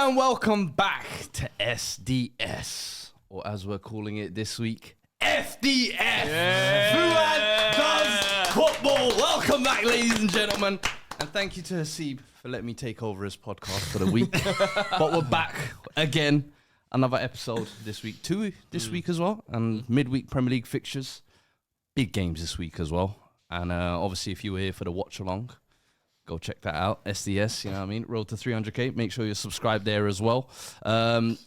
And welcome back to SDS, or as we're calling it this week, FDF. Fuad does football. Welcome back, ladies and gentlemen. And thank you to Hasib for letting me take over his podcast for the week. But we're back again. Another episode this week. Two this week as well. And midweek Premier League fixtures. Big games this week as well. And obviously, if you were here for the watch along, go check that out. SDS, you know what I mean? Road to 300k. Make sure you're subscribed there as well.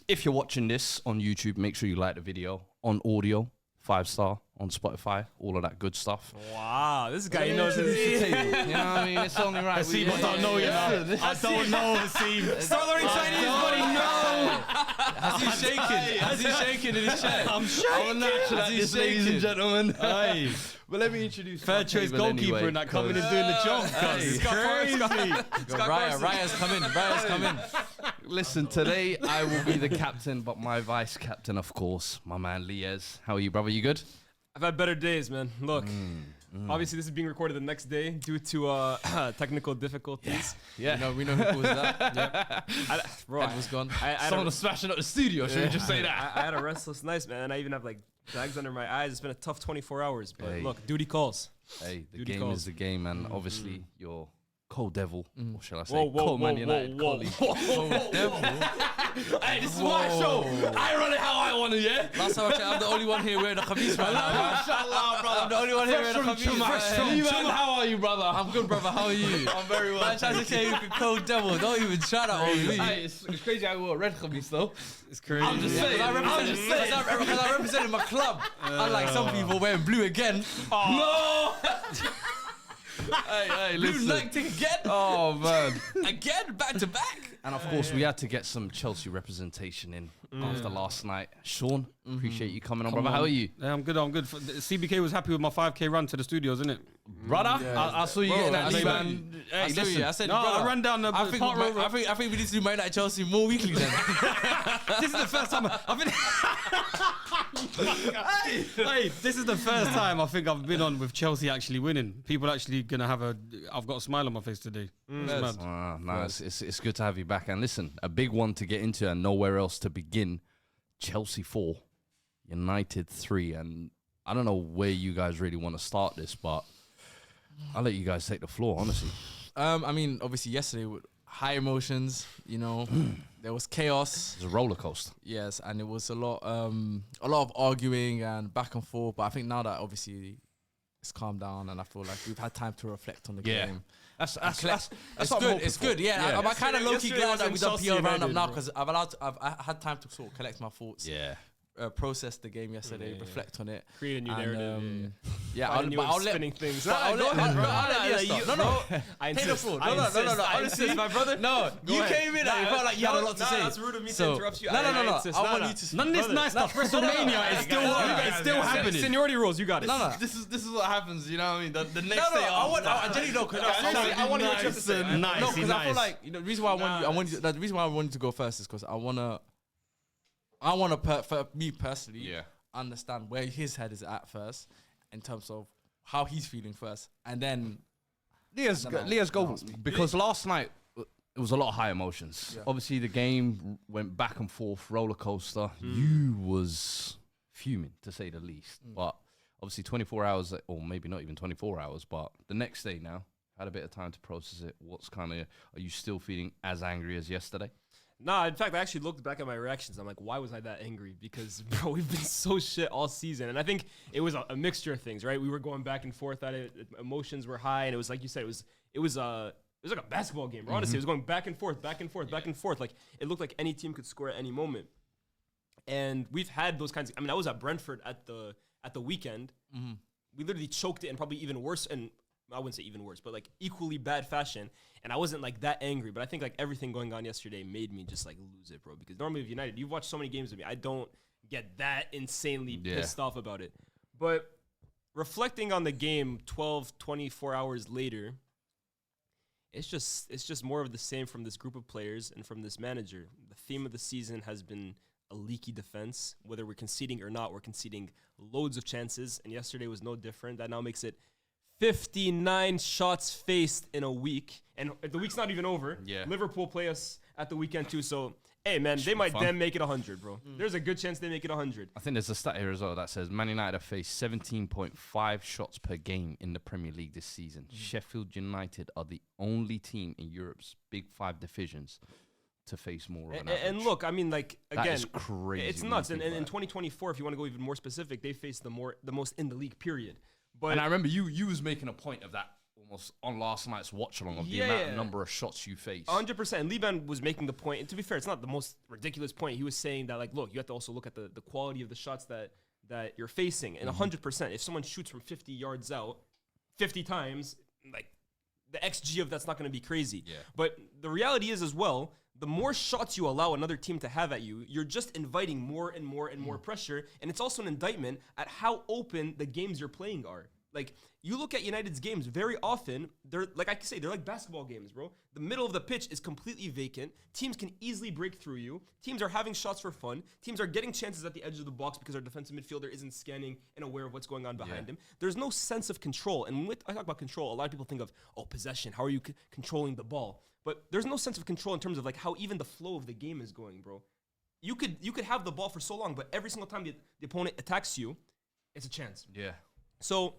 If you're watching this on YouTube, make sure you like the video. On audio, 5-star. On Spotify, all of that good stuff. Wow, this guy knows his You know what I mean? It's only right. Hasib, I don't know you now. I don't know Hasib. Start learning Chinese, buddy. No. Hasib's shaking. Hasib's shaking in his chair. I'm shaking. Ladies and gentlemen. Hey. But let me introduce Fair choice goalkeeper and that coming and doing the job. Hey. Crazy. Raya's coming. Raya's coming. Listen, today I will be the captain, but my vice captain, of course, my man Liez. How are you, brother? You good? I've had better days, man. Look, obviously this is being recorded the next day due to technical difficulties. Yeah. We know who was that. Yeah. Bro, Ed was gone. Someone was smashing up the studio. Should we just say that? I had a restless night, man. And I even have like bags under my eyes. It's been a tough 24 hours. But Hey. look, duty calls. Hey, the Duty game calls. is the game, and obviously you're co-devil, or shall I say, Whoa, co-Man United colleague. Hey, this is my show. I run it how I want to, yeah? Last time I checked, I'm the only one here wearing a khamis right now. Mashallah, brother. I'm the only one here wearing a khamis. How are you, brother? I'm good, brother. How are you? I'm very well. Man tries to say you can code devil. Don't even try that on me. Hey, it's crazy I wore a red khamis though. It's crazy. I'm just saying. Because I represented my club. Unlike some people wearing blue again. No! hey, Blue listen. Nike again. Oh, man. Again, back to back. And of course, we had to get some Chelsea representation in after last night. Sean, appreciate you coming on, brother. How are you? Yeah, I'm good. CBK was happy with my 5K run to the studios, isn't it? Brother, I saw you getting that I lead, saw man. Hey, I saw listen. you. I said, No, brother, I ran down the I think, Park Road. I think we need to do Man United Chelsea more weekly then. This is the first time I've been. hey, this is the first time I think I've been on with Chelsea actually winning. People actually gonna have I've got a smile on my face today. It's mad. No, it's good to have you back. And listen, a big one to get into and nowhere else to begin. Chelsea 4, United 3. And I don't know where you guys really want to start this, but I'll let you guys take the floor, honestly. I mean, obviously yesterday with high emotions, you know, there was chaos. It's a roller coaster. Yes, and it was a lot of arguing and back and forth. But I think now that obviously it's calmed down, and I feel like we've had time to reflect on the game. That's It's what I'm good. hoping It's for. good. Yeah, I'm kind of low key glad that we've done Chelsea PL Roundup United, now bro. because I've had time to sort of collect my thoughts. Yeah. Process the game yesterday, reflect on it, Create a new narrative. I'll let spinning things. Go ahead, bro. I'll let you start. No. I Take the insist. floor. I No. insist, Honestly, my brother. No, you came in and it felt like you had a lot to say. That's rude of me to So- interrupt you. No. I insist. I want you to. None of this nice stuff. WrestleMania is still happening. Seniority rules. You got it. No. This is what happens, you know what I mean? The next No, day I genuinely know because seriously, I want to hear what you have to say. Nice, no, because I feel nice. like the reason why the reason why I wanted to go first is because I wanna for me personally understand where his head is at first in terms of how he's feeling first, and then Leah's go because last night it was a lot of high emotions. Yeah. Obviously, the game went back and forth, roller coaster. You was fuming to say the least, but obviously 24 hours, or maybe not even 24 hours, but the next day now had a bit of time to process it. Are you still feeling as angry as yesterday? Nah, in fact, I actually looked back at my reactions. I'm like, why was I that angry? Because, bro, we've been so shit all season. And I think it was a mixture of things, right? We were going back and forth at it. Emotions were high. And it was like you said, it was like a basketball game, bro. Honestly, it was going back and forth. Like, it looked like any team could score at any moment. And we've had those kinds of... I mean, I was at Brentford at the weekend. We literally choked it in probably even worse... and I wouldn't say even worse, but like equally bad fashion. And I wasn't like that angry, but I think like everything going on yesterday made me just like lose it, bro. Because normally with United, you've watched so many games with me, I don't get that insanely pissed off about it. But reflecting on the game 12, 24 hours later, it's just more of the same from this group of players and from this manager. The theme of the season has been a leaky defense. Whether we're conceding or not, we're conceding loads of chances. And yesterday was no different. That now makes it 59 shots faced in a week. And the week's not even over. Yeah. Liverpool play us at the weekend too. So, hey, man, they might then make it 100, bro. There's a good chance they make it 100. I think there's a stat here as well that says Man United have faced 17.5 shots per game in the Premier League this season. Sheffield United are the only team in Europe's Big 5 divisions to face more of an average. And look, I mean, like, again, that is crazy. It's nuts. And in 2024, if you want to go even more specific, they faced the most in the league, period. But and I remember you was making a point of that almost on last night's watch along of the number of shots you faced. 100%. And Liban was making the point, and to be fair, it's not the most ridiculous point. He was saying that, like, look, you have to also look at the quality of the shots that you're facing. And 100%, if someone shoots from 50 yards out 50 times, like, the XG of that's not going to be crazy. Yeah. But the reality is as well, the more shots you allow another team to have at you, you're just inviting more and more and more pressure. And it's also an indictment at how open the games you're playing are. Like, you look at United's games, very often, they're, like I can say, they're like basketball games, bro. The middle of the pitch is completely vacant. Teams can easily break through you. Teams are having shots for fun. Teams are getting chances at the edge of the box because our defensive midfielder isn't scanning and aware of what's going on behind him. There's no sense of control. And when I talk about control, a lot of people think of, possession. How are you controlling the ball? But there's no sense of control in terms of, like, how even the flow of the game is going, bro. You could have the ball for so long, but every single time the opponent attacks you, it's a chance. Yeah. So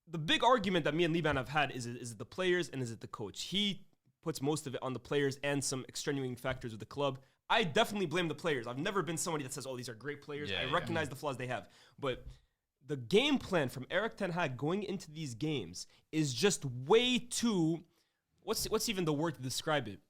the big argument that me and Liban have had is it the players and is it the coach? He puts most of it on the players and some extenuating factors of the club. I definitely blame the players. I've never been somebody that says, these are great players. I recognize the flaws they have. But the game plan from Erik ten Hag going into these games is just way too... What's even the word to describe it?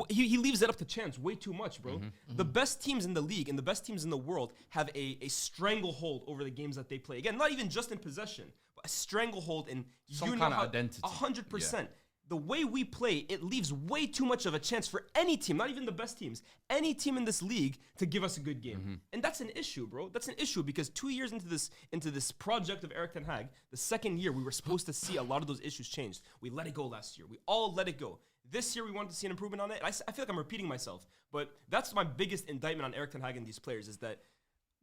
He leaves it up to chance way too much, bro. The best teams in the league and the best teams in the world have a stranglehold over the games that they play. Again, not even just in possession, but a stranglehold in some kind of identity. 100%. The way we play, it leaves way too much of a chance for any team, not even the best teams, any team in this league to give us a good game. And that's an issue, bro. That's an issue because 2 years into this project of Erik ten Hag, the second year, we were supposed to see a lot of those issues changed. We let it go last year. We all let it go. This year, we wanted to see an improvement on it. I feel like I'm repeating myself, but that's my biggest indictment on Erik ten Hag and these players is that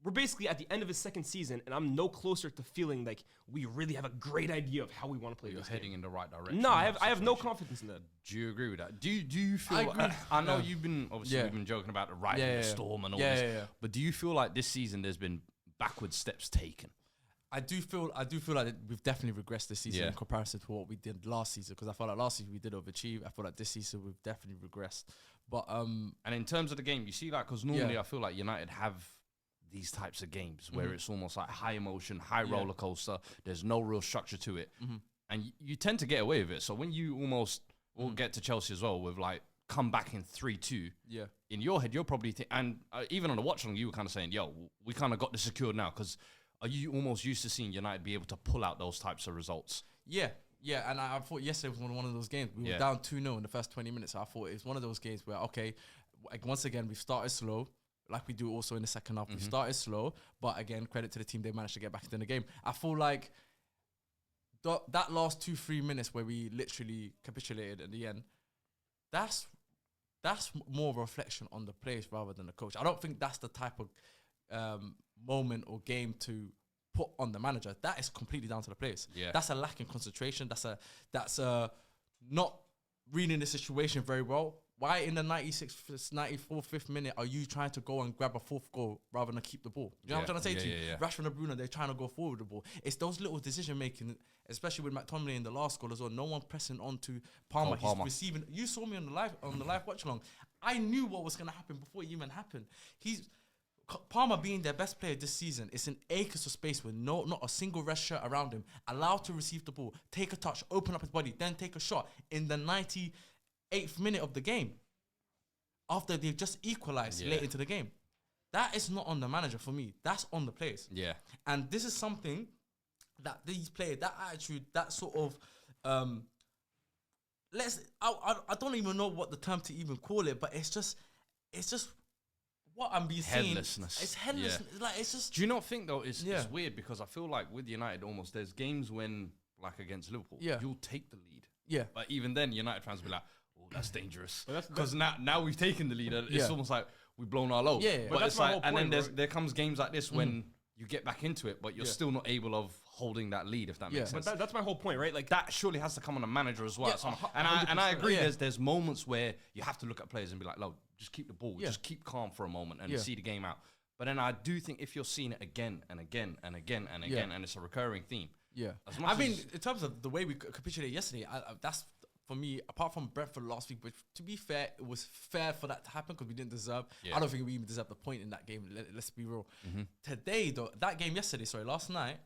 we're basically at the end of his second season, and I'm no closer to feeling like we really have a great idea of how we want to play. You're heading in the right direction. No, I have no confidence in that. Do you agree with that? Do you feel? I know you've been we've been joking about the riding the storm and all this, but do you feel like this season there's been backward steps taken? I do feel like we've definitely regressed this season in comparison to what we did last season. Because I felt like last season we did overachieve. I feel like this season we've definitely regressed. But and in terms of the game, you see, like, because normally I feel like United have these types of games where it's almost like high emotion, high roller coaster. There's no real structure to it, and you tend to get away with it. So when you almost will get to Chelsea as well with like come back in 3-2, in your head you're probably and even on the watch along you were kind of saying, "Yo, we kind of got this secured now." Because are you almost used to seeing United be able to pull out those types of results? Yeah, and I thought yesterday was one of those games. We were down 2-0 in the first 20 minutes. So I thought it was one of those games where, okay, once again, we've started slow, like we do also in the second half. We started slow, but again, credit to the team, they managed to get back into the game. I feel like that last 2-3 minutes where we literally capitulated at the end, that's more of a reflection on the players rather than the coach. I don't think that's the type of moment or game to put on the manager. That is completely down to the players. Yeah. That's a lack in concentration. That's a not reading the situation very well. Why in the 96th, 94th, 5th minute are you trying to go and grab a fourth goal rather than keep the ball? You know what I'm trying to say to you? Rashford and Bruno, they're trying to go forward with the ball. It's those little decision making, especially with McTominay in the last goal as well. No one pressing on to Palmer. He's receiving. You saw me on the live watch along. I knew what was going to happen before it even happened. Palmer being their best player this season, it's an acres of space with not a single rest shirt around him, allowed to receive the ball, take a touch, open up his body, then take a shot in the 98th minute of the game after they've just equalized late into the game. That is not on the manager for me. That's on the players. Yeah. And this is something that these players, that attitude, that sort of I don't even know what the term to even call it, but it's just what I'm being saying. Headlessness. It's headless. Like, it's just. Do you not think though it's weird because I feel like with United almost there's games when like against Liverpool you'll take the lead. Yeah. But even then United fans will be like, oh, that's dangerous. Because now we've taken the lead. It's almost like we've blown our load. Yeah. But it's like, and then there comes games like this when you get back into it, but you're still not able of holding that lead, if that makes sense. But that's my whole point, right? Like that surely has to come on a manager as well. And I agree. There's moments where you have to look at players and be like, "Look, just keep the ball, just keep calm for a moment and see the game out." But then I do think if you're seeing it again and again and again and again, and it's a recurring theme. Yeah, I mean, in terms of the way we capitulated yesterday, that's for me. Apart from Brentford last week, which to be fair, it was fair for that to happen because we didn't deserve. I don't think we even deserved the point in that game. Let's be real. Today, though, that game yesterday, last night,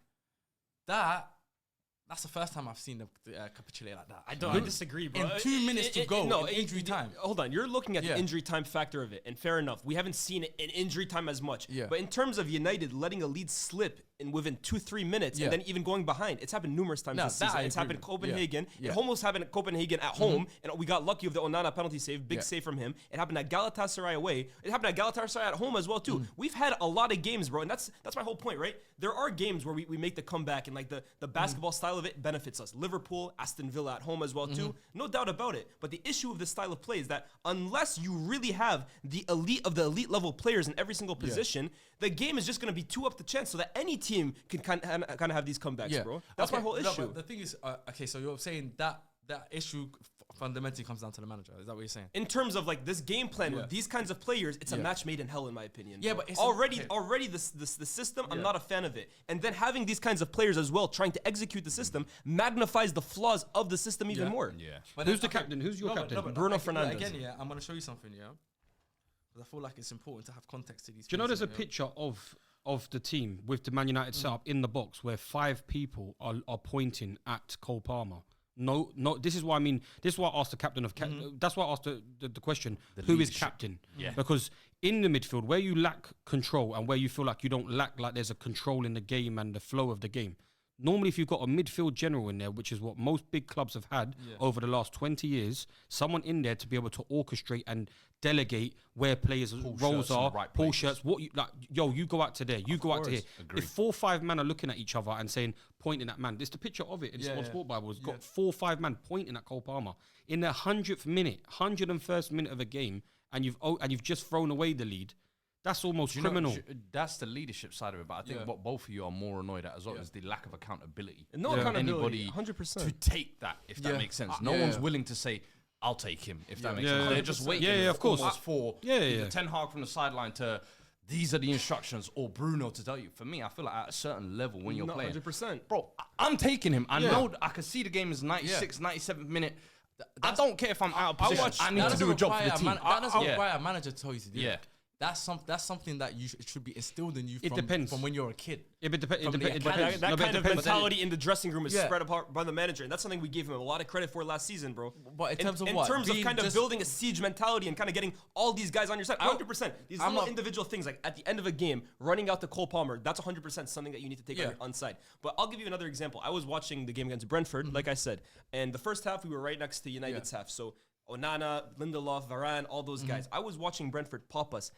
that's the first time I've seen them capitulate like that. I disagree, bro. In 2 minutes to go, injury time. Hold on, you're looking at the injury time factor of it, and fair enough. We haven't seen it in injury time as much. But in terms of United letting a lead slip within 2-3 minutes, and then even going behind, it's happened numerous times this season. It's happened in Copenhagen. It almost happened at Copenhagen at home, and we got lucky with the Onana penalty save, big save from him. It happened at Galatasaray away. It happened at Galatasaray at home as well too. We've had a lot of games, bro, and that's my whole point, right? There are games where we make the comeback, and like the basketball style of it benefits us. Liverpool, Aston Villa at home as well too. No doubt about it. But the issue of this style of play is that unless you really have the elite of the elite level players in every single position, the game is just going to be too up to chance so that any team can kind of have these comebacks, bro. That's my whole issue. But the thing is, okay, so you're saying that issue fundamentally comes down to the manager. Is that what you're saying? In terms of like this game plan with these kinds of players, it's a match made in hell in my opinion. Yeah, bro. but it's already the system, I'm not a fan of it. And then having these kinds of players as well trying to execute the system magnifies the flaws of the system even more. Yeah. But who's the captain? Who's your captain? Bruno Fernandes. Again, I'm going to show you something, because I feel like it's important to have context to these. Do you know there's a picture of the team with the Man United setup in the box where 5 people are pointing at Cole Palmer? No. This is why I mean. This is why I asked the captain of. That's why I asked the question. Who is captain? Yeah. Because in the midfield, where you lack control and where you feel like you don't lack, like there's a control in the game and the flow of the game. Normally, if you've got a midfield general in there, which is what most big clubs have had over the last 20 years, someone in there to be able to orchestrate and delegate where players' roles are, pull shirts. What you like? Yo, you go out to there, you go out to here. If 4 or 5 men are looking at each other and saying, pointing at man, there's the picture of it in Sport Bible. It's got 4 or 5 men pointing at Cole Palmer in the 100th minute, 101st minute of a game, and you've just thrown away the lead. That's almost criminal. That's the leadership side of it, but I think what both of you are more annoyed at as well is the lack of accountability. No accountability, 100%. To take that, if that makes sense. No one's willing to say, I'll take him, if that makes sense. They're just waiting of course. for Ten Hag from the sideline to, these are the instructions, or Bruno to tell you. For me, I feel like at a certain level when you're playing. 100%. Bro, I'm taking him. I know I can see the game is 96, 97th minute. I don't care if I'm out of position. I need to do a job for the team. That doesn't require a manager to tell you to do it. Yeah. That's something that it should be instilled in you from when you're a kid. It depends. That kind of mentality in the dressing room is spread apart by the manager, and that's something we gave him a lot of credit for last season, bro. But in terms of kind of building a siege mentality and kind of getting all these guys on your side, 100%. These little individual things, like at the end of a game, running out to Cole Palmer, that's 100% something that you need to take on side. But I'll give you another example. I was watching the game against Brentford, like I said, and the first half we were right next to United's half. So Onana, Lindelof, Varane, all those guys. I was watching Brentford pop us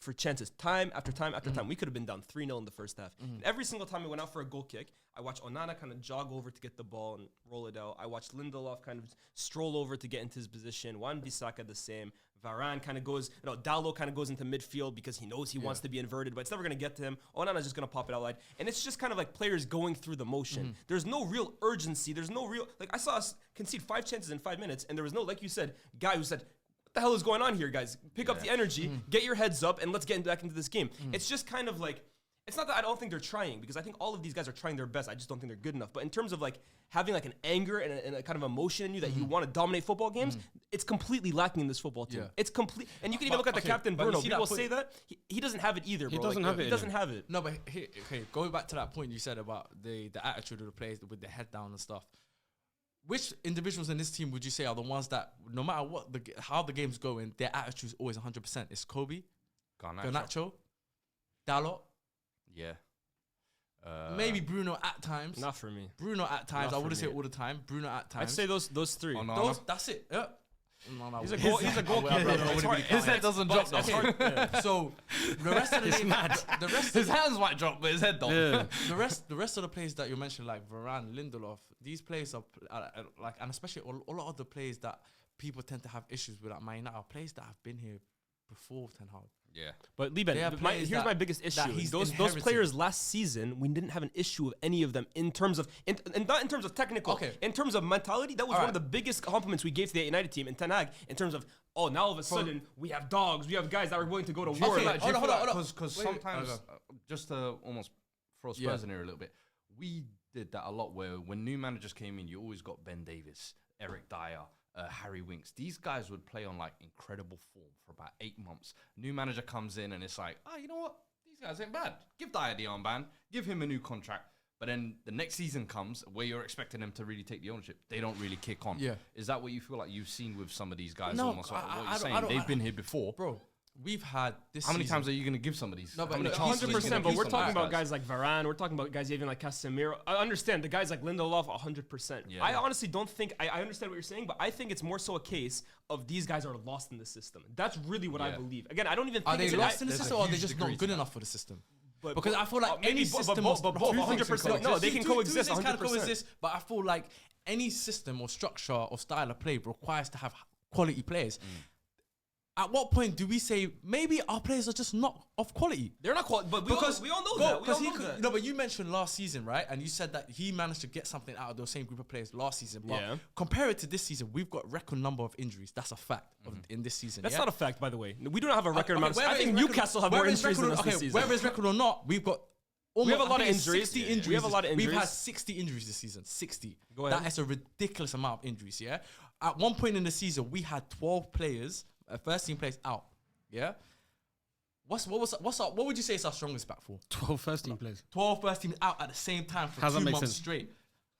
for chances, time after time after time. We could have been down 3-0 in the first half. And every single time we went out for a goal kick, I watched Onana kind of jog over to get the ball and roll it out. I watched Lindelof kind of stroll over to get into his position. Wan-Bissaka the same. Varane kind of goes, Dalot kind of goes into midfield because he knows he wants to be inverted, but it's never going to get to him. Onana's just going to pop it out wide. And it's just kind of like players going through the motion. There's no real urgency. There's no real, like I saw us concede 5 chances in 5 minutes, and there was no, like you said, guy who said, what the hell is going on here, guys? Pick up the energy, get your heads up, and let's get back into this game. It's just kind of like, it's not that I don't think they're trying, because I think all of these guys are trying their best. I just don't think they're good enough. But in terms of like having like an anger and a kind of emotion in you that you want to dominate football games, it's completely lacking in this football team. It's complete. And you can even look at the captain, Bruno. People say that. He doesn't have it either, bro. He doesn't have it. No, but going back to that point you said about the attitude of the players with their head down and stuff. Which individuals in this team would you say are the ones that, no matter what how the game's going, their attitude is always 100%? It's Kobe, Garnacho, Dalot. Yeah. Maybe Bruno at times. Not for me. Bruno at times. I wouldn't say all the time. Bruno at times. I'd say those 3. That's it. Yeah. No, he's a goalkeeper. His head doesn't drop. So the rest of the it's mad. His hands might drop, but his head don't. Yeah. The rest of the players that you mentioned, like Varane, Lindelof, these players are and especially a lot of the players that people tend to have issues with at Man United are players that have been here before Ten Hag. Yeah. But They Liban, have players here's that- my biggest that issue. he's Those inherited. players last season, we didn't have an issue with any of them in terms of, and not in terms of technical, Okay. in terms of mentality. That was one of the biggest compliments we gave to the United team in Ten Hag in terms of, oh, now all of a sudden we have dogs, we have guys that are willing to go to war. Okay, Like, hold on. Because sometimes, just to almost throw Spurs in here a little bit, we did that a lot where when new managers came in, you always got Ben Davis, Eric Dyer, Harry Winks. These guys would play on like incredible form for about 8 months. New manager comes in and it's like, you know what? These guys ain't bad. Give Dyer the armband. Give him a new contract. But then the next season comes where you're expecting them to really take the ownership. They don't really kick on. Yeah. Is that what you feel like you've seen with some of these guys? No, Almost like what I you're saying. don't- They've been here before. Bro, we've had this. How many season- times are you going to give some of these? No, but How many look, chances are you 100%, gonna but give we're some of talking these about guys like Varane. We're talking about guys even like Casemiro. I understand the guys like Lindelof, 100%. Yeah. I honestly don't think I understand what you're saying, but I think it's more so a case of these guys are lost in the system. That's really what I Yeah. believe. Again, I don't even think Are they it's an- lost in the there's a system, or are they huge just degree not to good that. enough for the system? but- Because I feel like maybe any bo- system, but both, 100%. No, they can coexist. Two things can 100%. coexist, but I feel like any system or structure or style of play requires to have quality players. At what point do we say maybe our players are just not of quality? They're not quality, but we all know that. We all know that. No, but you mentioned last season, right? And you said that he managed to get something out of those same group of players last season. But Yeah. compare it to this season, we've got record number of injuries. That's a fact in this season. That's yeah? not a fact, by the way. We do not have a record Okay, amount. whether I think it's record- Newcastle have more whether it's injuries than record- us this okay, season. whether it's record or not, we've got. We have a almost, lot I of think it's injuries. 60 Yeah. injuries. We have a lot of We've injuries. had 60 injuries this season. 60. Go ahead. That is a ridiculous amount of injuries. Yeah. At one point in the season, we had 12 players, first team players out. Yeah. What would you say is our strongest back four? 12 first team players. 12 first teams out at the same time for How's that 2 make months sense? straight.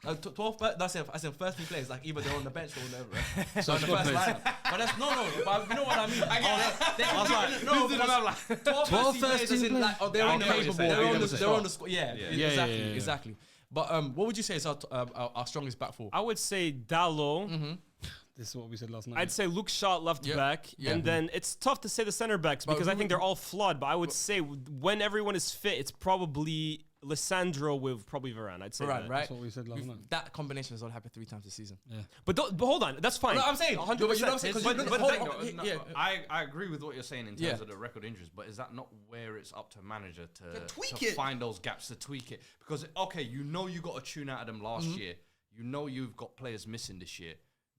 12 that's it. I said first team players, like either they're on the bench or whatever. So on the squad first players. lineup. But that's no. But you know what I mean. I was like, no, because 12 first team players isn't like they're I on know what you're the saying. I get what you're they're on the squad. Yeah, Yeah, exactly. But what would you say is our strongest back four? I would say Dallo. This is what we said last night. I'd say Luke Shaw left Yep. back, Yeah. and then it's tough to say the center backs But because who I think would- they're all flawed. But I would say when everyone is fit, it's probably Lissandro with probably Varane. I'd say Varane, that. right? That's what we said last night. That combination has only happened 3 times this season. Yeah. But hold on, that's fine. No, I'm saying, 100%. no, but you know what I'm saying? 'Cause But- you but hold the on, thing- yeah. I agree with what you're saying in terms Yeah. of the record injuries, but is that not where it's up to a manager to tweak it. find those gaps, to tweak it? Because, okay, you know you got a tune out of them last year. You know you've got players missing this year.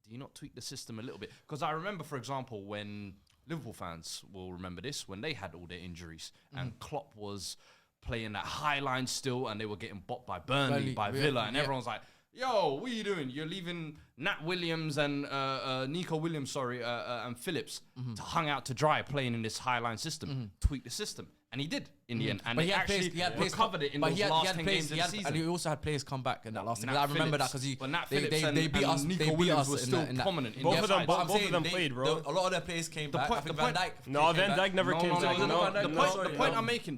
Do you not tweak the system a little bit? Because I remember, for example, when Liverpool fans will remember this, when they had all their injuries and Klopp was playing that high line still and they were getting bopped by Burnley, by Villa, and everyone's like, yo, what are you doing? You're leaving Nat Williams and Nico Williams, and Phillips to hung out to dry playing in this high line system. Tweak the system. And he did in the end. And But he he had actually players recovered it in but those he had last 10 players, games of the season. and he also had players come back in that last. Nat I remember that Phillips, because but Nat they Phillips beat us. and They Nico beat Williams us were in still that- prominent in Both their of them- sides. both I'm of saying them played, bro. A lot of their players came back. point- I think the Van point- Dijk. No, came Van back. Dijk never came back.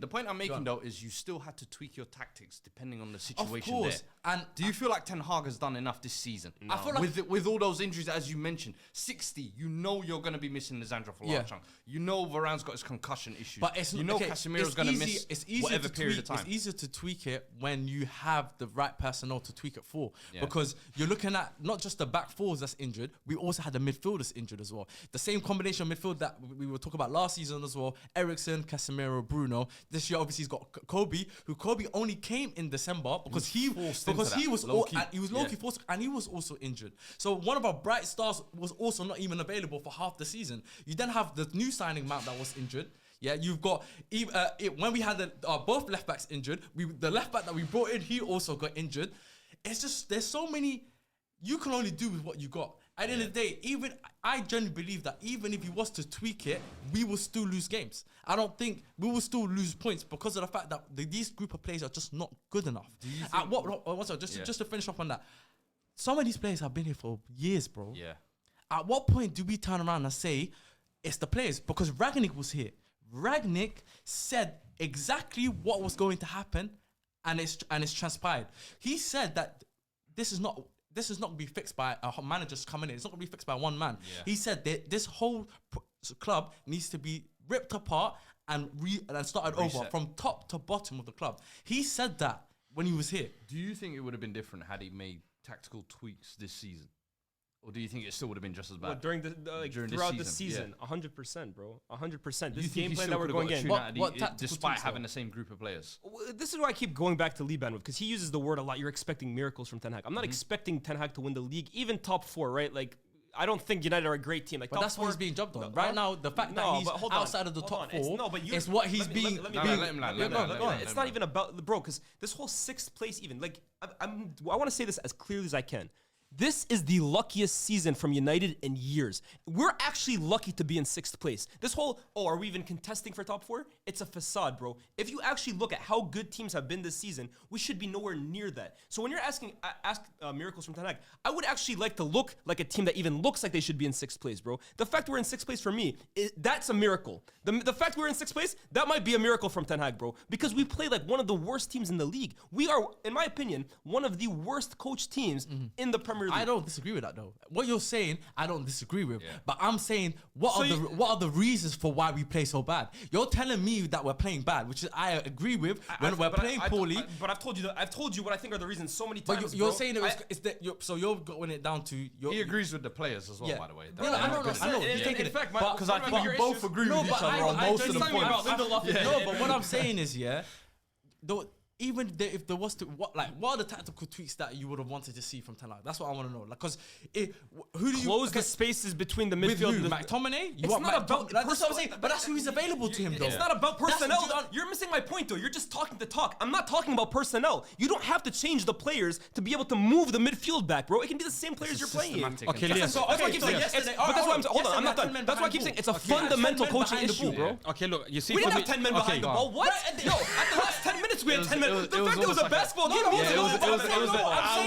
The point I'm Go making on. though is you still had to tweak your tactics depending on the Of situation course. there. And Do you feel like Ten Hag has done enough this season? I feel like- with all those injuries, as you mentioned, 60, you know you're going to be missing Lisandro for a large chunk. You know Varane's got his concussion issues. But it's you know okay, Casemiro's it's going to easy- miss it's easier whatever to period tweak, of time. It's easier to tweak it when you have the right personnel to tweak it for. Yeah. Because you're looking at not just the back fours that's injured, we also had the midfielders injured as well. The same combination of midfield that we were talking about last season as well. Eriksen, Casemiro, Bruno. This year obviously he's got Kobe, who Kobe only came in December because he forced into that, he was low-key. he was low-key forced, and he was also injured. So one of our bright stars was also not even available for half the season. You then have the new signing Mount that was injured. Yeah, you've got when we had both left backs injured. The left back that we brought in, he also got injured. It's just there's so many. You can only do with what you got. At the end of the day, even I genuinely believe that even if he was to tweak it, we will still lose games. I don't think we will still lose points because of the fact that these group of players are just not good enough. Just to finish off on that, some of these players have been here for years, bro. Yeah. At what point do we turn around and say it's the players? Because Ragnick was here. Ragnick said exactly what was going to happen, and it's transpired. He said that this is not going to be fixed by a manager just coming in. It's not going to be fixed by one man. Yeah. He said that this whole club needs to be ripped apart and started over Reset. from top to bottom of the club. He said that when he was here. Do you think it would have been different had he made tactical tweaks this season? Or do you think it still would have been just as bad? During throughout the season, 100%, bro, 100%. This game plan that we're going in, despite having the same group of players. This is why I keep going back to Liban with, because he uses the word a lot. You're expecting miracles from Ten Hag. I'm not expecting Ten Hag to win the league, even top 4, right? Like, I don't think United are a great team. Like, but that's what he's being jobbed on. Right now, the fact that he's outside of the top 4 is what he's being... It's not even about... Bro, because this whole 6th place even... Like, I want to say this as clearly as I can. This is the luckiest season from United in years. We're actually lucky to be in 6th place. This whole, are we even contesting for top 4? It's a facade, bro. If you actually look at how good teams have been this season, we should be nowhere near that. So when you're asking miracles from Ten Hag, I would actually like to look like a team that even looks like they should be in 6th place, bro. The fact we're in 6th place for me, that's a miracle. The fact we're in 6th place, that might be a miracle from Ten Hag, bro. Because we play like one of the worst teams in the league. We are, in my opinion, one of the worst coached teams in the Premier League. I don't disagree with that though. What you're saying, I don't disagree with. But I'm saying, what are the reasons for why we play so bad? You're telling me that we're playing bad, which I agree with. When we're playing poorly, but I've told you what I think are the reasons so many times. But you're saying so you're going it down to. He agrees with the players as well, by the way. I know. He's taking it. Because I think you both agree with each other on most of the points. No, but what I'm saying is, even if there was what are the tactical tweaks that you would have wanted to see from Ten Hag? That's what I want to know. Like, because who do you close the spaces between the midfield and McTominay? It's not about that's what I'm saying. But that's who is available to him, though. It's not about personnel. You're missing my point, though. You're just talking to talk. I'm not talking about personnel. You don't have to change the players to be able to move the midfield back, bro. It can be the same players you're playing. Okay, that's why I keep saying. But that's why I'm saying. Hold on, I'm not done. That's why I keep saying it's a fundamental coaching issue, bro. Okay, look, you see, we didn't have 10 men behind the ball. What? Yo, at the last 10 minutes we had 10 men. The fact it was a basketball game. I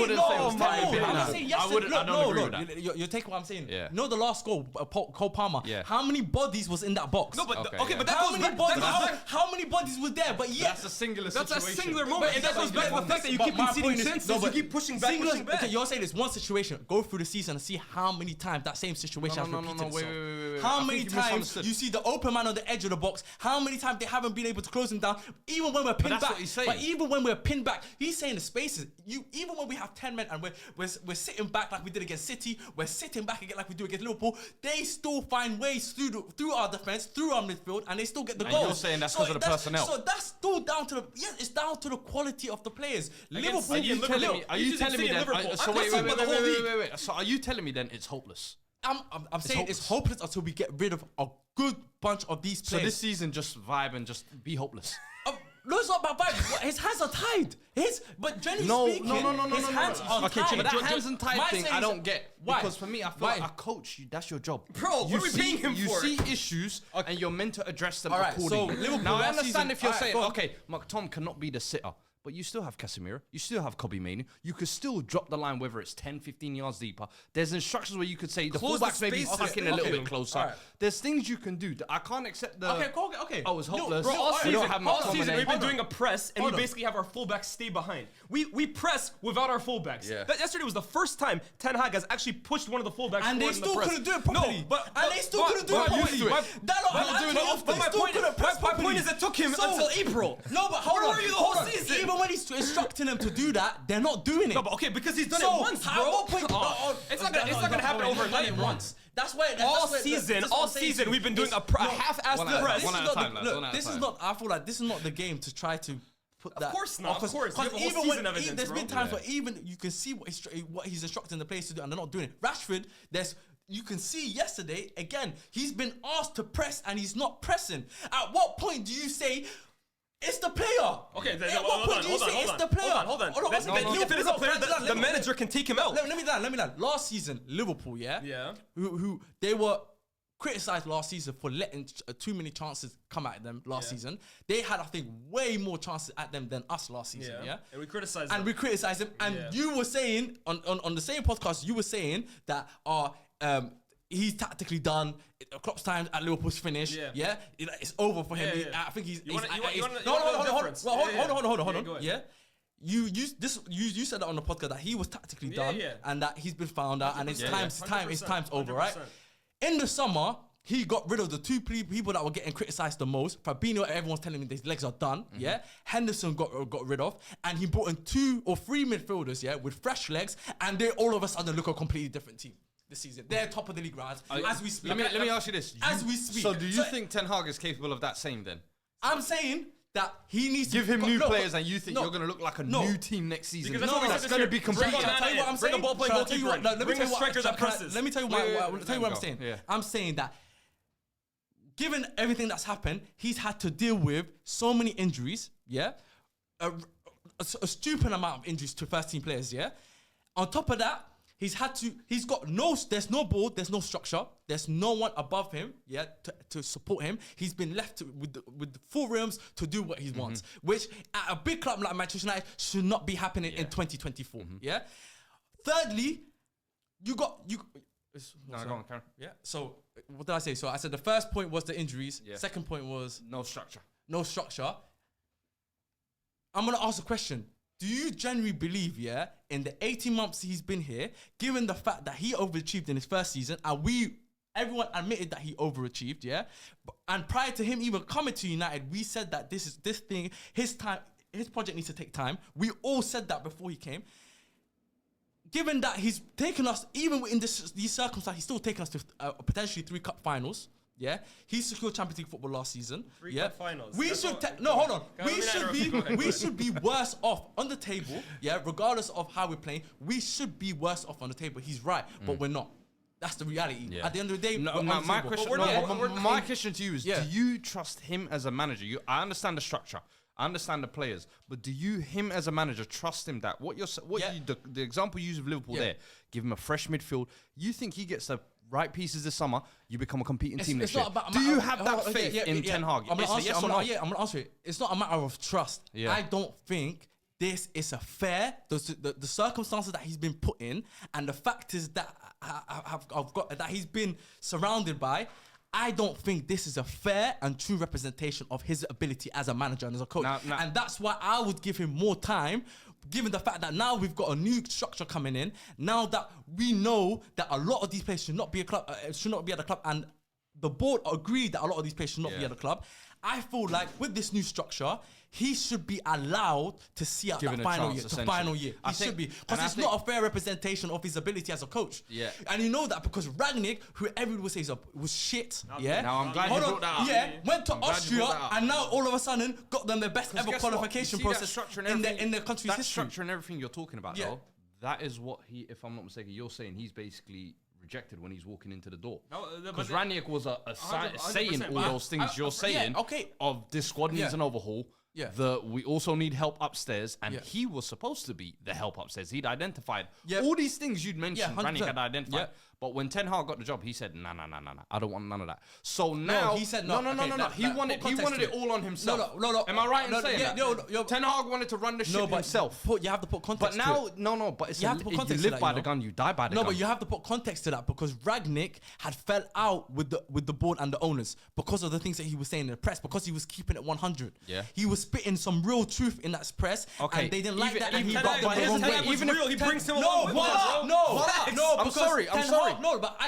wouldn't say it was my opinion. I'm saying yes. I don't agree with that. You take what I'm saying. Yeah. No, the last goal, Cole Palmer. Yeah. How many bodies was in that box? No, but but that goes back. How many bodies was there? But yeah, that's a singular situation. That's a singular moment, and that goes back to the fact that you keep conceding chances. You keep pushing back. Okay, you're saying it's one situation. Go through the season and see how many times that same situation has repeated itself. Wait. How many times you see the open man on the edge of the box? How many times they haven't been able to close him down? Even when we're pinned back. But even when we're pinned back, he's saying the spaces. Even when we have 10 men and we're sitting back like we did against City, we're sitting back again like we do against Liverpool. They still find ways through our defense, through our midfield, and they still get the goals. You're saying that's because of the personnel. So that's still down to it's down to the quality of the players. Liverpool. Are you telling me then? So wait. So are you telling me then it's hopeless? I'm saying it's hopeless until we get rid of a good bunch of these players. So this season, just vibe and just be hopeless. No, it's not about vibes. His hands are tied. But generally speaking, his hands are tied. But that hands and tied thing, I don't get. Why? Because for me, I feel like a coach, that's your job. Bro, what are we paying him for? You see issues, and you're meant to address them accordingly. So Liverpool now, I understand if you're saying, okay, McTom cannot be the sitter. But you still have Casemiro. You still have Kobe Mainoo. You could still drop the line, whether it's 10, 15 yards deeper. There's instructions where you could say the fullbacks maybe tuck in a little bit closer. Right. There's things you can do. I can't accept the... Okay. Oh, it's hopeless. Bro, all season we've been doing a press, and we basically have our fullbacks stay behind. We press without our fullbacks. Yeah. Yesterday was the first time Ten Hag has actually pushed one of the fullbacks and they still couldn't do it properly. They still couldn't do it properly. My point is it took him until April. No, but hold on. Where were you the whole season? Even when he's instructing them to do that, they're not doing it. No, but okay, because he's done it once, bro. At what point? It's not gonna happen overnight once. That's why all season we've been doing a half-assed press. Look, this is not. I feel like this is not the game to try to put that. Of course not. Of course. Even there's been times where even you can see what he's instructing the players to do, and they're not doing it. Rashford, you can see yesterday again. He's been asked to press, and he's not pressing. At what point do you say? It's the player. Okay, hold on. It's the player. Hold on. If it is a player, the manager can take him out. Let me land. Last season, Liverpool, who they were criticised last season for letting too many chances come at them last season. They had, I think, way more chances at them than us last season. Yeah. And we criticised them. And you were saying on the same podcast, you were saying that he's tactically done. Klopp's time at Liverpool's finished. Yeah. It's over for him. I think he's. Hold on. Yeah. You said that on the podcast that he was tactically done and that he's been found out and his time's over, right? In the summer, he got rid of the two people that were getting criticised the most. Fabinho, everyone's telling me his legs are done. Yeah. Henderson got rid of, and he brought in 2 or 3 midfielders. Yeah, with fresh legs, and they all of a sudden look a completely different team. this season. They're top of the league rounds as we speak. Let me ask you this. As we speak. So do you think Ten Hag is capable of that same then? I'm saying that he needs Give to him new players and you think you're going to look like a new team next season. Because that's what we said that's this going to year. be completely... Bring a ball-playing goalkeeper in. Bring a striker that presses. Let me tell you what I'm saying. Yeah. I'm saying that given everything that's happened, he's had to deal with so many injuries, yeah? A stupid amount of injuries to first team players, yeah? On top of that, there's no board, there's no structure, there's no one above him, yeah, to support him. He's been left with the full realms to do what he wants, which at a big club like Manchester United should not be happening in 2024, yeah? Thirdly, No, go on, Karen. yeah, so what did I say? So I said the first point was the injuries, second point was No structure. no structure. I'm going to ask a question. Do you genuinely believe, in the 18 months he's been here, given the fact that he overachieved in his first season, and everyone admitted that he overachieved, and prior to him even coming to United, we said that his project needs to take time. We all said that before he came. Given that he's taken us, even in these circumstances, he's still taken us to potentially 3 cup finals. Yeah, he secured Champions League football last season. 3 cup finals. We should hold on. We should be worse off on the table. Yeah, regardless of how we're playing, we should be worse off on the table. He's right, but we're not. That's the reality. Yeah. At the end of the day, my question to you is: do you trust him as a manager? I understand the structure. I understand the players, but do you, him as a manager, trust him that the example you use of Liverpool there, give him a fresh midfield. You think he gets the right pieces this summer, you become a competing team next year. Do you have that faith in Ten Hag? I'm going to answer it. It's not a matter of trust. Yeah. I don't think this is a fair, the circumstances that he's been put in and the factors that that he's been surrounded by, I don't think this is a fair and true representation of his ability as a manager and as a coach. And that's why I would give him more time, given the fact that now we've got a new structure coming in, now that we know that a lot of these players should not be at the club, and the board agreed that a lot of these players should not be at the club. I feel like with this new structure, he should be allowed to see out that final year. He should be. Because it's not a fair representation of his ability as a coach. Yeah. And you know that because Rangnick, who everyone would say was shit. Now I'm glad you brought that up. Yeah, went to Austria and now all of a sudden got them the best ever qualification process in their country's history. That structure and everything you're talking about, though, that is what he, if I'm not mistaken, you're saying he's basically rejected when he's walking into the door. Because Rangnick was saying all those things you're saying of this squad needs an overhaul. We also need help upstairs, and he was supposed to be the help upstairs. He'd identified all these things you'd mentioned. Rangnick had identified, but when Ten Hag got the job, he said, "Nah, I don't want none of that." So now he said no. He wanted it all on himself. No. Am I right in saying that? Ten Hag wanted to run the ship himself. You have to put context. But now, but it's you have to put context. You live by the gun, you die by the gun. No, but you have to put context to that because Rangnick had fell out with the board and the owners because of the things that he was saying in the press, because he was keeping it 100. Yeah, he was spitting some real truth in that press, and they didn't like that. And he got them the wrong way. Even if he brings him along. No. I'm sorry. No, but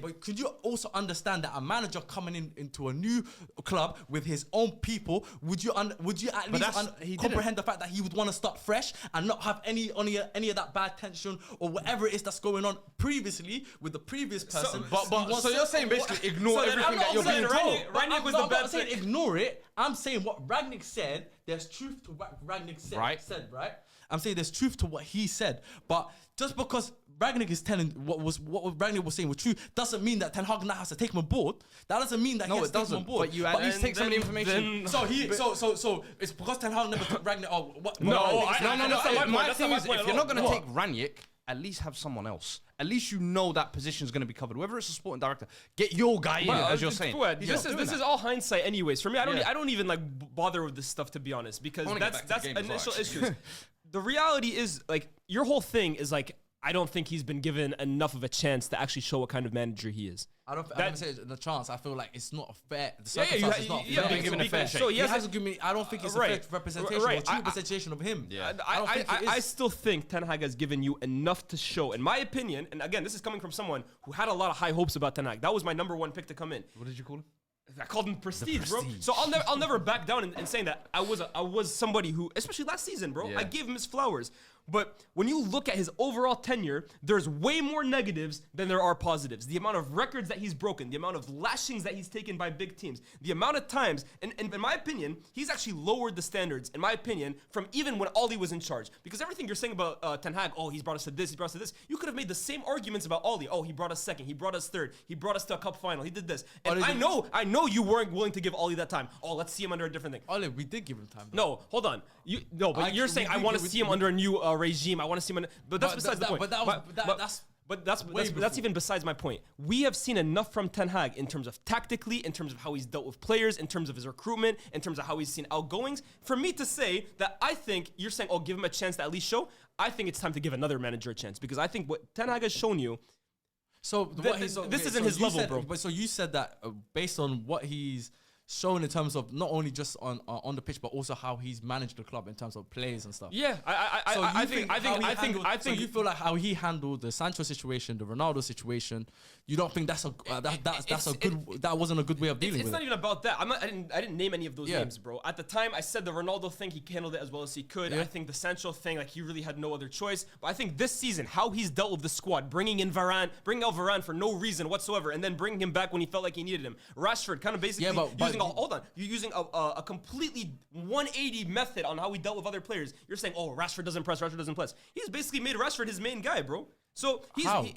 but could you also understand that a manager coming into a new club with his own people, would you at least comprehend the fact that he would want to start fresh and not have any of that bad tension or whatever it is that's going on previously with the previous person? So you're saying basically ignore everything that you're being told. Rangnick was the bad thing. Ignore it. I'm saying what Rangnick said. There's truth to what Rangnick said. Right? I'm saying there's truth to what he said, but just because Rangnick is telling what Rangnick was saying was true doesn't mean that Ten Hag now has to take him on board. That doesn't mean that he has to take him on board. But you at least take some of the information. So it's because Ten Hag never took Rangnick. No. My thing is, if you're not going to take Rangnick, at least have someone else. At least you know that position is going to be covered. Whether it's a sporting director, get your guy in, as you're saying. This is all hindsight, anyways. For me, I don't even bother with this stuff, to be honest, because that's initial issues. The reality is your whole thing is I don't think he's been given enough of a chance to actually show what kind of manager he is. I don't say the chance. I feel like it's not a fair. The circumstances not fair. Being given a fair shake. So he hasn't given me. I don't think it's a fair representation or true representation of him. Yeah. I still think Ten Hag has given you enough to show, in my opinion. And again, this is coming from someone who had a lot of high hopes about Ten Hag. That was my number one pick to come in. What did you call him? I called him prestige, bro. So I'll never back down in saying that I was somebody who, especially last season, bro, I gave him his flowers. But when you look at his overall tenure, there's way more negatives than there are positives. The amount of records that he's broken, the amount of lashings that he's taken by big teams, the amount of times, and in my opinion, he's actually lowered the standards, in my opinion, from even when Oli was in charge. Because everything you're saying about Ten Hag, oh, he's brought us to this, he brought us to this, you could have made the same arguments about Oli. Oh, he brought us second, he brought us third, he brought us to a cup final, he did this. And I know you weren't willing to give Oli that time. Oh, let's see him under a different thing. Oli, we did give him time. No, hold on. But you're saying I want to see him under a new regime. I want to see him. But that's besides the point. But that's even besides my point. We have seen enough from Ten Hag in terms of tactically, in terms of how he's dealt with players, in terms of his recruitment, in terms of how he's seen outgoings. For me to say that I think you're saying, oh, give him a chance to at least show. I think it's time to give another manager a chance because I think what Ten Hag has shown you. So this isn't his level, bro. But so you said that based on what he's shown in terms of not only just on the pitch, but also how he's managed the club in terms of players and stuff. Yeah, I think you feel like how he handled the Sancho situation, the Ronaldo situation. You don't think that wasn't a good way of dealing with it? It's not even about that. I didn't name any of those names, bro. At the time, I said the Ronaldo thing, he handled it as well as he could. I think the Sancho thing, like he really had no other choice. But I think this season, how he's dealt with the squad, bringing out Varane for no reason whatsoever, and then bringing him back when he felt like he needed him. Rashford kind of basically you're using a completely 180 method on how he dealt with other players. You're saying, oh, Rashford doesn't press. He's basically made Rashford his main guy, bro. So because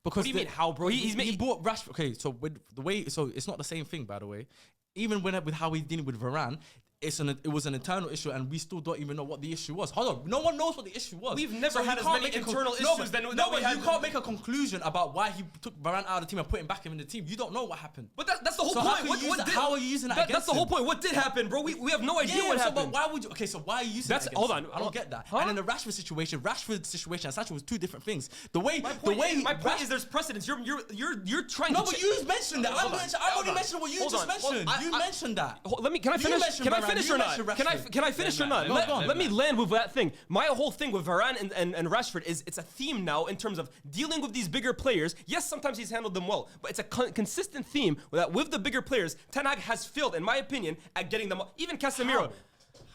what do you mean how, bro? He bought Rashford. Okay, so with the way, so it's not the same thing, by the way. Even with how he's dealing with Varane, it was an internal issue, and we still don't even know what the issue was. Hold on, no one knows what the issue was. We've never had as many internal issues than we had. You can't make a conclusion about why he took Varane out of the team and put him back in the team. You don't know what happened. But that's the whole point. How are you using that against That's the whole point. What did happen, bro? We have no idea what happened. But why would you? Okay, so why are you using that against Hold on. I don't get that. Huh? And in the Rashford situation and Sancho was two different things. My point is there's precedence. You're trying to. No, but you mentioned that. I only mentioned what you just mentioned. You mentioned that. Can I finish? Can I finish or not? Can I finish or not? Let me land with that thing. My whole thing with Varane and Rashford is it's a theme now in terms of dealing with these bigger players. Yes, sometimes he's handled them well, but it's a consistent theme that with the bigger players, Ten Hag has failed, in my opinion, at getting them. Even Casemiro. How?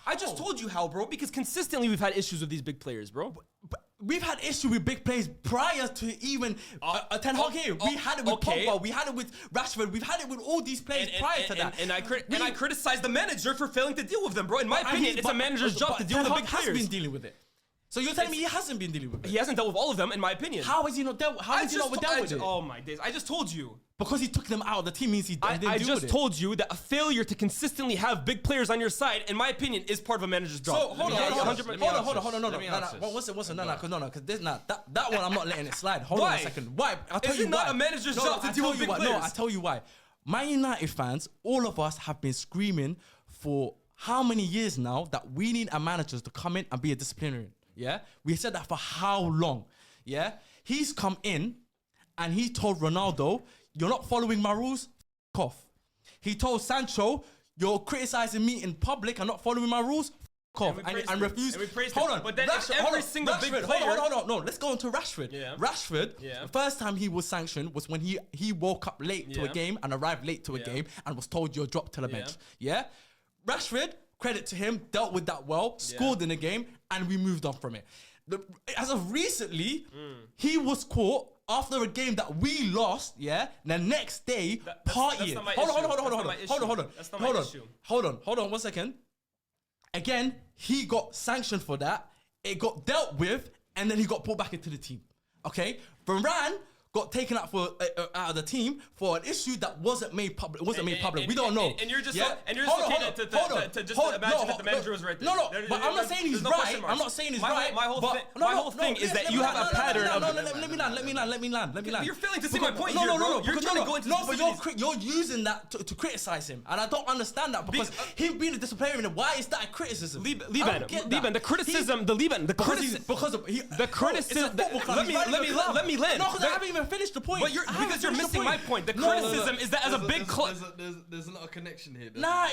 I just told you how, bro, because consistently we've had issues with these big players, bro. But we've had issue with big players prior to even Ten Hag here. We had it with Pogba, we had it with Rashford, we've had it with all these players prior to that. And I criticize the manager for failing to deal with them, bro. In my opinion, it's a manager's job to deal with the big players. Ten Hag has been dealing with it. So you're telling me he hasn't been dealing with it? He hasn't dealt with all of them, in my opinion. How has he not dealt? How has he not dealt with it? Oh my days! I just told you. Because he took them out of the team means he didn't deal with it. I just told you that a failure to consistently have big players on your side, in my opinion, is part of a manager's job. So hold on, no. Because that one I'm not letting it slide. Hold on a second. Why? I'll tell you why. Is it not a manager's job to deal with big players? No, I'll tell you why. Man United fans, all of us have been screaming for how many years now that we need a manager to come in and be a disciplinarian. Yeah, we said that for how long? Yeah, he's come in and he told Ronaldo, "You're not following my rules. F off." He told Sancho, "You're criticizing me in public and not following my rules. F off," and refused. Hold on, but then every single big player. Hold on. No, let's go on to Rashford. Yeah. Rashford. Yeah. The first time he was sanctioned was when he woke up late to a game and arrived late to a game and was told you're dropped to the bench. Yeah, Rashford. Credit to him, dealt with that well, scored in the game, and we moved on from it. As of recently, he was caught after a game that we lost, the next day, partying. Hold on 1 second. Again, he got sanctioned for that. It got dealt with, and then he got pulled back into the team. Okay? Varane got taken out out of the team for an issue that wasn't made public. We don't know. And you're just okay to imagine that the manager was right there. No, but I'm not saying he's right. I'm not saying he's right. My whole thing is that you have a pattern of. Let me land. You're failing to see my point here, bro. You're trying to go into. No, but you're using that to criticize him, and I don't understand that because him being a disciplinarian. Why is that a criticism? Liban, the criticism. Let me land. No, because I haven't even finished the point. But because you're missing my point. The criticism is that as a big club. There's a lot of connection here. My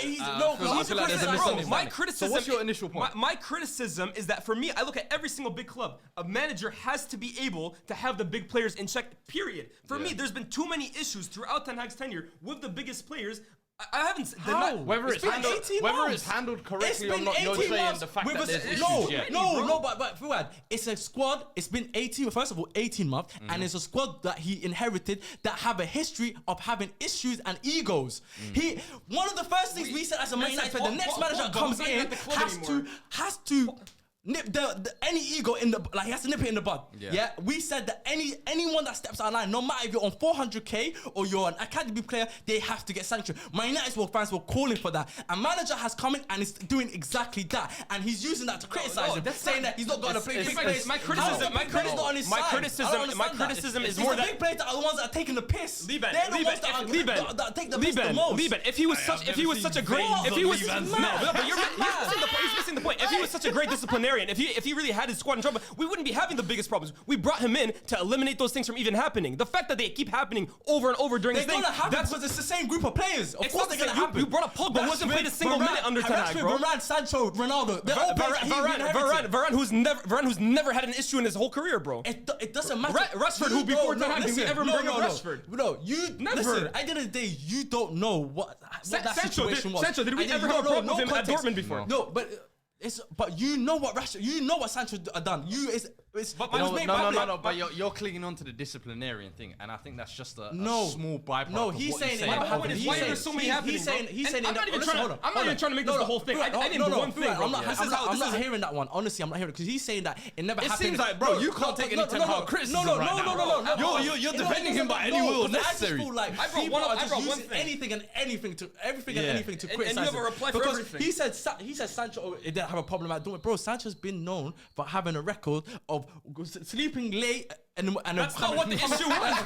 criticism. So what's your initial point? My criticism is that for me, I look at every single big club. A manager has to be able to have the big players in check. Period. For me, there's been too many issues throughout Ten Hag's tenure with the biggest players. I haven't. How? Whether it's handled correctly or not, you're saying the fact that there's issues. No, but Fuad, it's a squad. It's been 18. First of all, 18 months, and it's a squad that he inherited that have a history of having issues and egos. One of the first things we said as a Man United fan, the next manager that comes in has to nip any ego in the he has to nip it in the bud. Yeah. We said that anyone that steps out of line, no matter if you're on 400k or you're an academy player, they have to get sanctioned. Man United fans were calling for that. A manager has come in and is doing exactly that, and he's using that to criticize him, saying that he's not going to play big players. My criticism is more that big players are the ones that are taking the piss. Liban, They're the ones that take the piss the most. Liban, if he was such a great, you're missing the point. If he was such a great disciplinarian, if he really had his squad in trouble, we wouldn't be having the biggest problems. We brought him in to eliminate those things from even happening. The fact that they keep happening over and over during this thing, that's because it's the same group of players. Of course they're gonna happen. You brought up Pogba, who hasn't played a single minute under Ten Hag, bro. Varane, Sancho, Ronaldo. Varane, who's never had an issue in his whole career, bro. It doesn't matter. Rashford, who before Ten Hag, did we ever bring up Rashford? No, you never. Listen, at the end of the day, you don't know what that situation was. Sancho, did we ever have a problem with him at Dortmund before? No, but you know what Sancho done. No. But you're clinging on to the disciplinarian thing, and I think that's just a small byproduct. No, he's saying it. Why are there so many happening? He's saying I'm not even trying to make this the whole thing. I didn't do one thing. I'm not hearing that one. Honestly, I'm not hearing it because he's saying that it never happened. It seems like, bro, you can't take any Ten Hag criticism right now. No. You're defending him by any will necessary. People are just using anything and anything to criticize. And you have a reply for everything. He said Sancho didn't have a problem at Dortmund. Bro, Sancho's been known for having a record of sleeping late and that's not what the issue was.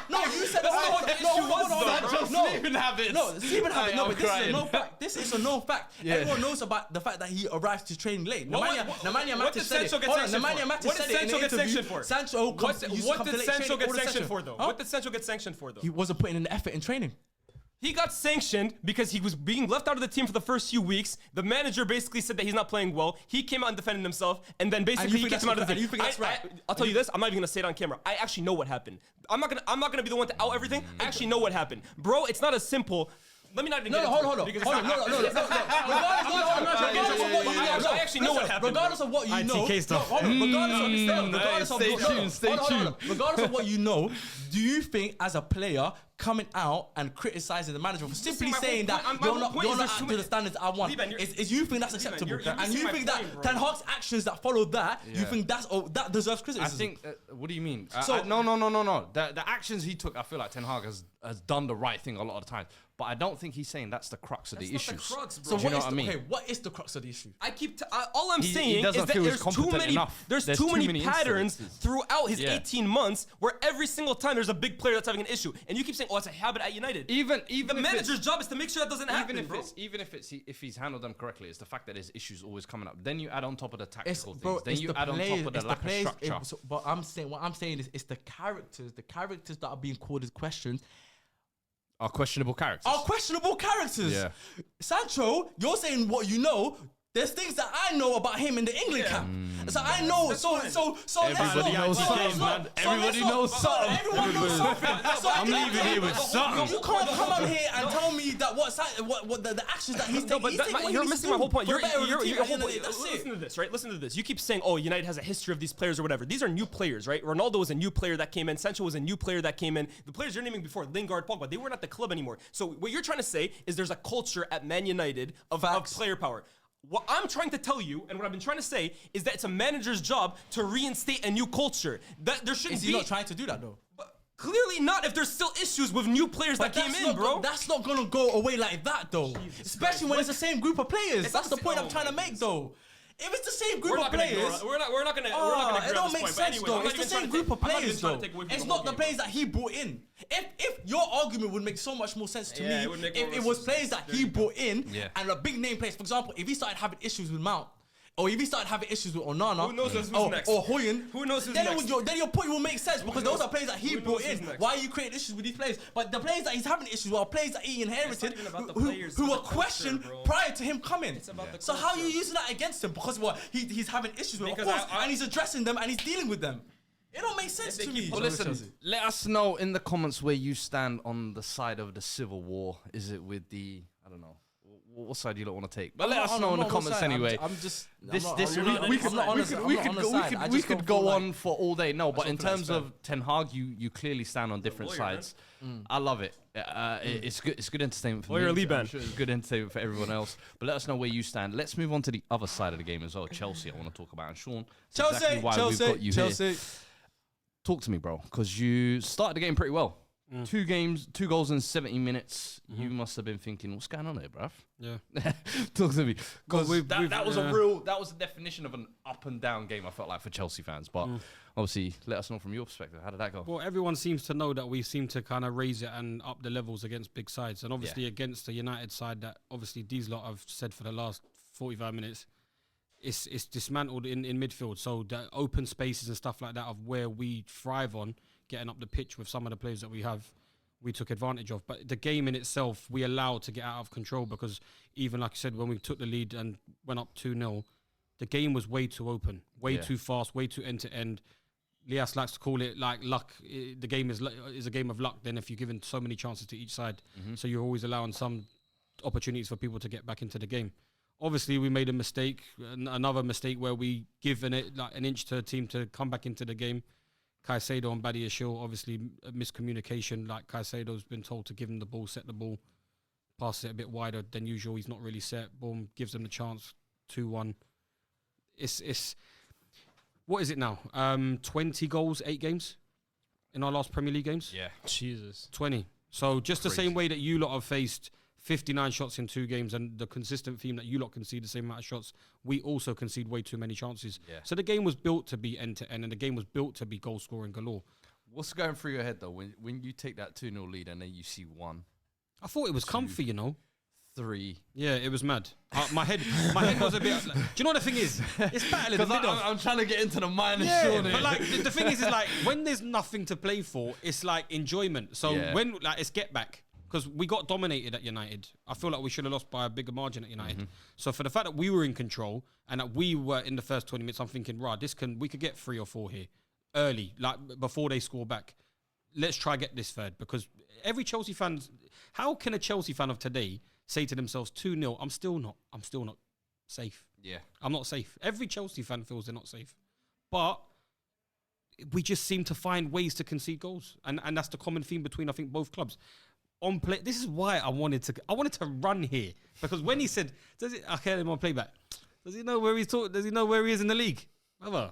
No, you said that's not what the issue was. Sleeping habits. No, sleeping habits. No, but this is a known fact. This is a known fact. Everyone knows about the fact that he arrives to train late. Nemanja Matic said it. What did Sancho get sanctioned for? What did Sancho get sanctioned for, though? What did Sancho get sanctioned for, though? He wasn't putting in the effort in training. He got sanctioned because he was being left out of the team for the first few weeks. The manager basically said that he's not playing well. He came out and defended himself, and then basically he kicked him out of the team. You think that's right? I'll tell you this. I'm not even gonna say it on camera. I actually know what happened. I'm not gonna be the one to out everything. I actually know what happened, bro. It's not as simple. Let me not even get into it. Hold on. I actually know what happened. Regardless of what you know. Regardless of what you know, do you think as a player coming out and criticizing the manager for simply saying that you're not up to the standards I want, is you think that's acceptable? And you think that Ten Hag's actions that follow that, you think that deserves criticism? I think, what do you mean? No. The actions he took, I feel like Ten Hag has done the right thing a lot of the time. But I don't think he's saying that's the crux of the issue. That's not the crux, bro. So do you know what I mean? Okay, what is the crux of the issue? All I'm saying is that there's too many patterns throughout his 18 months where every single time there's a big player that's having an issue. And you keep saying, it's a habit at United. Even the manager's job is to make sure that doesn't happen, bro. Even if he's handled them correctly, it's the fact that there's issues always coming up. Then you add on top of the tactical things. Then you add on top of the lack of structure. But what I'm saying is it's the characters that are being called as questions. Are questionable characters. Yeah. Sancho, you're saying what you know. There's things that I know about him in the England camp. So I know. Everybody knows something, man. Everybody knows something. Everyone knows something. I'm leaving here with something. You can't come on here and tell me that what the actions that he's taking. You're missing my whole point. Your whole point. Listen to this, right? Listen to this. You keep saying, United has a history of these players or whatever. These are new players, right? Ronaldo was a new player that came in. Sancho was a new player that came in. The players you're naming before, Lingard, Pogba, they weren't at the club anymore. So what you're trying to say is there's a culture at Man United of player power. What I'm trying to tell you, and what I've been trying to say, is that it's a manager's job to reinstate a new culture. That there shouldn't be. Is he not trying to do that though? But clearly not. If there's still issues with new players that came in, bro. That's not gonna go away like that, though. Especially when it's the same group of players. That's the point I'm trying to make, though. If it's the same group of players, we're not gonna. It don't make sense, though. It's the same group of players, though. It's not the players that he brought in. If your argument would make so much more sense to me if it was players that he brought in and a big name players. For example, if he started having issues with Mount, or if he started having issues with Onana, who knows who's next? Or Hoyen, who knows who's next? Then your point will make sense because those are players that he brought in. Why are you creating issues with these players? But the players that he's having issues with are players that he inherited, who were questioned prior to him coming. So how are you using that against him? Because he's having issues with them, of course, and he's addressing them and he's dealing with them. It don't make sense to me. Well, listen, let us know in the comments where you stand on the side of the civil war. Is it with the, I don't know, what side do you don't want to take? But let us know in the comments anyway. We could go on for all day. No, but in terms of Ten Hag, you clearly stand on different sides. I love it. It's good. It's good entertainment for me. I'm sure it's good entertainment for everyone else. But let us know where you stand. Let's move on to the other side of the game as well. Chelsea, I want to talk about. And Sean, exactly why we've got you here. Talk to me, bro, because you started the game pretty well. 2 goals in 70 minutes. You must have been thinking, what's going on here, bruv? Yeah. Talk to me. Because that was that was the definition of an up and down game, I felt like, for Chelsea fans. But obviously, let us know from your perspective. How did that go? Well, everyone seems to know that we seem to kind of raise it and up the levels against big sides. And obviously against the United side that obviously these lot have said for the last 45 minutes, it's dismantled in midfield. So the open spaces and stuff like that of where we thrive on, getting up the pitch with some of the players that we have, we took advantage of. But the game in itself, we allowed to get out of control because even like I said, when we took the lead and went up 2-0, the game was way too open, way too fast, way too end-to-end. Lias likes to call it like luck. The game is a game of luck then if you're given so many chances to each side. So you're always allowing some opportunities for people to get back into the game. Obviously, we made a mistake, another mistake where we given it like an inch to a team to come back into the game. Caicedo and Badiashile, obviously a miscommunication. Like Caicedo's been told to give him the ball, set the ball, pass it a bit wider than usual. He's not really set. Boom, gives them the chance. 2-1. It's what is it now? 20 goals, 8 games in our last Premier League games. Yeah, Jesus, 20. So just the same way that you lot have faced 59 shots in 2 games, and the consistent theme that you lot concede the same amount of shots, we also concede way too many chances. Yeah. So the game was built to be end-to-end, and the game was built to be goal-scoring galore. What's going through your head, though, when you take that 2-0 lead and then you see 1? I thought it was comfy, 3. Yeah, it was mad. My head was a bit... do you know what the thing is? It's battle in the middle. I'm trying to get into the mind of Yeah, Sean. but like the thing is like when there's nothing to play for, it's like enjoyment. So when like it's get back. Because we got dominated at United. I feel like we should have lost by a bigger margin at United. So for the fact that we were in control and that we were in the first 20 minutes, I'm thinking, we could get 3 or 4 here early, like before they score back. Let's try get this third. Because every Chelsea fan, how can a Chelsea fan of today say to themselves 2-0, I'm still not safe. Yeah. I'm not safe. Every Chelsea fan feels they're not safe. But we just seem to find ways to concede goals. And that's the common theme between, I think, both clubs. On play, this is why I wanted to run here, because when he said, I heard him on playback. Does he know where he's talking? Does he know where he is in the league? Brother,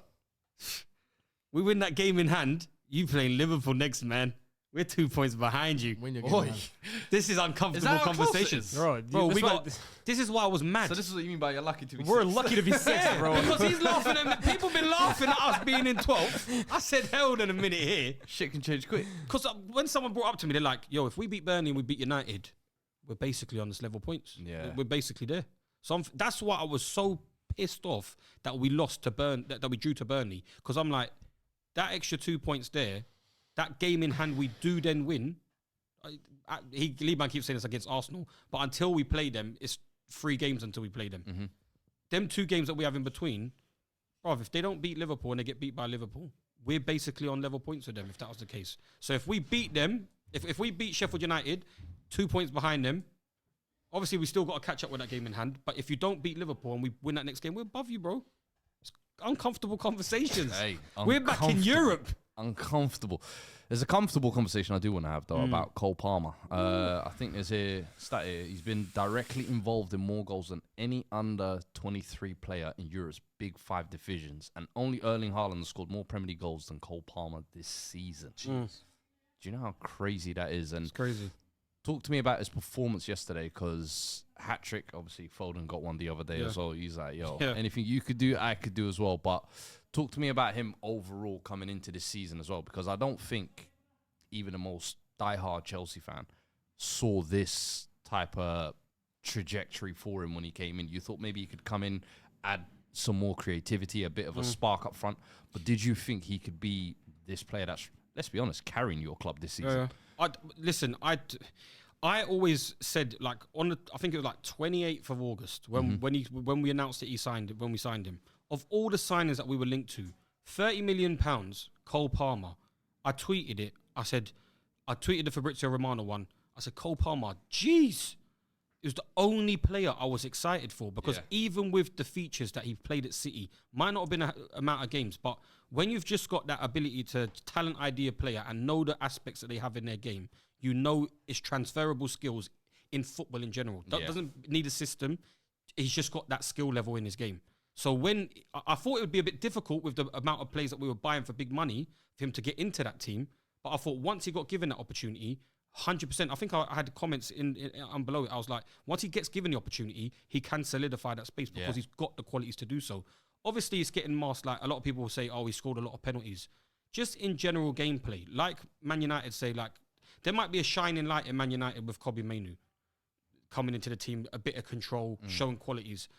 we win that game in hand. You playing Liverpool next, man. We're 2 points behind you. This is uncomfortable conversations. Bro, this is why I was mad. So this is what you mean by you're lucky to be We're 6th. lucky to be 6th, bro. Because he's laughing at me. People been laughing at us being in 12th. I said, hold on a minute here. Shit can change quick. Because when someone brought up to me, they're like, yo, if we beat Burnley and we beat United, we're basically on this level points. Yeah. We're basically there. So that's why I was so pissed off that we lost to that we drew to Burnley. Because I'm like, that extra 2 points there, that game in hand we do then win. Liban keeps saying this against Arsenal, but until we play them, it's 3 games until we play them. Them 2 games that we have in between, bro, if they don't beat Liverpool and they get beat by Liverpool, we're basically on level points with them if that was the case. So if we beat them, if we beat Sheffield United, 2 points behind them, obviously we still got to catch up with that game in hand. But if you don't beat Liverpool and we win that next game, we're above you, bro. It's uncomfortable conversations. Hey, we're back in Europe. Uncomfortable. There's a comfortable conversation I do want to have, though, about Cole Palmer. I think there's a stat here. He's been directly involved in more goals than any under-23 player in Europe's Big 5 divisions. And only Erling Haaland has scored more Premier League goals than Cole Palmer this season. Do you know how crazy that is? And it's crazy. Talk to me about his performance yesterday, because hat-trick, obviously, Foden got one the other day as well. He's like, yo, anything you could do, I could do as well. But talk to me about him overall coming into this season as well, because I don't think even the most diehard Chelsea fan saw this type of trajectory for him when he came in. You thought maybe he could come in, add some more creativity, a bit of a spark up front. But did you think he could be this player that's, let's be honest, carrying your club this season? I always said, like, I think it was like 28th of August when we announced that when we signed him. Of all the signings that we were linked to, £30 million, Cole Palmer. I tweeted it. I tweeted the Fabrizio Romano one. I said, Cole Palmer, jeez. It was the only player I was excited for because even with the features that he played at City, might not have been an amount of games, but when you've just got that ability to talent idea player and know the aspects that they have in their game, you know it's transferable skills in football in general. That doesn't need a system. He's just got that skill level in his game. So when I thought it would be a bit difficult with the amount of players that we were buying for big money for him to get into that team, but I thought once he got given that opportunity, 100%. I think I had comments in below it. I was like, once he gets given the opportunity, he can solidify that space because he's got the qualities to do so. Obviously, it's getting masked. Like a lot of people will say, oh, he scored a lot of penalties. Just in general gameplay, like Man United say, like there might be a shining light in Man United with Kobe Mainoo coming into the team, a bit of control, showing qualities.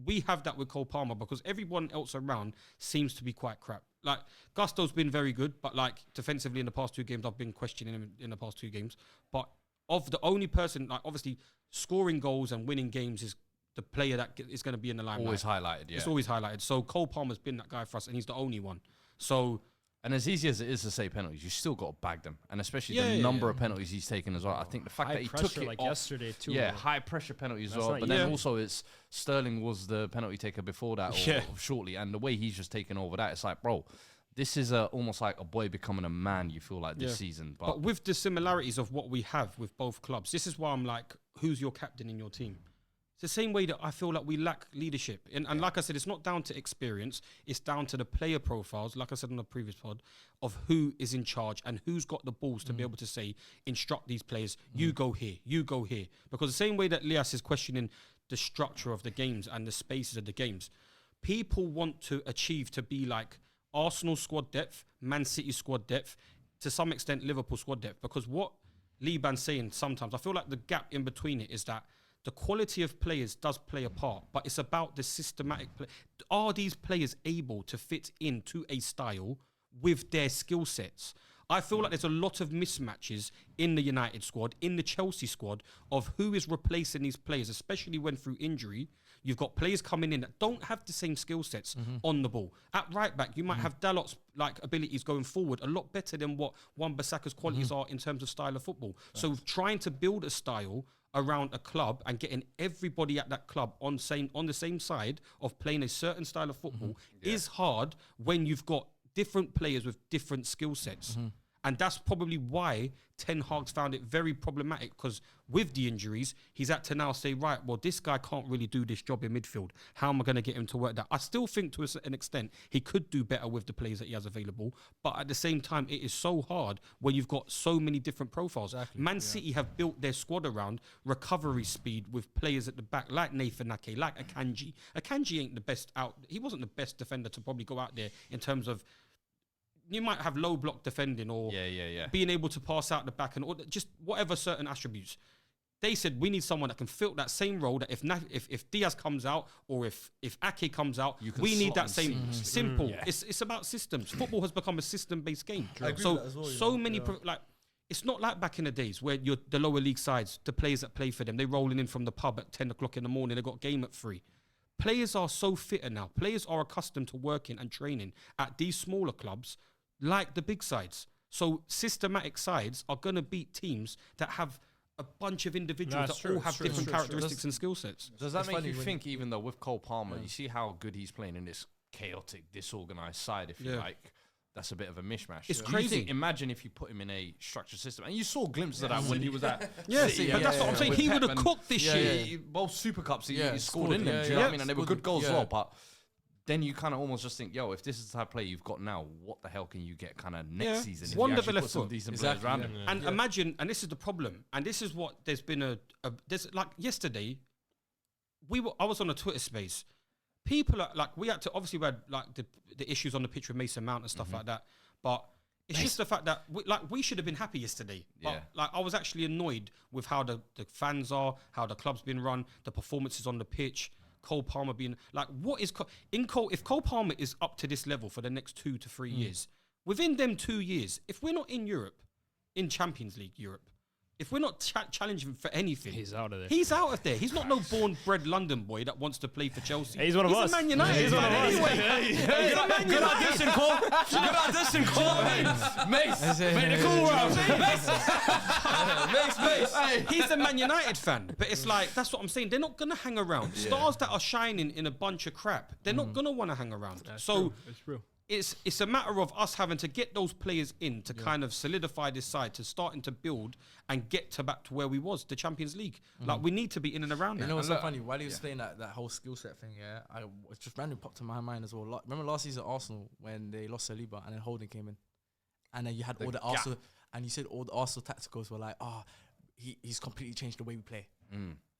We have that with Cole Palmer because everyone else around seems to be quite crap. Like, Gusto's been very good, but like defensively in the past 2 games, I've been questioning him in the past 2 games. But of the only person, like obviously scoring goals and winning games is the player that is going to be in the limelight. Always highlighted, yeah. It's always highlighted. So Cole Palmer's been that guy for us and he's the only one. So... And as easy as it is to say penalties, you still got to bag them, and especially the number of penalties he's taken as well. I think the fact high that he pressure, took it like off, yesterday too. high pressure penalties as That's well. not But then also, it's Sterling was the penalty taker before that, or shortly, and the way he's just taken over that, it's like, bro, this is almost like a boy becoming a man. You feel like this season, but with the similarities of what we have with both clubs, this is why I'm like, who's your captain in your team? It's the same way that I feel like we lack leadership. And like I said, it's not down to experience. It's down to the player profiles, like I said on the previous pod, of who is in charge and who's got the balls to be able to say, instruct these players, you go here, you go here. Because the same way that Lias is questioning the structure of the games and the spaces of the games, people want to achieve to be like Arsenal squad depth, Man City squad depth, to some extent Liverpool squad depth. Because what Liban's saying sometimes, I feel like the gap in between it is that the quality of players does play a part, but it's about the systematic play. Are these players able to fit into a style with their skill sets? I feel like there's a lot of mismatches in the United squad, in the Chelsea squad, of who is replacing these players, especially when through injury, you've got players coming in that don't have the same skill sets on the ball. At right back, you might have Dalot's like abilities going forward a lot better than what Wan-Bissaka's qualities are in terms of style of football. So trying to build a style around a club and getting everybody at that club on the same side of playing a certain style of football is hard when you've got different players with different skill sets. And that's probably why Ten Hag's found it very problematic, because with the injuries, he's had to now say, right, well, this guy can't really do this job in midfield. How am I going to get him to work that? I still think to a certain extent he could do better with the players that he has available. But at the same time, it is so hard when you've got so many different profiles. Exactly, Man City have built their squad around recovery speed with players at the back like Nathan Ake, like Akanji. Akanji ain't the best out. He wasn't the best defender to probably go out there in terms of, you might have low block defending or being able to pass out the back and all, just whatever certain attributes. They said we need someone that can fill that same role, that if Diaz comes out or if Ake comes out, we need that same simple. It's about systems. Football has become a system-based game. So many like, it's not like back in the days where the lower league sides, the players that play for them, they're rolling in from the pub at 10 o'clock in the morning, they've got game at 3. Players are so fitter now. Players are accustomed to working and training at these smaller clubs like the big sides. So systematic sides are going to beat teams that have a bunch of individuals that all have different characteristics and skill sets. Does that make you think, even though with Cole Palmer, you see how good he's playing in this chaotic, disorganized side, if you like, that's a bit of a mishmash. It's crazy. Imagine if you put him in a structured system. And you saw glimpses of that when he was at City, but that's what I'm saying. He would have cooked this year. Both Super Cups, he scored in them. Do you know what I mean? And they were good goals as well. But then you kind of almost just think, yo, if this is the type of player you've got now, what the hell can you get kind of next season? If Wonderful you actually left put some foot. decent players around him. And imagine, and this is the problem, and this is what there's been there's like yesterday, I was on a Twitter space. People are like, we had the issues on the pitch with Mason Mount and stuff like that, but it's just the fact that we should have been happy yesterday. But like, I was actually annoyed with how the fans are, how the club's been run, the performances on the pitch. Cole Palmer being like, what is if Cole Palmer is up to this level for the next 2 to 3 years, within them 2 years, if we're not in Europe, in Champions League Europe, If we're not challenging for anything, He's out of there. He's out of there. He's not no born-bred London boy that wants to play for Chelsea. He's one of us. He's a Man United. He's one of us. Anyway. He's a Man United. audition, Cole. Good audition, Cole. Mace. Make the cool round. Mace. He's a Man United fan. But it's like, that's what I'm saying. They're not going to hang around. Stars that are shining in a bunch of crap, they're not going to want to hang around. That's true. It's a matter of us having to get those players in to kind of solidify this side, to starting to build and get back to where we was, the Champions League. Like, we need to be in and around that. You know what's so funny? While he was saying that whole skill set thing, I was just randomly popped in my mind as well. Remember last season at Arsenal when they lost Saliba and then Holding came in? And then you had all the Arsenal, and you said all the Arsenal tacticals were like, he's completely changed the way we play.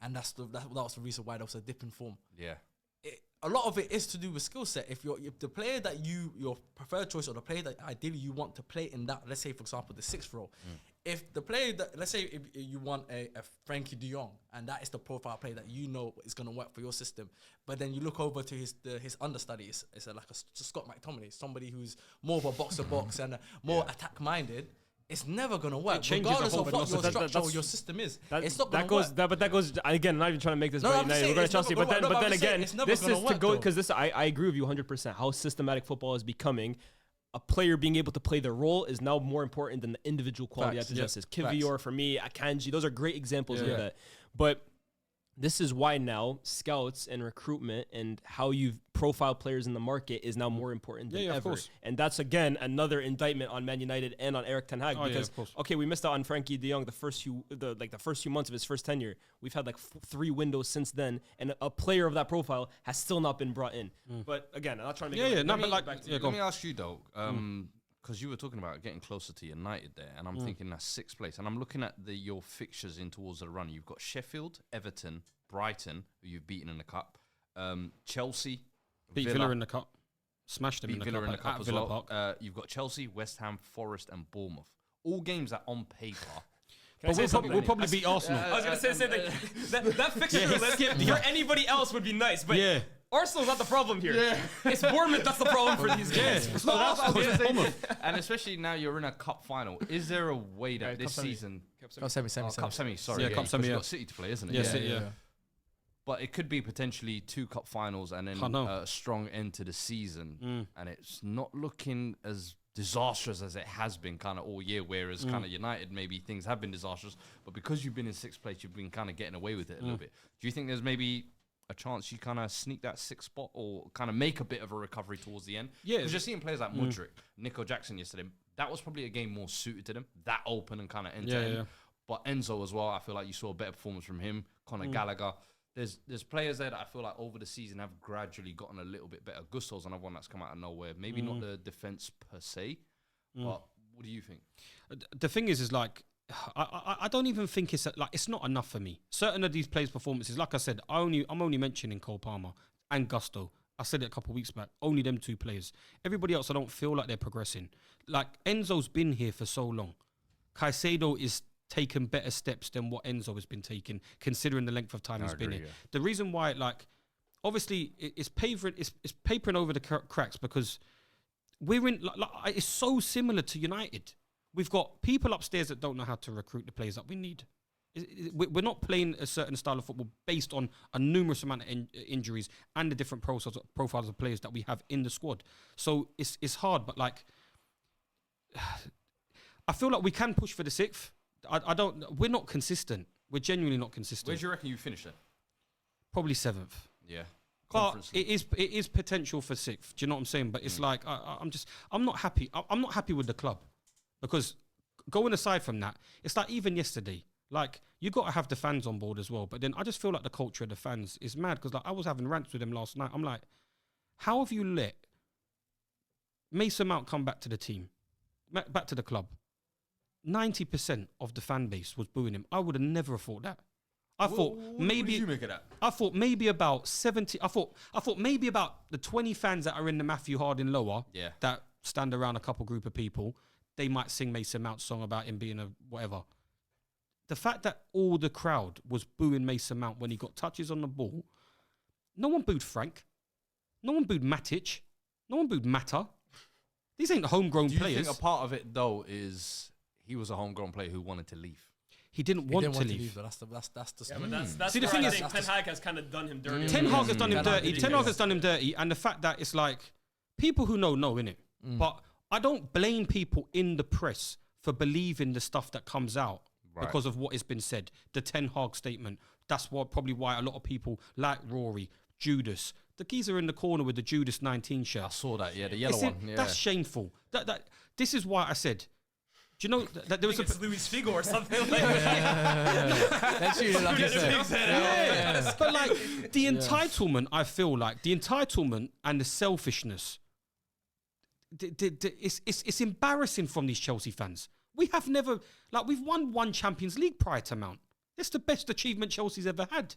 And that was the reason why there was a dip in form. Yeah. A lot of it is to do with skill set. If the player that your preferred choice, or the player that ideally you want to play in that, let's say for example the 6th role, if the player that, let's say if you want a Frankie de Jong, and that is the profile player that you know is going to work for your system, but then you look over to his understudy, it's like a Scott McTominay, somebody who's more of a box to box and more attack minded. It's never gonna work, regardless of what your structure or your system is. It's not gonna work. But that goes again. Not even trying to make this very United. We're going to Chelsea, but then again, this is to go because I agree with you 100%. How systematic football is becoming. A player being able to play their role is now more important than the individual quality that possesses. Kivior for me, Akanji, those are great examples of that. But this is why now scouts and recruitment and how you profile players in the market is now more important than ever. Of course. And that's, again, another indictment on Man United and on Erik ten Hag. Because, okay, we missed out on Frankie de Jong the first few months of his first tenure. We've had like 3 windows since then, and a player of that profile has still not been brought in. But, again, I'm not trying to make it. Let me ask you, though. Because you were talking about getting closer to United there, and I'm thinking that's 6th place. And I'm looking at your fixtures in towards the run. You've got Sheffield, Everton, Brighton, who you've beaten in the cup, Chelsea, beat Villa in the cup, smashed them in the Villa cup, in the cup as Villa well. Park. You've got Chelsea, West Ham, Forest, and Bournemouth. All games that on paper. But we'll probably beat Arsenal. I was going to say the same thing. That fixture list for anybody else would be nice, but Arsenal's not the problem here. It's Bournemouth that's the problem for these guys. It's not Arsenal. And especially now you're in a cup final. Is there a way that this season... Cup semi. Cup semi, sorry. Cup semi. You've got City to play, isn't it? Yeah. But it could be potentially 2 cup finals and then a strong end to the season. And it's not looking as disastrous as it has been kind of all year, whereas kind of United, maybe things have been disastrous. But because you've been in 6th place, you've been kind of getting away with it a little bit. Do you think there's maybe a chance you kind of sneak that 6th spot or kind of make a bit of a recovery towards the end? Yeah. Because you're seeing players like Mudryk, Nico Jackson yesterday. That was probably a game more suited to them, that open and kind of end-to-end. But Enzo as well, I feel like you saw a better performance from him. Conor Gallagher. There's players there that I feel like over the season have gradually gotten a little bit better. Gusto's another one that's come out of nowhere. Maybe not the defense per se, but what do you think? The thing is like, I don't even think it's not enough for me. Certain of these players' performances, like I said, I'm only mentioning Cole Palmer and Gusto. I said it a couple of weeks back. Only them 2 players. Everybody else, I don't feel like they're progressing. Like Enzo's been here for so long. Caicedo is taken better steps than what Enzo has been taking, considering the length of time he's been here. The reason why, like, obviously, it's papering over the cracks because we're in. It's so similar to United. We've got people upstairs that don't know how to recruit the players that we need. We're not playing a certain style of football based on a numerous amount of injuries and the different profiles of players that we have in the squad. So it's hard, but like, I feel like we can push for the 6th. We're not consistent. We're genuinely not consistent. Where do you reckon you finish then? Probably 7th. Yeah. But it is potential for 6th. Do you know what I'm saying? But it's like, I'm not happy. I'm not happy with the club. Because going aside from that, it's like even yesterday, like you got to have the fans on board as well. But then I just feel like the culture of the fans is mad because like I was having rants with them last night. I'm like, how have you let Mason Mount come back to the team, back to the club? 90% of the fan base was booing him. I would have never thought that. I thought maybe. What did you make of that? I thought maybe about 70. I thought maybe about the 20 fans that are in the Matthew Harding lower. Yeah. That stand around a couple group of people. They might sing Mason Mount's song about him being a whatever. The fact that all the crowd was booing Mason Mount when he got touches on the ball, no one booed Frank. No one booed Matic. No one booed Mata. These ain't homegrown players. Do you think a part of it, though, is he was a homegrown player who wanted to leave? he didn't want to leave. But that's the Yeah, but that's See, the where thing I is- think Ten Hag has kind of done him dirty. Ten Hag has done him Ten Hag dirty. did, Ten Hag yeah. has done him dirty, and the fact that it's like people who know, innit? But I don't blame people in the press for believing the stuff that comes out because of what has been said. The Ten Hag statement. That's probably why a lot of people like Rory, Judas. The geezer in the corner with the Judas 19 shirt. I saw that, the yellow one. Yeah. That's shameful. This is why I said. Do you know that there was It's Luis Figo or something like That's usually like you said. But like the entitlement, I feel like the entitlement and the selfishness. It's embarrassing from these Chelsea fans. We have never we've won one Champions League prior to Mount. It's the best achievement Chelsea's ever had.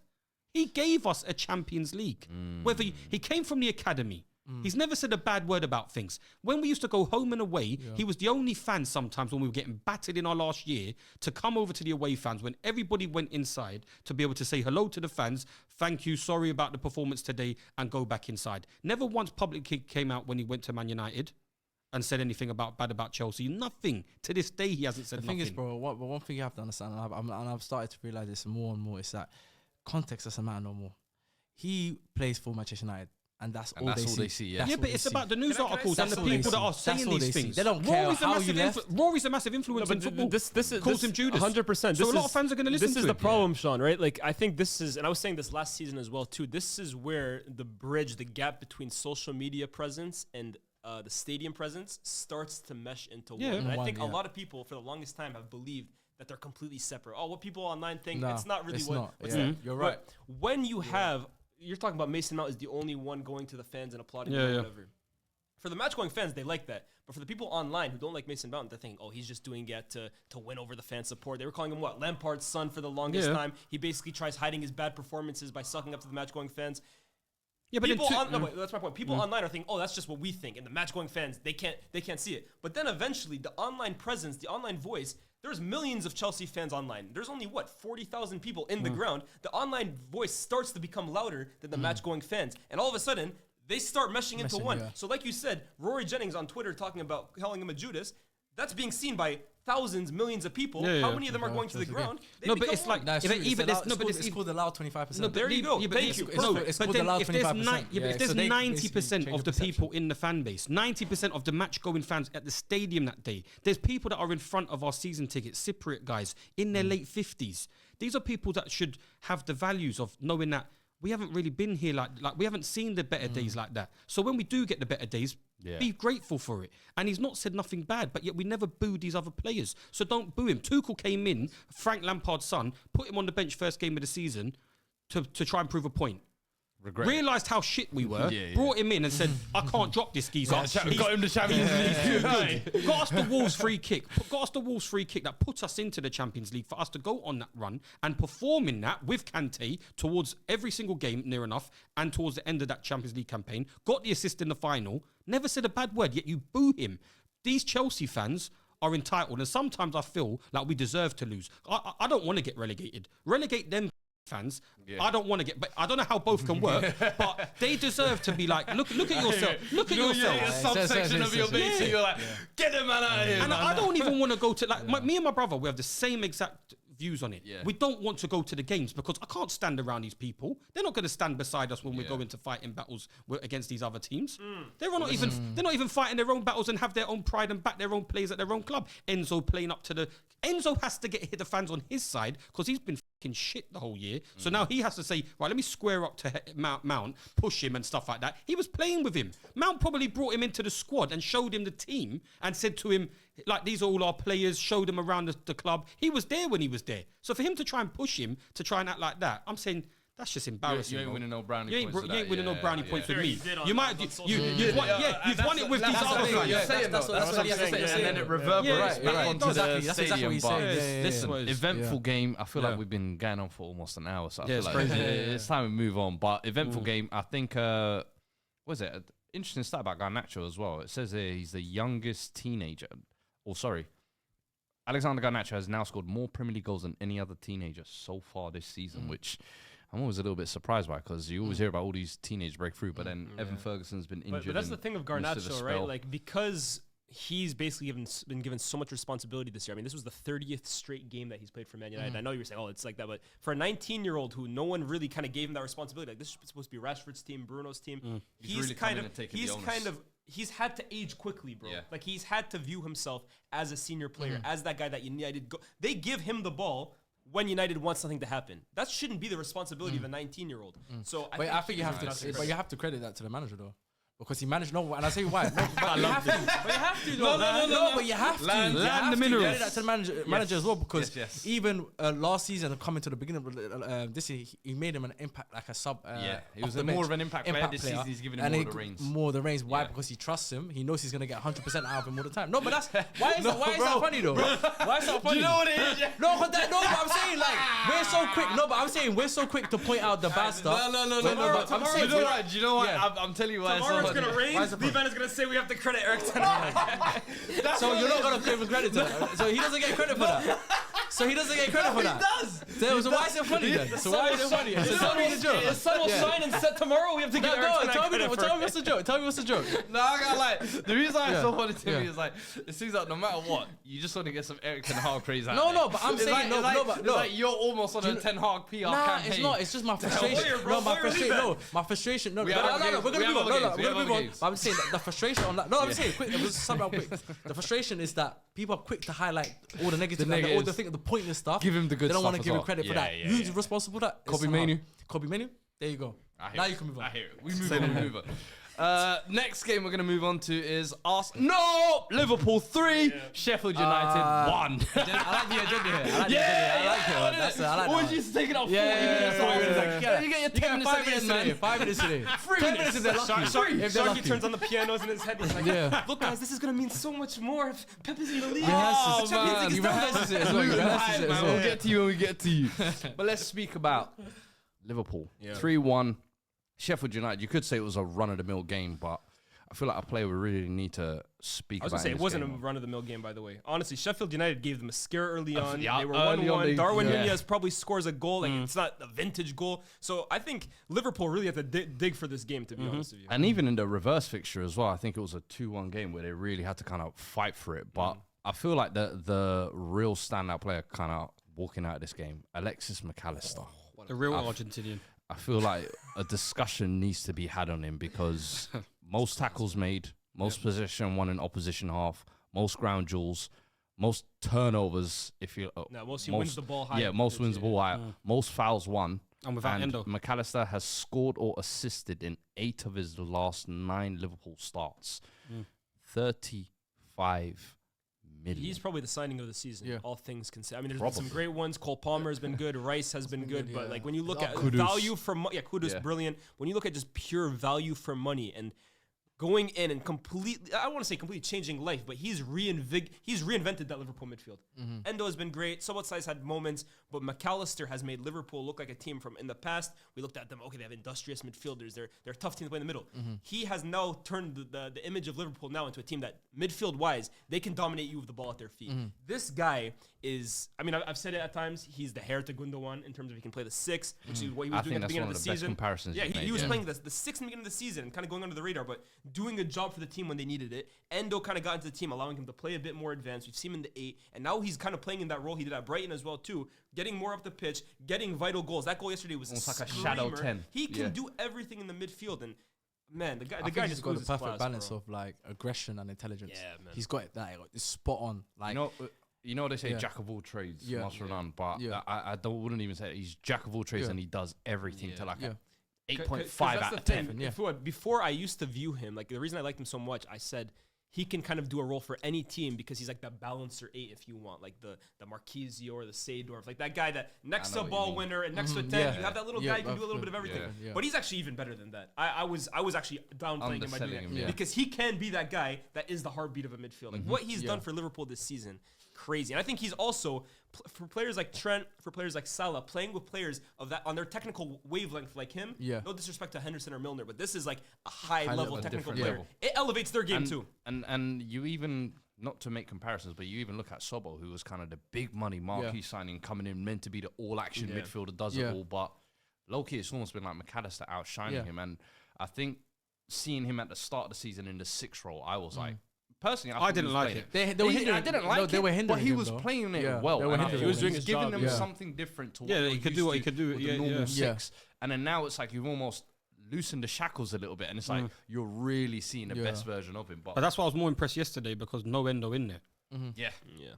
He gave us a Champions League. Whether he came from the academy. He's never said a bad word about things. When we used to go home and away, he was the only fan sometimes when we were getting battered in our last year to come over to the away fans when everybody went inside to be able to say hello to the fans, thank you, sorry about the performance today, and go back inside. Never once publicly came out when he went to Man United and said anything bad about Chelsea. Nothing. To this day, he hasn't said nothing. The thing is, bro, one thing you have to understand, and I've started to realize this more and more, is that context doesn't matter no more. He plays for Manchester United. And that's all they see. Yeah, but it's about the news articles and the people that are saying these things. They don't care how you left. Rory's a massive influence in football. This calls him Judas. 100%. So a lot of fans are going to listen to it. This is the problem, Sean, right? Like, I think this is, and I was saying this last season as well, too. This is where the gap between social media presence and the stadium presence starts to mesh into one. And I think a lot of people, for the longest time, have believed that they're completely separate. Oh, what people online think, it's not really what's that. You're right. But when you have... You're talking about Mason Mount is the only one going to the fans and applauding or whatever. For the match-going fans, they like that. But for the people online who don't like Mason Mount, they're thinking, oh, he's just doing it to win over the fan support. They were calling him, Lampard's son for the longest time. He basically tries hiding his bad performances by sucking up to the match-going fans. Yeah, but that's my point. People online are thinking, oh, that's just what we think. And the match-going fans, they can't see it. But then eventually, the online presence, the online voice, there's millions of Chelsea fans online. There's only, 40,000 people in the ground. The online voice starts to become louder than the match-going fans. And all of a sudden, they start meshing into one. Yeah. So like you said, Rory Jennings on Twitter calling calling him a Judas, that's being seen by thousands, millions of people. How many of them are going to the ground? No, but it's like it's called the loud 25%. No, there you go. Thank you. It's called the loud 25%. If there's 90% of the people in the fan base, 90% of the match-going fans at the stadium that day, there's people that are in front of our season tickets, Cypriot guys, in their late 50s. These are people that should have the values of knowing that we haven't really been here like we haven't seen the better days like that. So when we do get the better days, be grateful for it. And he's not said nothing bad, but yet we never booed these other players. So don't boo him. Tuchel came in, Frank Lampard's son, put him on the bench first game of the season to try and prove a point. Realised how shit we were, brought him in and said, I can't drop this geezer. Got him the Champions League. Got us the Wolves free kick. Got us the Wolves free kick that put us into the Champions League for us to go on that run and perform in that with Kante towards every single game, near enough, and towards the end of that Champions League campaign. Got the assist in the final. Never said a bad word, yet you boo him. These Chelsea fans are entitled, and sometimes I feel like we deserve to lose. I don't want to get relegated. Relegate them fans. I don't want to get, but I don't know how both can work, but they deserve to be like, look at yourself. Look at yourself. A subsection of your base, and you're like, get them man out of here. And I don't even want to go to, me and my brother, we have the same exact views on it. We don't want to go to the games because I can't stand around these people. They're not going to stand beside us when we go into fighting battles against these other teams. They're not even fighting their own battles and have their own pride and back their own players at their own club. Enzo playing up to Enzo has to get the fans on his side because he's been fucking shit the whole year. So now he has to say, right, let me square up to Mount, push him and stuff like that. He was playing with him. Mount probably brought him into the squad and showed him the team and said to him, like, these are all our players, showed him around the club. He was there when he was there. So for him to try and push him to try and act like that, I'm saying that's just embarrassing. You ain't winning no brownie points. You ain't winning no brownie points with me. You might, you've won it with these other guys. That's what I'm saying. And then it reverberates back onto the stadium. Listen, eventful game. I feel like we've been going on for almost an hour, so I feel like it's time we move on. But eventful game, I think, what is it? Interesting stat about Garnacho as well. It says he's the youngest teenager. Alexander Garnacho has now scored more Premier League goals than any other teenager so far this season, which I'm always a little bit surprised by because you always hear about all these teenage breakthrough, but then Evan Ferguson's been injured. But that's the thing of Garnacho, right? Like, because he's basically been given so much responsibility this year. I mean, this was the 30th straight game that he's played for Man United. I know you were saying, oh, it's like that, but for a 19-year-old who no one really kind of gave him that responsibility, like this is supposed to be Rashford's team, Bruno's team. He's had to age quickly, bro. Yeah. Like he's had to view himself as a senior player, as that guy that United they give him the ball when United wants something to happen. That shouldn't be the responsibility of a 19-year-old. So I think you have to credit that to the manager though. Because he managed, and I'll tell you why. No, but you have to. But you have to, though. But you have to. Land the minerals. Credit that to the manager as well, because even last season, coming to the beginning of this year, he made him an impact, like a sub. He was more of an impact player this season. He's giving him more of the reins. More of the reins. Why? Because he trusts him. He knows he's going to get 100% out of him all the time. No, but that's why is that funny though? Why is that funny? Do you know what it is? No, but I'm saying like we're so quick. No, but I'm saying we're so quick to point out the bad stuff. No. I'm saying, do you know what? I'm telling you why. Tomorrow's gonna rain. Levan is going to say we have to credit Eric Ten Hag. So you're not going to give him credit to that. So he doesn't get credit for that. He does. So why is it funny then? So why is it funny? It's a joke. The sun will shine and set tomorrow. We have to get Eric Ten Hag credit for it. Tell me what's the joke. Tell me what's the joke. No, I got like the reason why it's so funny to me is like it seems like no matter what, you just want to get some Eric Ten Hag craze out. No, but I'm saying no. Like you're almost on a Ten Hag PR campaign. Nah, it's not. It's just my frustration. My frustration. No. We're gonna move on. But I'm saying the frustration on that. No, I'm saying quick. It was something quick. The frustration is that people are quick to highlight all the negative, all the pointless stuff. Give him the good stuff. They don't want to give him credit for that. Who's responsible for that? Kobe Manu. There you go. Now you can move on. I hear it. We move on. Next game we're going to move on to is Arsenal. No! Liverpool 3, Sheffield United 1. I like the agenda here. I like it. Always used to take it off 40 minutes. You get your 10 minutes 5 minutes today. 3 minutes if they're lucky. Sharky turns on the pianos in his head. He's like, look guys, this is going to mean so much more if Pep is in the league. He rehearses it as well. We'll get to you when we get to you. But let's speak about Liverpool. 3-1. Sheffield United, you could say it was a run-of-the-mill game, but I feel like a player we really need to speak about. I was going to say, it wasn't a run-of-the-mill game, by the way. Honestly, Sheffield United gave them a scare early on. They were 1-1. Darwin Nunez probably scores a goal. Like it's not a vintage goal. So I think Liverpool really had to dig for this game, to be honest with you. And even in the reverse fixture as well, I think it was a 2-1 game where they really had to kind of fight for it. But I feel like the real standout player kind of walking out of this game, Alexis McAllister. The real Argentinian. I feel like a discussion needs to be had on him because most tackles made, most possession won in opposition half, most ground duels, most turnovers. Most wins the ball high. Yeah, most wins the ball high. Most fouls won. And without Endo. McAllister has scored or assisted in 8 of his last 9 Liverpool starts. 35 million. He's probably the signing of the season, all things considered. I mean, there's been some great ones. Cole Palmer has been good. Rice has been good. But like when you look at value for money, Kudus, brilliant. When you look at just pure value for money and going in and completely, I don't want to say completely changing life, but he's reinvented that Liverpool midfield. Endo has been great. Sobotlai's had moments, but McAllister has made Liverpool look like a team from in the past. We looked at them, okay, they have industrious midfielders. They're a tough team to play in the middle. He has now turned the image of Liverpool now into a team that midfield-wise, they can dominate you with the ball at their feet. This guy is, I mean, I've said it at times, he's the heir to Gundogan in terms of he can play the 6, which is what he was doing at the beginning of the season. He was playing the 6 in the beginning of the season and kind of going under the radar, but doing a job for the team when they needed it. Endo kind of got into the team, allowing him to play a bit more advanced. We've seen him in the 8, and now he's kind of playing in that role he did at Brighton as well too, getting more up the pitch, getting vital goals. That goal yesterday was almost like a shadow 10. He can do everything in the midfield, and man, the guy just got the perfect balance of like aggression and intelligence. Yeah, man. He's got it. It's spot on. Like you know they say jack of all trades, master of none. But I wouldn't even say it. He's jack of all trades and he does everything to like 8.5 out of 10. Before I used to view him, like the reason I liked him so much, I said he can kind of do a role for any team because he's like that balancer 8 if you want, like the Marquisio or the Seydorf, like that guy that next to ball winner and next to a 10, you have that little guy who can do a little bit of everything. But he's actually even better than that. I was actually downplaying him by doing that because he can be that guy that is the heartbeat of a midfield. Like what he's done for Liverpool this season, crazy. And I think he's also, for players like Trent, for players like Salah, playing with players of that on their technical wavelength like him. No disrespect to Henderson or Milner, but this is like a high level technical player. It elevates their game too. And you even, not to make comparisons, but you even look at Sobo, who was kind of the big money marquee signing coming in, meant to be the all action midfielder, does it all. But low-key, it's almost been like McAllister outshining him. And I think seeing him at the start of the season in the 6th role, I was like, personally, I didn't like it. They were hindering. I didn't like it. They were hindering but he him, was though. playing it Yeah, well. they were And I hindering thought He was doing his giving job, them yeah. something different to what Yeah, we're he could used do what to he could do, with the yeah, normal yeah. six. And then now it's like you've almost loosened the shackles a little bit, and it's like you're really seeing the best version of him. But that's why I was more impressed yesterday because no Endo in there. yeah, Yeah.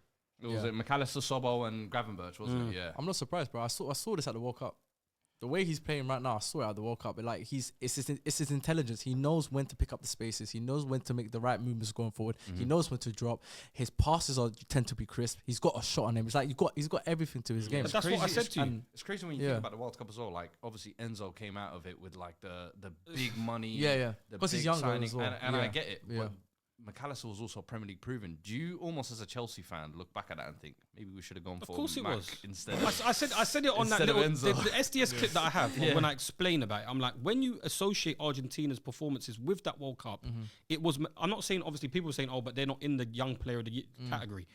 it was McAllister, Sobbo, and Gravenberch, wasn't it? Yeah. I'm not surprised, bro. I saw this at the World Cup. The way he's playing right now, I saw it at the World Cup. It's his intelligence. He knows when to pick up the spaces. He knows when to make the right movements going forward. He knows when to drop. His passes tend to be crisp. He's got a shot on him. It's like he's got everything to his game. But that's what I said to you. It's crazy when you think about the World Cup as well. Like, obviously, Enzo came out of it with like the big money. Yeah. The Because he's big younger signing, as well. and I get it. Yeah. But McAllister was also Premier League proven. Do you almost, as a Chelsea fan, look back at that and think maybe we should have gone for course it Mac was. instead? Of, I said it on that Instead of little Enzo. the SDS clip that I have when I explain about it. I'm like, when you associate Argentina's performances with that World Cup, it was. I'm not saying obviously people were saying, oh, but they're not in the young player of the category.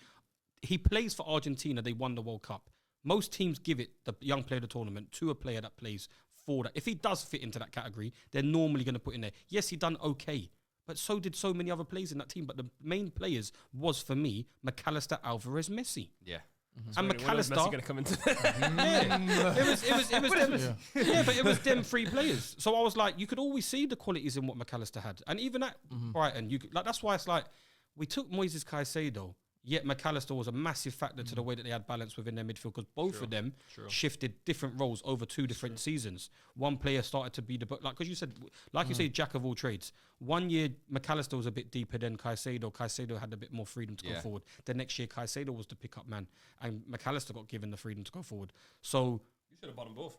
He plays for Argentina. They won the World Cup. Most teams give it the young player of the tournament to a player that plays for that. If he does fit into that category, they're normally going to put in there. Yes, he done okay. But so did so many other players in that team. But the main players was, for me, McAllister, Alvarez, Messi. yeah. And When is McAllister, Messi gonna come into that? but it was them three players. So I was like, you could always see the qualities in what McAllister had, and even at Brighton, you could, like that's why it's like we took Moises Caicedo. Yet McAllister was a massive factor to the way that they had balance within their midfield because both of them shifted different roles over two different seasons. One player started to be because you said, you say, jack of all trades. 1 year McAllister was a bit deeper than Caicedo. Caicedo had a bit more freedom to go forward. The next year Caicedo was the pickup man, and McAllister got given the freedom to go forward. So You should have bought them both.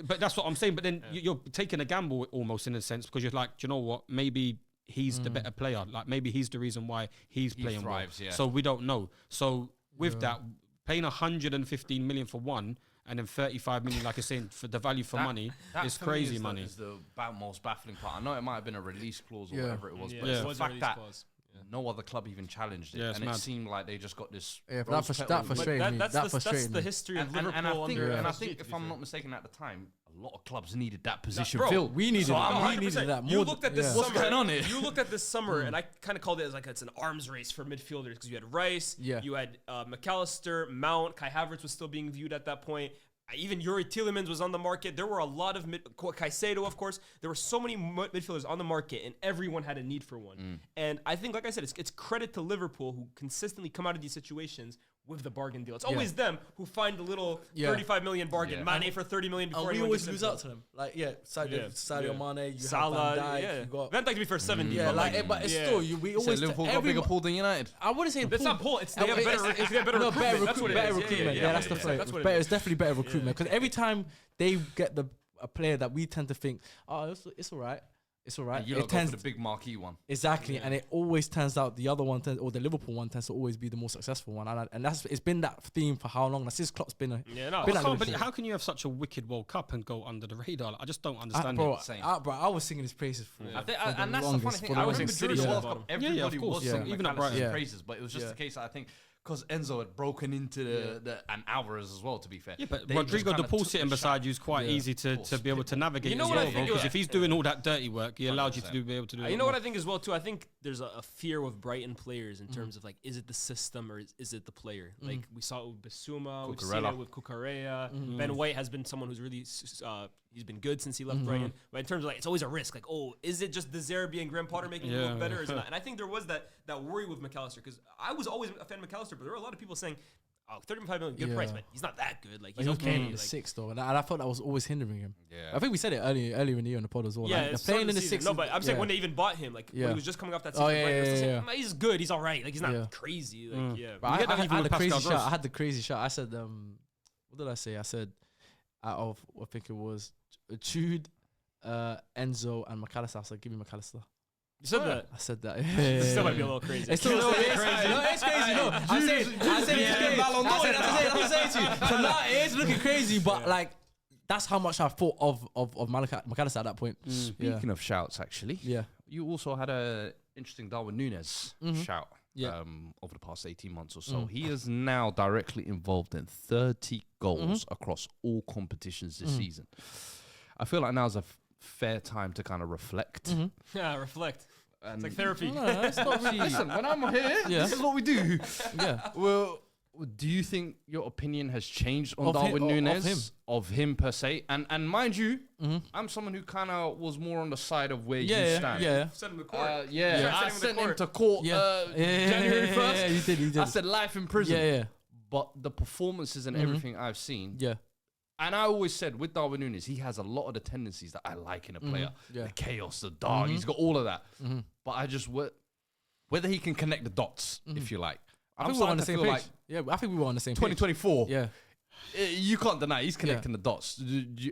but that's what I'm saying. But then you're taking a gamble almost in a sense because you're like, do you know what? Maybe he's the better player. Like maybe he's the reason why he's playing thrives, well. yeah. So we don't know. So with that, paying 115 million for one and then 35 million, like you're saying, for the value for money, is for me crazy money. Is the most baffling part. I know it might have been a release clause or whatever it was, but Yeah. it's It the was a fact release that clause. no other club even challenged it, Yeah, it's and mad. it seemed like they just got this. Yeah, but rose that petal frustrated in- me. That's That frustrated the me. history of and Liverpool I think, under and I PSG, think to if be I'm fair. not mistaken, at the time, a lot of clubs needed that position bro, filled. We needed So it. I'm We 100%. needed that You more. looked at this yeah. summer. What's going on here? You looked at this summer, and I kind of called it as like it's an arms race for midfielders because you had Rice, you had McAllister, Mount, Kai Havertz was still being viewed at that point. Even Yuri Tielemans was on the market. There were a lot of Caicedo, of course. There were so many midfielders on the market, and everyone had a need for one. And I think, like I said, it's credit to Liverpool who consistently come out of these situations with the bargain deal. It's always them who find the little 35 million bargain. Mane for 30 million before And we anyone always gets lose into out to them. Like, Sadio Mane, you Salah, have Van Dijk, you got... Van Dijk to be fair 70. Yeah, but but it's still, we always... Liverpool got bigger pool than United. I wouldn't say It's not pull. It's they have better no, recruitment. That's what it better is. recruitment. Yeah, that's the phrase. That's what it is. It's definitely better recruitment because every time they get a player that we tend to think, oh, it's all right. It's all right. You It lot go tends for the big marquee one. exactly, and it always turns out the other one, or the Liverpool one, tends to always be the more successful one, and it's been that theme for how long? Like, since Klopp's been Yeah, no, been I at can't But Liverpool. how can you have such a wicked World Cup and go under the radar? Like, I just don't I, understand bro, it. Same. I was singing his praises for. I think, for and that's the funny longest, thing. for the I longest. remember during the City World at the Cup, bottom. everybody of course. was Yeah. singing Even at McAllister's Brighton. Yeah. praises, but it was just Yeah. the case that I think because Enzo had broken into and Alvarez as well. To be fair, Yeah, but They just Rodrigo de kinda Paul took sitting the beside shot. you is quite easy to be able to navigate You know as what I well, think because is- if he's doing all that dirty work, he allows you to 100%. be able to do it. You know as what I well. think as well too. I think there's a fear with Brighton players in terms of like, is it the system or is it the player? Like we saw it with Basuma, we've seen Cucurella. it with Cucurella. Ben White has been someone who's really he's been good since he left Brighton. But in terms of like, it's always a risk. Like, oh, is it just De Zerbi and Graham Potter making it look better? Or is it not? And I think there was that worry with McAllister because I was always a fan of McAllister, but there were a lot of people saying, oh, 35 million, good price, but he's not that good. Like, he's He was okay. playing in the Like, six though, and I thought that was always hindering him. Yeah. I think we said it earlier in the year on the pod as well. yeah, like, it's they're playing in the season. six. No, but I'm saying yeah. when they even bought him, like when Yeah. he was just coming off that Oh, season, yeah, Brighton, yeah, was yeah, saying, he's good, he's all right. Like he's not Yeah. crazy. Like yeah. But You get that I even had with the crazy Pascal shot. Gross. I had the crazy shot. I said, what did I say? I said, out of I think it was Jude, Enzo, and McAllister. I said, give me McAllister. You said that. I said that. It still might be a little crazy. It's still a little bit crazy. No, it's crazy. No, I said it's crazy. I'm saying to you. So now it is looking crazy, but like that's how much I thought of McAllister at that point. Speaking of shouts, actually, Yeah. you also had a interesting Darwin Núñez shout. Yeah. Over the past 18 months or so. He is now directly involved in 30 goals across all competitions this season. I feel like now's a fair time to kind of reflect. Yeah, reflect. It's like therapy. No, it's not really. Listen, when I'm here, this is what we do. Yeah. Well, do you think your opinion has changed on Of him- Darwin of Núñez? Of him per se? And mind you, I'm someone who kind of was more on the side of where you stand. Yeah. Send him to court. I sent him to court January 1st. Yeah, you did. I said life in prison. Yeah. But the performances and everything I've seen, Yeah. and I always said with Darwin Núñez, he has a lot of the tendencies that I like in a player. Yeah. The chaos, the dark, he's got all of that. But I just, whether he can connect the dots, if you like. I think we were on the same page. Yeah, I think we were on the same page. 2024. Yeah. You can't deny he's connecting the dots.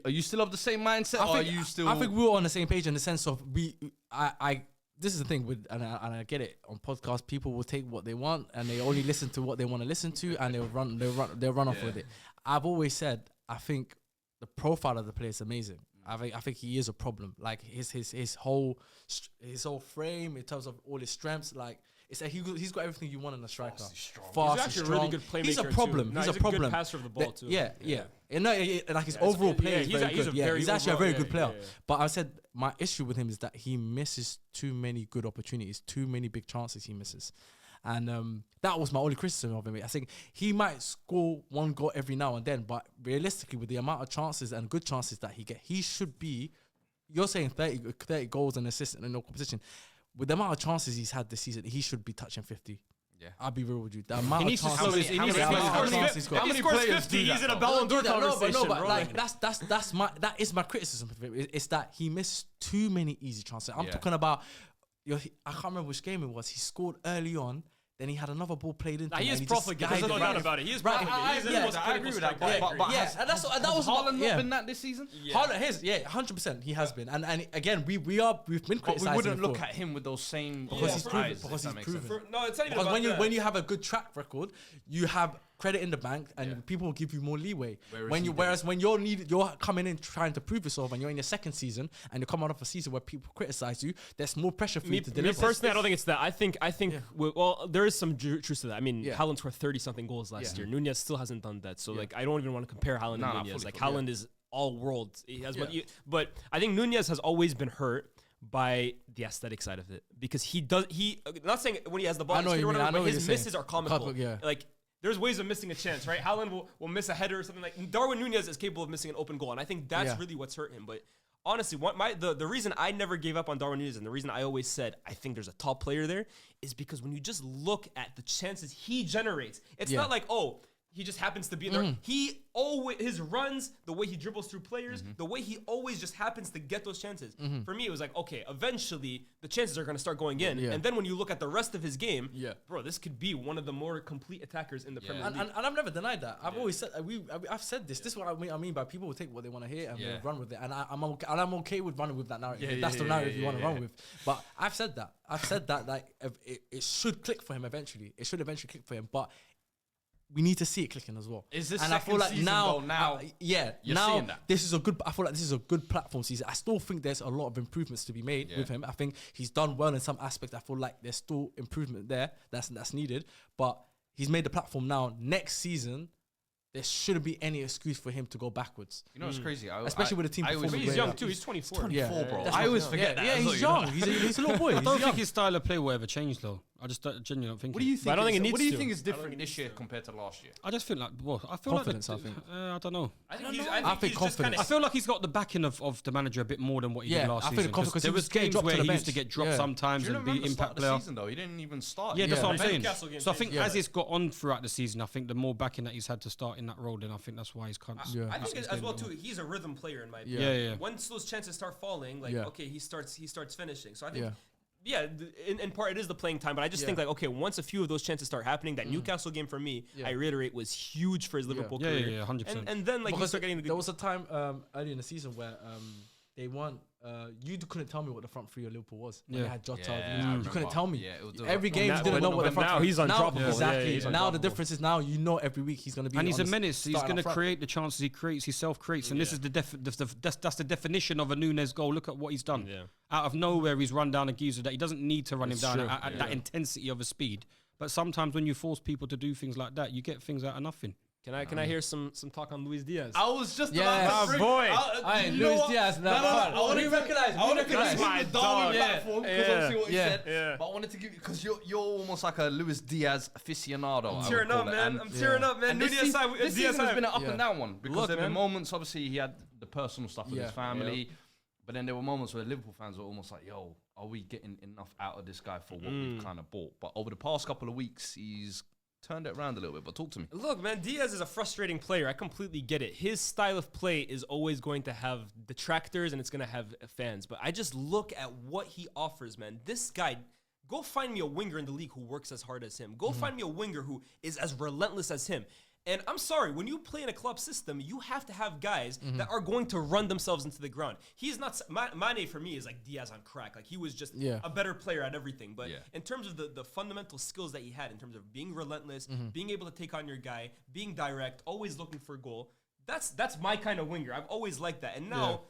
Are you still of the same mindset, or are you still? I think we were on the same page in the sense of this is the thing with, and I get it on podcasts. People will take what they want and they only listen to what they want to listen to, and they'll run off with it. I've always said I think the profile of the player is amazing. I think he is a problem. Like his whole frame in terms of all his strengths, like. It's like he's got everything you want in a striker. Fast, he's strong. actually a really good playmaker. He's a problem. Too. No, he's a problem. Good passer of the ball too. Yeah. And like his overall play is very good. He's actually a very good player. Yeah. But I said my issue with him is that he misses too many good opportunities, too many big chances he misses. And that was my only criticism of him. I think he might score one goal every now and then, but realistically, with the amount of chances and good chances that he he should be. You're saying 30 goals and assists in no competition. With the amount of chances he's had this season, he should be touching 50. Yeah, I'll be real with you. The amount of chances. How many scores 50? He's in a Ballon d'Or conversation. But like that is my criticism of him. It's that he missed too many easy chances. I'm talking about. I can't remember which game it was. He scored early on. Then he had another ball played into him. He is profligate. There's no doubt about it. He is profligate. I agree with that. And that was Haaland not been that this season. Haaland, 100%. He has been. And again, we've been criticizing. We wouldn't look at him with those same because he's proven. No, it's not even because when you have a good track record, you have credit in the bank, and people will give you more leeway. Whereas when you're coming in trying to prove yourself, and you're in your second season, and you're coming off a season where people criticize you, there's more pressure for you to deliver. Me personally, I don't think it's that. I think. Well, there is some truth to that. I mean, Haaland scored 30-something goals last year. Núñez still hasn't done that. So like, I don't even want to compare Haaland and Núñez. Like Haaland is all world. He has but I think Núñez has always been hurt by the aesthetic side of it, because not saying when he has the ball, but his misses are comical. Like, there's ways of missing a chance, right? Haaland will miss a header or something like. Darwin Núñez is capable of missing an open goal, and I think that's really what's hurt him. But honestly, the reason I never gave up on Darwin Núñez, and the reason I always said I think there's a top player there, is because when you just look at the chances he generates, it's not like, oh, he just happens to be there. His runs, the way he dribbles through players, the way he always just happens to get those chances. For me, it was like, okay, eventually the chances are going to Start going in. And then when you look at the rest of his game, bro, this could be one of the more complete attackers in the Premier League. And I've never denied that. I've always said I've said this. This is what I mean by people will take what they want to hear and will run with it. And I'm okay with running with that narrative. If that's the narrative you want to run with. But I've said that. Like it should click for him eventually. It should eventually click for him. But we need to see it clicking as well. Is this and I feel like season now, you're now seeing that? this is a good. I feel like this is a good platform season. I still think there's a lot of improvements to be made with him. I think he's done well in some aspects. I feel like there's still improvement there that's needed. But he's made the platform now. Next season, there shouldn't be any excuse for him to go backwards. You know what's crazy? Especially with the team performance. He's young too. He's 24. Yeah, bro. I always forget that. Yeah, he's young. He's a little boy. I don't think his style of play will ever change though. I just genuinely don't think. What do you think? I don't think it needs What do you to. think is different this year compared to last year? I just think like, I feel Confidence, like I think. I don't know. I think confidence. I feel like he's got the backing of the manager a bit more than what he did last season. There was games where he used to get dropped sometimes and be impact player. Season though, he didn't even start. Yeah, that's what I'm saying. So I think as it's got on throughout the season, I think the more backing that he's had to start in that role, then I think that's why he's kind of. I think as well too. He's a rhythm player in my opinion. Yeah. Once those chances start falling, like okay, he starts finishing. So I think. Yeah. Yeah, in part it is the playing time, but I just think like, okay, once a few of those chances start happening, that Newcastle game for me, I reiterate, was huge for his Liverpool career. Yeah, 100%. And then like, there was a time early in the season where they won. You couldn't tell me what the front three of Liverpool was. When they had Jota. You couldn't tell me. Every game you didn't know what the front three. Now he's undroppable. Exactly. Now the difference is now you know every week he's going to be. And he's a menace. He's going to create the chances he creates. He self-creates, and this is that's the definition of a Núñez goal. Look at what he's done. Out of nowhere, he's run down a geezer that he doesn't need to run him down at that intensity of a speed. But sometimes when you force people to do things like that, you get things out of nothing. Can I hear some talk on Luis Diaz? I was just Yes. about to boy. Luis Diaz. I want to recognize. I want to recognize my my Darwin dog. platform because Yeah. obviously what you said. Yeah. But I wanted to give you because you're almost like a Luis Diaz aficionado. I'm tearing up, man. I'm tearing up, man. And New this Diaz season, side. this Diaz season has side. been an up and down one because Look, there have been man. moments. Obviously, he had the personal stuff with Yeah. his family, but then there were moments where Liverpool fans were almost like, "Yo, are we getting enough out of this guy for what we've kind of bought?" But over the past couple of weeks, he's turned it around a little bit. But talk to me. Look, man, Diaz is a frustrating player. I completely get it. His style of play is always going to have detractors and it's going to have fans. But I just look at what he offers, man. This guy, go find me a winger in the league who works as hard as him. Go find me a winger who is as relentless as him. And I'm sorry, when you play in a club system, you have to have guys that are going to run themselves into the ground. He's not Mane for me is like Diaz on crack. Like he was just a better player at everything. But in terms of the fundamental skills that he had, in terms of being relentless, being able to take on your guy, being direct, always looking for a goal, that's my kind of winger. I've always liked that. And now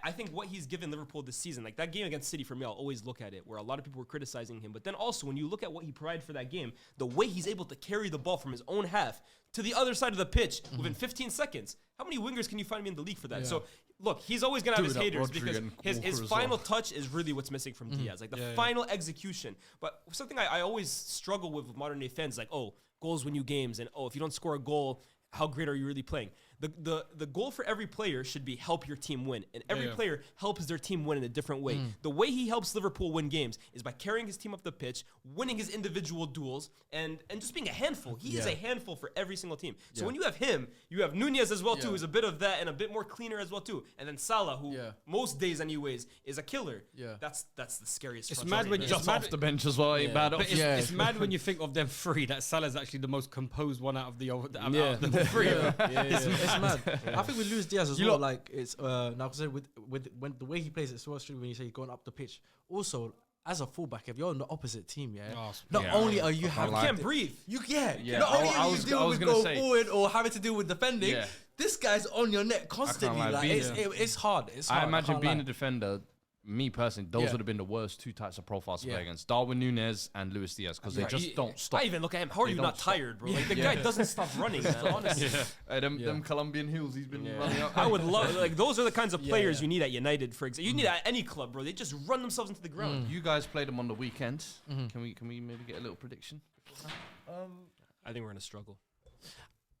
I think what he's given Liverpool this season, like that game against City for me, I'll always look at it where a lot of people were criticizing him. But then also when you look at what he provided for that game, the way he's able to carry the ball from his own half to the other side of the pitch within 15 seconds. How many wingers can you find me in the league for that? So look, he's always going to have his haters because his final touch is really what's missing from Diaz. Like the final execution. But something I always struggle with modern day fans, like, oh, goals win you games. And, oh, if you don't score a goal, how great are you really playing? The goal for every player should be help your team win. And every player helps their team win in a different way. The way he helps Liverpool win games is by carrying his team up the pitch, winning his individual duels, and just being a handful. He is a handful for every single team. So when you have him, you have Nunez as well too, who's a bit of that and a bit more cleaner as well too. And then Salah, who most days anyways is a killer. That's the scariest. It's mad when Just off the bench as well. Ain't bad. But it's mad when you think of them three. That Salah's actually the most composed one out of the three. It's mad. I think with Luis Diaz as well, like it's now because with when the way he plays, it's so true when you say you're going up the pitch. Also, as a fullback, if you're on the opposite team, not only are you you can't breathe. Not only are you dealing with going forward or having to deal with defending, this guy's on your neck constantly. Like it's hard. It's hard. I imagine being a defender. Me personally, those would have been the worst two types of profiles to play against: Darwin Nunez and Luis Diaz, because they just don't stop. I even look at him. How are you not tired, bro? Like the guy doesn't stop running, man. Honestly, Them Colombian hills he's been running up. I would love like those are the kinds of players you need at United, for example. You need at any club, bro. They just run themselves into the ground. You guys played them on the weekend. Can we maybe get a little prediction? I think we're gonna struggle.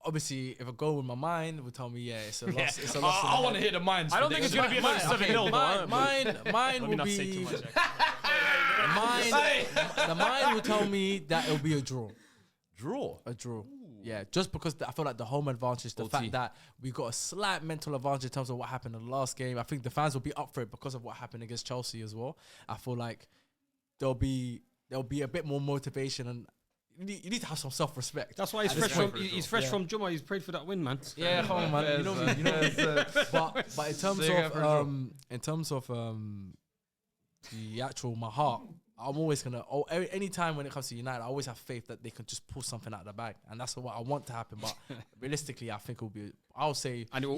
Obviously, if I go with my mind, would tell me, it's a loss. It's a loss. I want to hear the minds. I don't think it's gonna be another 7-0. Mine Let me will not say too be. much. The mind will tell me that it'll be a draw. Draw. A draw. Yeah, just because I feel like the home advantage, the fact that we got a slight mental advantage in terms of what happened in the last game. I think the fans will be up for it because of what happened against Chelsea as well. I feel like there'll be a bit more motivation, and you need to have some self-respect. That's why he's fresh from Juma. He's prayed for that win, man. Yeah, come on, man. You know. But in terms of the actual my heart, I'm always gonna. Any time when it comes to United, I always have faith that they can just pull something out of the bag, and that's what I want to happen. But realistically, I think it'll be. I'll say either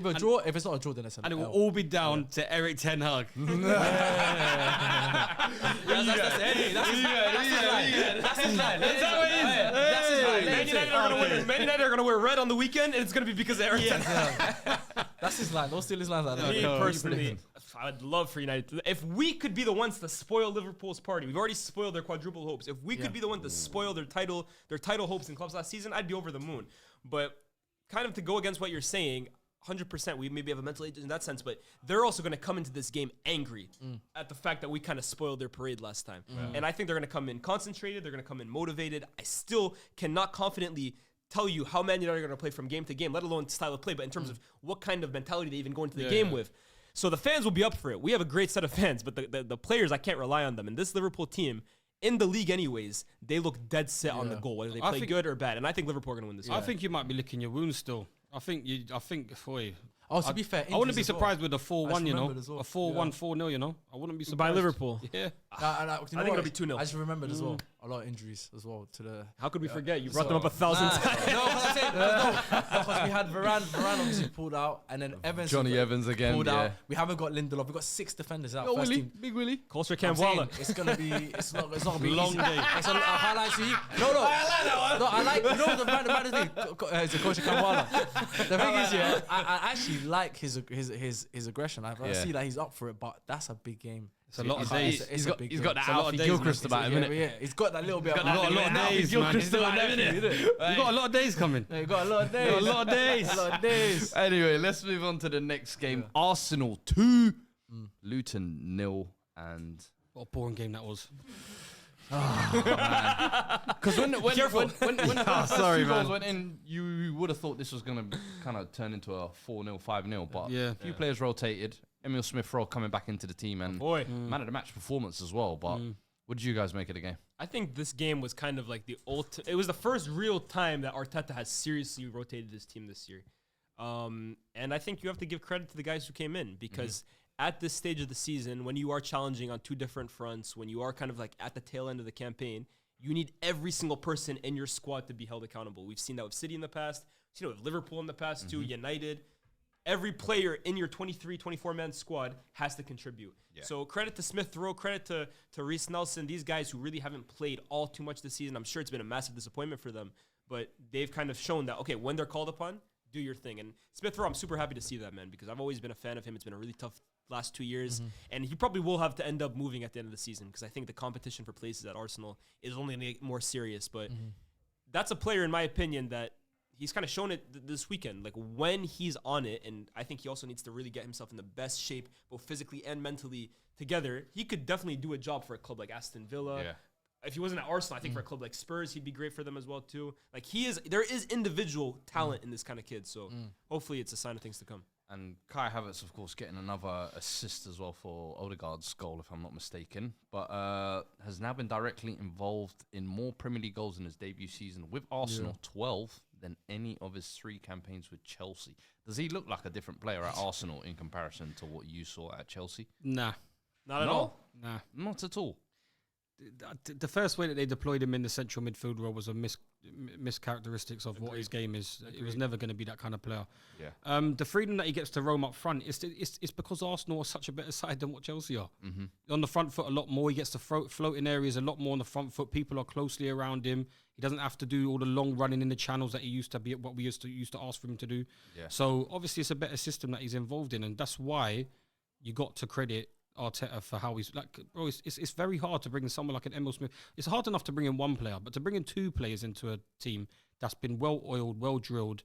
a draw. If it's not a draw, then it's an and it will L. all be down to Eric Ten Hag. That's his line. Man United are gonna wear red on the weekend, and it's gonna be because of Eric Ten Hag. That's his line. Don't steal his lines like that. Me personally, I would love for United. If we could be the ones to spoil Liverpool's party, we've already spoiled their quadruple hopes. If we could be the one to spoil their title hopes in clubs last season, I'd be over the moon. But kind of to go against what you're saying, 100%, we maybe have a mental age in that sense, but they're also going to come into this game angry at the fact that we kind of spoiled their parade last time. And I think they're going to come in concentrated. They're going to come in motivated. I still cannot confidently tell you how Man United are going to play from game to game, let alone style of play, but in terms of what kind of mentality they even go into the game with. So the fans will be up for it. We have a great set of fans, but the players, I can't rely on them. And this Liverpool team, in the league anyways, they look dead set on the goal, whether they play good or bad. And I think Liverpool are going to win this game. I think you might be licking your wounds still. Oh, to be fair, I wouldn't be surprised with a 4-1, you know. A 4-1, 4-0, you know. I wouldn't be surprised. By Liverpool. Yeah. I think it'll be 2-0. I just remembered as well a lot of injuries as well to the. How could we forget? You brought them up 1,000 times. Because we had Varane obviously pulled out, and then Evans. Johnny Evans again. Pulled Yeah. out. We haven't got Lindelof. We've got 6 defenders out. Yo, First Willie, team. Big Willie. Culture I'm saying Campbell. it's gonna be. It's not gonna be Long easy. day. It's a highlight to you. No. I like. No, the bad thing. It's a Coach Kambala. The thing is, yeah, I actually like his aggression. I see that he's up for it, but that's a big game. It's a lot of days. He's got that It's a lot of Alfie days, Gilchrist man. about him, innit? Yeah, he's got that little bit. Got a lot of days, man. Gilchrist about him, innit? You got a lot of days coming. Yeah, you got a lot of days. Got a lot of days. A lot of days. Anyway, let's move on to the next game. Arsenal 2, Luton 0, and What a boring game that was. because when the sorry, two goals man. went in, you would have thought this was gonna kind of turn into a 4-0, 5-0, but Yeah. a few players rotated. Emil Smith-Rowe coming back into the team and Boy. man of the match performance as well. But what did you guys make of the game? I think this game was kind of like it was the first real time that Arteta has seriously rotated his team this year. And I think you have to give credit to the guys who came in because at this stage of the season, when you are challenging on 2 different fronts, when you are kind of like at the tail end of the campaign, you need every single person in your squad to be held accountable. We've seen that with City in the past, we've seen it with Liverpool in the past too, United. Every player in your 23, 24-man squad has to contribute. Yeah. So credit to Smith-Rowe, credit to Reece Nelson, these guys who really haven't played all too much this season. I'm sure it's been a massive disappointment for them, but they've kind of shown that, okay, when they're called upon, do your thing. And Smith-Rowe, I'm super happy to see that, man, because I've always been a fan of him. It's been a really tough last 2 years, and he probably will have to end up moving at the end of the season because I think the competition for places at Arsenal is only going to get more serious. But that's a player, in my opinion, that he's kind of shown it this weekend. Like when he's on it, and I think he also needs to really get himself in the best shape, both physically and mentally together. He could definitely do a job for a club like Aston Villa. Yeah. If he wasn't at Arsenal, I think for a club like Spurs, he'd be great for them as well too. Like there is individual talent in this kind of kid. So hopefully it's a sign of things to come. And Kai Havertz, of course, getting another assist as well for Odegaard's goal, if I'm not mistaken. But has now been directly involved in more Premier League goals in his debut season with Arsenal, 12, than any of his 3 campaigns with Chelsea. Does he look like a different player at Arsenal in comparison to what you saw at Chelsea? Nah. Not at all. Nah. Not at all. The first way that they deployed him in the central midfield role was a mischaracteristics of what his game is. It was never going to be that kind of player. Yeah. The freedom that he gets to roam up front, it's because Arsenal are such a better side than what Chelsea are. On the front foot a lot more. He gets to float in areas a lot more on the front foot. People are closely around him. He doesn't have to do all the long running in the channels that he used to be, what we used to ask for him to do. Yeah. So obviously it's a better system that he's involved in, and that's why you got to credit Arteta for how he's like, bro. It's very hard to bring in someone like an Emil Smith. It's hard enough to bring in one player, but to bring in 2 players into a team that's been well oiled, well drilled,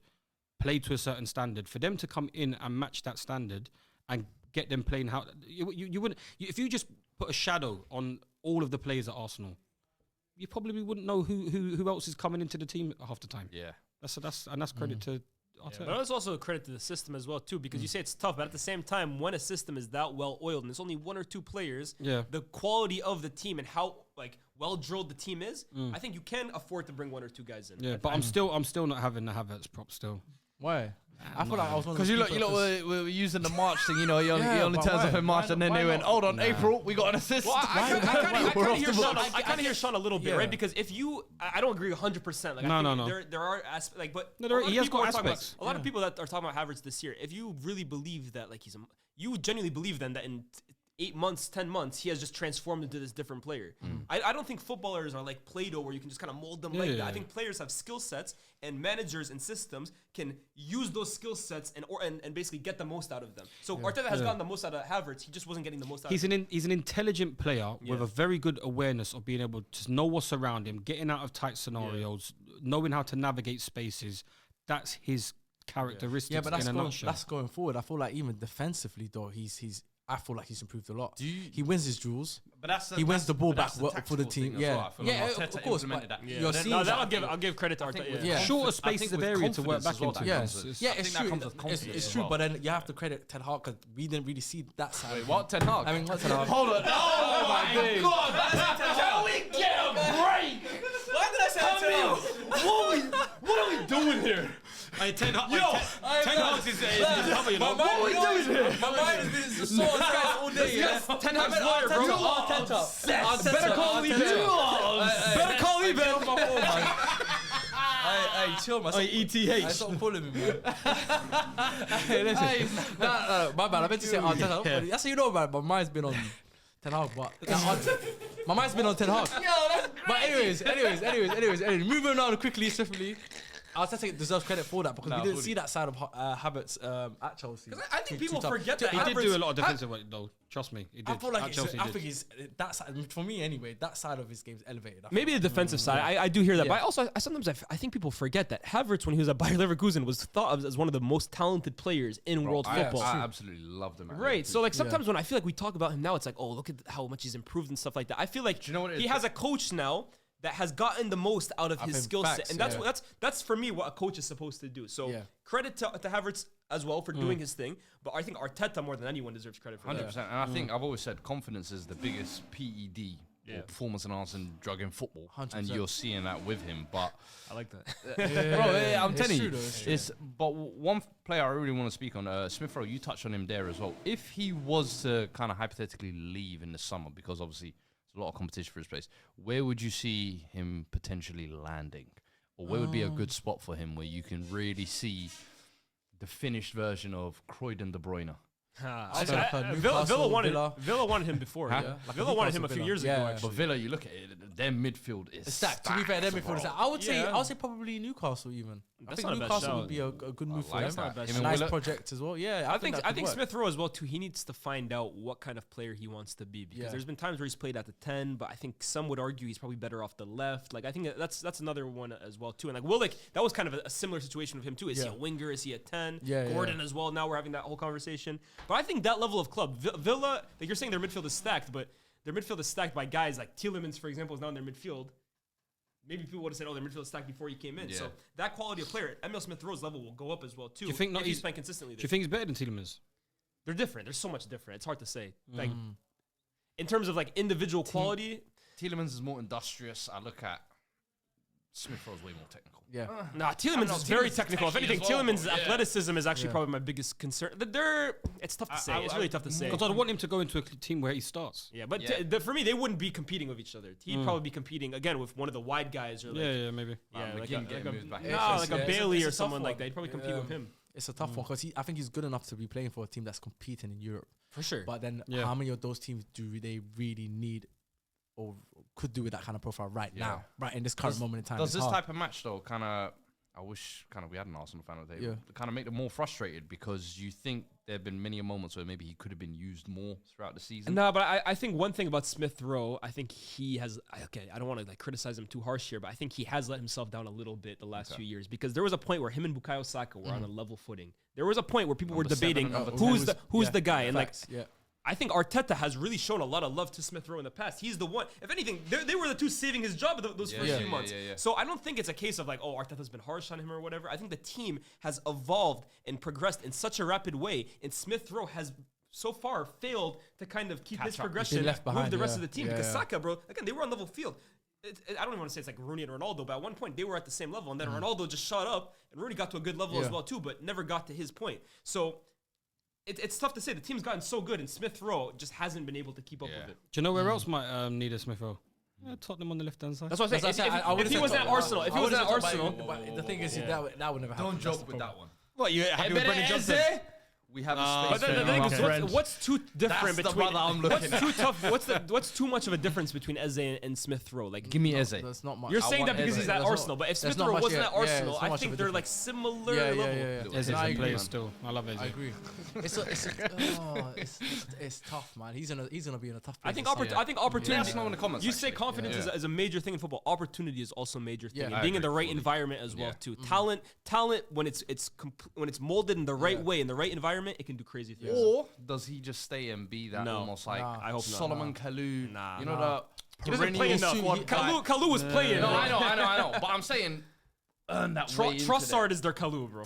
played to a certain standard, for them to come in and match that standard and get them playing how you wouldn't if you just put a shadow on all of the players at Arsenal, you probably wouldn't know who else is coming into the team half the time. Yeah, that's credit to Arteta. Yeah, but it's also a credit to the system as well too, because you say it's tough, but at the same time, when a system is that well oiled and there's only 1 or 2 players, the quality of the team and how like well drilled the team is, I think you can afford to bring 1 or 2 guys in. Yeah, but I'm still not having the Havertz prop still. Why? I feel like I was one of because you lot were using the March thing. You know, he only turns up in March, and then they went, "Hold on, April, we got an assist." Well, I kind of hear Sean a little bit, right? Because if you, I don't agree 100%. Like, no. There are aspects, like, but he has got aspects. A lot of people that are talking about Havertz this year, if you really believe that, like, you genuinely believe then that in 8 months, 10 months, he has just transformed into this different player. I don't think footballers are like Play-Doh where you can just kind of mold them like that. I think players have skill sets, and managers and systems can use those skill sets and basically get the most out of them. So Arteta has gotten the most out of Havertz. He just wasn't getting the most out of him. He's an intelligent player with a very good awareness of being able to know what's around him, getting out of tight scenarios, knowing how to navigate spaces. That's his characteristics. Yeah, but that's that's going forward. I feel like even defensively though, I feel like he's improved a lot. He wins his duels. But he wins the ball back for the team. Of course. I'll give credit to Arteta. Yeah. Shorter spaces of area to work back into. It's true. But then you have to credit Ten Hag because we didn't really see that side. Wait, what? Ten Hag? I mean, what's Ten Hag? Hold on. Oh my God! Can we get a break? Why did I say that? What are we doing here? Ten Hag is cover, you know. What are we doing here? My mind has been so on this guy's all day. Yes, Ten Hag's lawyer, bro. Arteta. Better call Lee Ben. Better call Lee Ben. Hey, chill, man. ETH. Stop calling me, man. Hey, listen. No, my bad. I meant to say Arteta. That's how you know, man. My mind's been on Ten Hag, but my mind's been on Ten Hag. But anyways, moving on quickly, swiftly. Arteta deserves credit for that because we didn't see that side of Havertz at Chelsea. I think people forget that He did do a lot of defensive work, though. Trust me, he did. I feel like Chelsea I think he's that side, for me anyway. That side of his game is elevated. Maybe the defensive side. I do hear that, but sometimes I think people forget that Havertz, when he was at Bayer Leverkusen, was thought of as one of the most talented players in world football. I absolutely loved him. Right. So like sometimes when I feel like we talk about him now, it's like, oh, look at how much he's improved and stuff like that. I feel like he has a coach now that has gotten the most out of his skill set, and that's for me what a coach is supposed to do. So credit to Havertz as well for doing his thing, but I think Arteta more than anyone deserves credit for 100%. And I think I've always said confidence is the biggest PED or performance enhancing drug in football, 100%. and you're seeing that with him. But I like that. bro, I'm telling you, it's but one player I really want to speak on, Smith Rowe. You touched on him there as well. If he was to kind of hypothetically leave in the summer, because obviously a lot of competition for his place, where would you see him potentially landing? Or where would be a good spot for him where you can really see the finished version of Croydon De Bruyne? Villa wanted him before. Villa wanted him a few years ago. Actually. But Villa, you look at it, their midfield is stacked. To be fair, their midfield is stacked. I would say probably Newcastle even. I think Newcastle would be a good move for him. A nice project as well. Yeah, I think Smith Rowe as well too. He needs to find out what kind of player he wants to be, because there's been times where he's played at the 10, but I think some would argue he's probably better off the left. Like I think that's another one as well too. And like Willock, that was kind of a similar situation with him too. Is he a winger? Is he a 10? Gordon as well. Now we're having that whole conversation. But I think that level of club, Villa, like you're saying, their midfield is stacked, but their midfield is stacked by guys like Tielemans, for example, is now in their midfield. Maybe people would have said, "Oh, their midfield is stacked before he came in." So that quality of player, Emil Smith Rowe's level will go up as well too. Do you think if he's playing consistently? Do you think he's better than Tielemans? They're different. They're so much different. It's hard to say. Like in terms of like individual quality, Tielemans is more industrious. I look at Smith Rowe's way more technical. Nah, Tielemans is very technical. If anything, Tielemans' athleticism is actually probably my biggest concern. It's tough to say. It's really tough to say. Because I'd want him to go into a team where he starts. Yeah, but for me, they wouldn't be competing with each other. He'd probably be competing again with one of the wide guys, or like, maybe. Like a Bailey or someone like that. He'd probably compete with him. It's a tough one because I think he's good enough to be playing for a team that's competing in Europe for sure. But then, how many of those teams do they really need or could do with that kind of profile right now, right in this current moment in time? Does this type of match though kind of? I wish kind of we had an Arsenal fan today. Kind of make them more frustrated, because you think there have been many moments where maybe he could have been used more throughout the season. No, but I think one thing about Smith Rowe, I think he has. Okay, I don't want to like criticize him too harsh here, but I think he has let himself down a little bit the last few years, because there was a point where him and Bukayo Saka were on a level footing. There was a point where people were debating who's the guy, and like. I think Arteta has really shown a lot of love to Smith Rowe in the past. He's the one. If anything, they were the two saving his job those first few months. So I don't think it's a case of like, oh, Arteta's been harsh on him or whatever. I think the team has evolved and progressed in such a rapid way, and Smith Rowe has so far failed to kind of keep his progression, move the rest of the team. Because Saka, bro, again, they were on level field. I don't even want to say it's like Rooney and Ronaldo, but at one point they were at the same level, and then Ronaldo just shot up, and Rooney got to a good level as well too, but never got to his point. So it's tough to say. The team's gotten so good, and Smith Rowe just hasn't been able to keep up with it. Do you know where else might need a Smith Rowe? Tottenham on the left-hand side. That's what I'm saying. If he was at Arsenal, but the thing is, that would never happen. Don't joke with that one. What, you happy with Brendan Johnson? We have a space. But the thing is, what's too different That's between? the brother I'm looking What's too tough? What's too much of a difference between Eze and Smith Rowe? Like, Give me Eze. That's not much. you're saying that because he's at Arsenal, but if Smith Rowe wasn't at Arsenal, I think they're like similar level. Eze's a player still. I love Eze. I agree. It's tough, man. He's gonna be in a tough place. I think opportunity. Let us know in the comments. You say confidence is a major thing in football. Opportunity is also a major thing. And being in the right environment as well too. Talent when it's molded in the right way in the right environment, it can do crazy things. Or does he just stay and be that almost like I hope not. Solomon Kalou? You know the he doesn't play enough. Kalou was playing. No, I know. But I'm saying earn that way. Trossard is their Kalou, bro.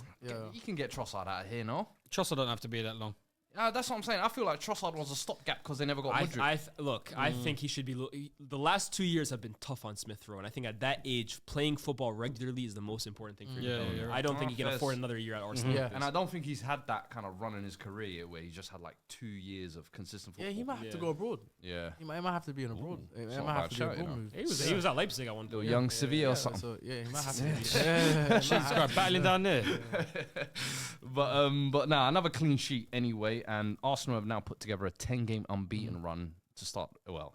You can get Trossard out of here, no? Trossard don't have to be that long. That's what I'm saying. I feel like Trossard was a stopgap because they never got Mudryk. I think he should be. The last 2 years have been tough on Smith Rowe, and I think at that age, playing football regularly is the most important thing for him. I don't think he can afford another year at Arsenal. Yeah, and I don't think he's had that kind of run in his career where he just had like 2 years of consistent football. Yeah, he might have to go abroad. Yeah, he might have to be an abroad. He not might a have to bad be shout, an abroad move. He was at Leipzig at one point. young Sevilla or something. So, yeah, he might have to be. Shit's battling down there. But nah, another clean sheet anyway, and Arsenal have now put together a 10-game unbeaten run to start,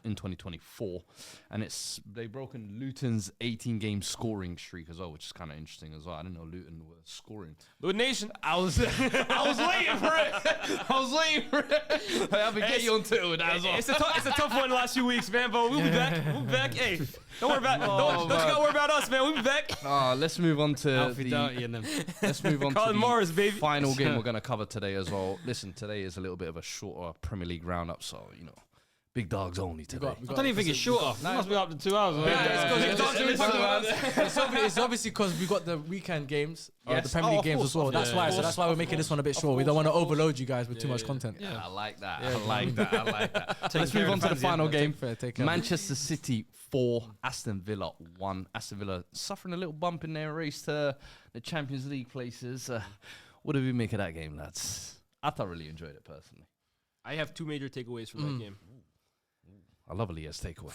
in 2024, and they've broken Luton's 18-game scoring streak as well, which is kind of interesting as well. I didn't know Luton were scoring. Luton Nation. I was waiting for it. I was waiting for it. I'll be getting you on Twitter with that as well. It's a tough one the last few weeks, man, but we'll be back. We'll be back. Hey, don't worry about don't you gotta worry about us, man. We'll be back. Let's move on to let's move on Colin to Morris, the baby. final game we're gonna cover today as well. Listen, today is a little bit of a shorter Premier League roundup, so big dogs only today. I don't even think it's shorter. It must be up to 2 hours. It's obviously because we got the weekend games, the Premier League of games course, as well. That's why. So that's why we're making this one a bit short. We don't want to overload you guys with too much content. Yeah, I like that. I like that. Let's move on to the final game. Manchester City 4, Aston Villa 1. Aston Villa suffering a little bump in their race to the Champions League places. What did we make of that game, lads? I thoroughly enjoyed it personally. I have 2 major takeaways from that game. I love Elias takeaway.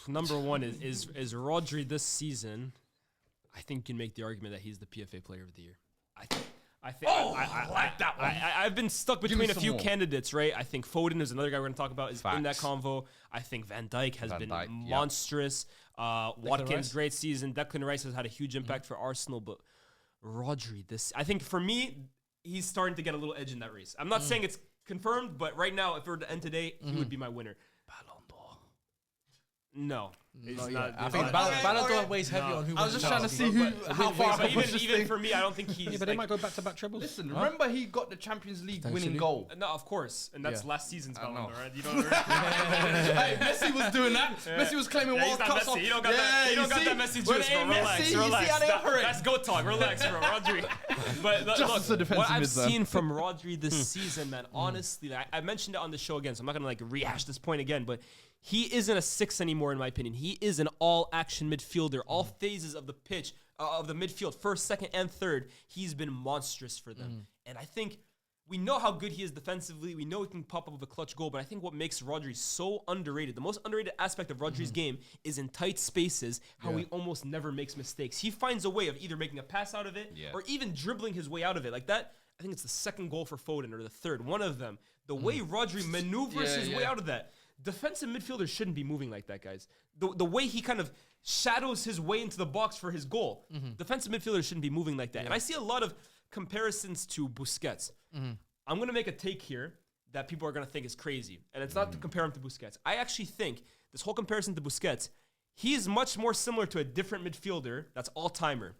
Number one is Rodri this season. I think you can make the argument that he's the PFA Player of the Year. I like that one. I've been stuck between a few candidates, right? I think Foden is another guy we're going to talk about is in that convo. I think Van Dijk has been monstrous. Watkins, great season. Declan Rice has had a huge impact for Arsenal, but Rodri, I think for me, he's starting to get a little edge in that race. I'm not saying it's confirmed, but right now, if it were to end today, he would be my winner. Ballon d'Or. No. I think Ballon d'Or weighs heavy on who wins. I was just trying to see how far. But even for me, I don't think he's. Yeah, but they might go back-to-back trebles. Listen, remember he got the Champions League winning goal. No, of course, and that's last season's Ballon d'Or, right? You know. Hey, Messi was doing that. Messi was claiming World Cup. You don't got that. You don't got that Messi juice, bro. Relax. That's go talk. Relax, bro. Rodri. But look, what I've seen from Rodri this season, man. Honestly, I mentioned it on the show again, so I'm not gonna rehash this point again, but. He isn't a 6 anymore, in my opinion. He is an all-action midfielder. All phases of the pitch, of the midfield, first, second, and third, he's been monstrous for them. And I think we know how good he is defensively. We know he can pop up with a clutch goal, but I think what makes Rodri so underrated, the most underrated aspect of Rodri's game is in tight spaces, how he almost never makes mistakes. He finds a way of either making a pass out of it or even dribbling his way out of it. Like that, I think it's the second goal for Foden or the third, one of them. The way Rodri maneuvers his way out of that. Defensive midfielders shouldn't be moving like that, guys. The way he kind of shadows his way into the box for his goal. Defensive midfielders shouldn't be moving like that. And I see a lot of comparisons to Busquets. I'm going to make a take here that people are going to think is crazy. And it's not to compare him to Busquets. I actually think this whole comparison to Busquets, he's much more similar to a different midfielder that's all-timer.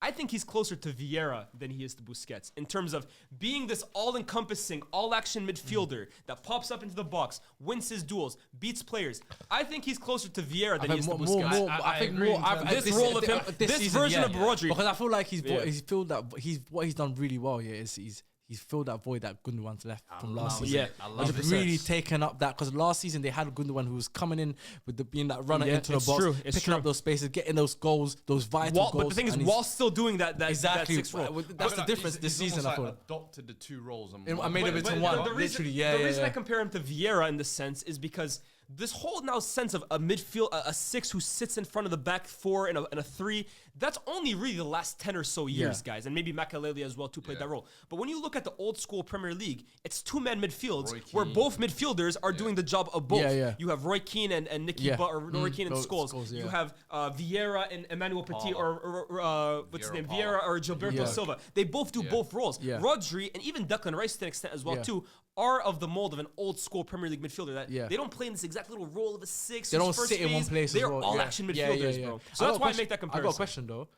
I think he's closer to Vieira than he is to Busquets in terms of being this all-encompassing, all-action midfielder that pops up into the box, wins his duels, beats players. I think he's closer to Vieira than he is to Busquets. I think more. This role of him, this version of Rodri. Because I feel like he's filled that. What he's done really well here is he's filled that void that Gundogan's left from last season. I love it. Really taken up that because last season they had Gundogan who was coming in with being that runner into the box, picking up those spaces, getting those goals, those vital goals. But the thing is, while still doing that exactly that 6 role. That's the difference this season. I thought adopted the 2 roles. I made it into one. The reason I compare him to Vieira in this sense is because this whole now sense of a midfield, a 6 who sits in front of the back 4 and a 3, that's only really the last 10 or so years, guys. And maybe Makaleli as well, too, played that role. But when you look at the old school Premier League, it's 2-man midfields where both midfielders are doing the job of both. You have Roy Keane and Nicky Butt, or Roy Keane and Scholes. You have Vieira and Emmanuel Petit, or what's his name? Vieira or Gilberto Silva. They both do both roles. Rodri, and even Declan Rice to an extent as well, too, are of the mold of an old school Premier League midfielder that they don't play in this exact little role of a 6. They don't sit in one place. They're all action midfielders, bro. So that's why I make that comparison. I got a question though.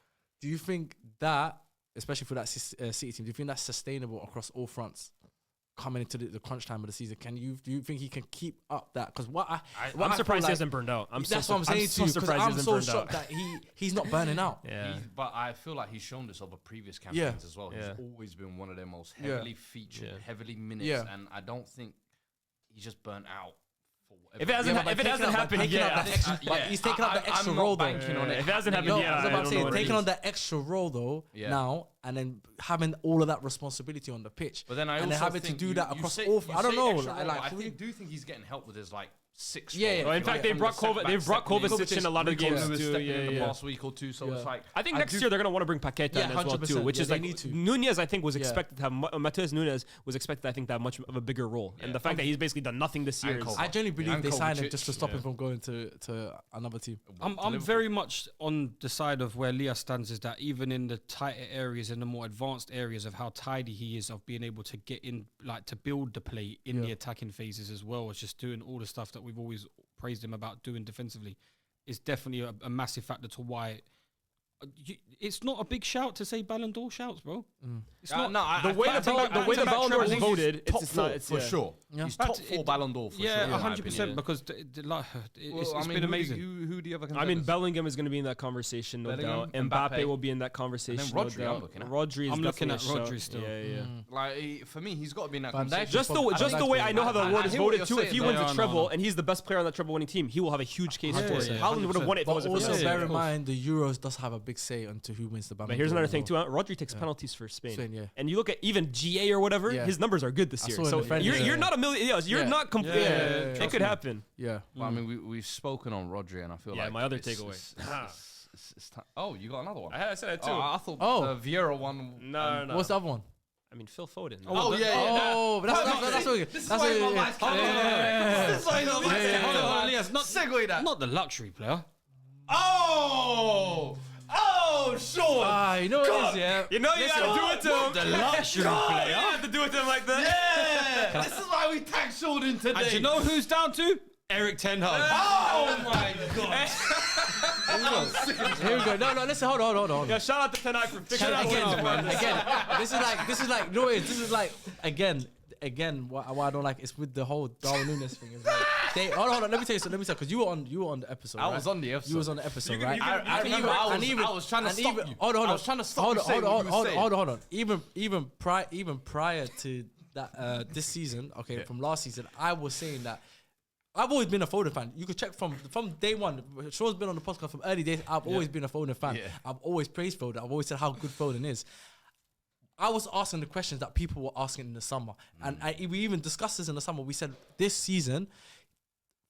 Do you think that, especially for that City team, do you think that's sustainable across all fronts? coming into the crunch time of the season. Do you think he can keep up that? Because I'm surprised he hasn't burned out. That's what I'm saying to you. Because I'm so shocked that he's not burning out. Yeah. But I feel like he's shown this over previous campaigns as well. He's always been one of their most heavily featured, heavily minutes, and I don't think he's just burnt out. If it hasn't happened, he's taking up the extra role though. If it hasn't happened, taking on that extra role though now, and then having all of that responsibility on the pitch. But then having to do that across all. I don't know. I do think he's getting help with his like 6. In fact, they've brought Kovacic in a lot of games too. In the past week or two, so it's like I think next year they're gonna want to bring Paqueta in as well too, which is like Nunez. I think was expected to have Matheus Nunes was expected. I think to have much of a bigger role, and the fact that he's basically done nothing this year. I genuinely believe they signed him just to stop him from going to another team. I'm very much on the side of where Leah stands, is that even in the tighter areas and the more advanced areas of how tidy he is of being able to get in, like to build the play in the attacking phases as well as just doing all the stuff that we've always praised him about doing defensively, is definitely a massive factor to why it's not a big shout to say Ballon d'Or shouts, bro. It's not. The way the Ballon d'Or is voted, it's not for sure. He's top 4 Ballon d'Or for sure. Yeah, 100% because it's been amazing. Who do you have? I mean, Bellingham is going to be in that conversation, no doubt. Mbappe will be in that conversation. And then Rodri, I'm looking at Rodri still. Yeah. Like for me, he's got to be in that conversation. Just the way I know how the award is voted too. If he wins a treble and he's the best player on that treble winning team, he will have a huge case for it. Haaland would have won it if it wasn't for also Messi. bear in mind the Euros does have a big say into who wins the Ballon d'Or. But here's another thing too. Rodri takes penalties for Spain. Yeah. And you look at even GA or whatever, his numbers are good this year. So you're not a million. You're not complete. It could happen. Yeah. Well, I mean, we've spoken on Rodri, and I feel like my other takeaway. It's time. Oh, you got another one. I said it too. I thought the Vieira one. No. What's the other one? I mean, Phil Foden. Oh, but that's what This is why my mind's This is why my mind's segue that. Not the luxury player. Oh, Sean. You know what it is, yeah. You know you gotta do it to him. The luxury player. You have to do it to him like that. Yeah. This is why we tagged Sean in today. And you know who's down to? Eric Ten Hag. Oh my god. Here we go. No, listen, hold on. Yeah, shout out to Ten Hag for fixing Again, this is like, no, this is like, again, what I don't like is with the whole Darwin Nunes thing as well. Hold on, let me tell you something, because you were on the episode, right? I was on the episode. You was on the episode, right? I was trying to stop you. Hold on. I was trying to stop you saying what you were saying. Hold on. Even prior to that, this season, from last season, I was saying that I've always been a Foden fan. You could check from day one. Shaw's been on the podcast from early days. I've always been a Foden fan. Yeah. I've always praised Foden. I've always said how good Foden is. I was asking the questions that people were asking in the summer. And we even discussed this in the summer. We said this season,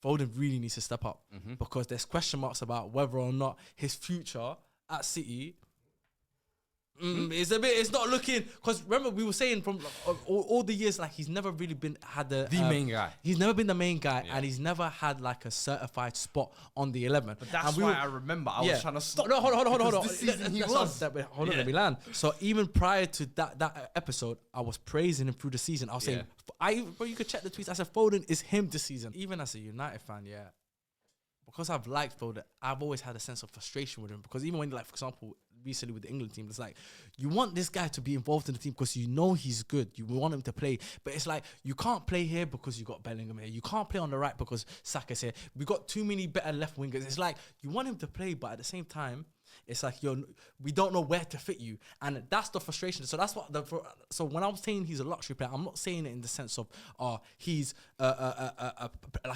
Foden really needs to step up because there's question marks about whether or not his future at City it's not looking, because remember we were saying from all the years, like he's never really had the main guy. He's never been the main guy, and he's never had like a certified spot on the 11. But that's why I remember I was trying to stop. No, hold on. This season he was. Let me land. So even prior to that episode, I was praising him through the season. I was saying, but you could check the tweets. I said Foden is him this season. Even as a United fan, because I've liked Foden, I've always had a sense of frustration with him. Because even when, like, for example, recently with the England team, it's like, you want this guy to be involved in the team because you know he's good. You want him to play. But it's like, you can't play here because you got Bellingham here. You can't play on the right because Saka's here. We got too many better left wingers. It's like, you want him to play, but at the same time, it's like we don't know where to fit you, and that's the frustration. So that's what so when I was saying he's a luxury player, I'm not saying it in the sense of he's like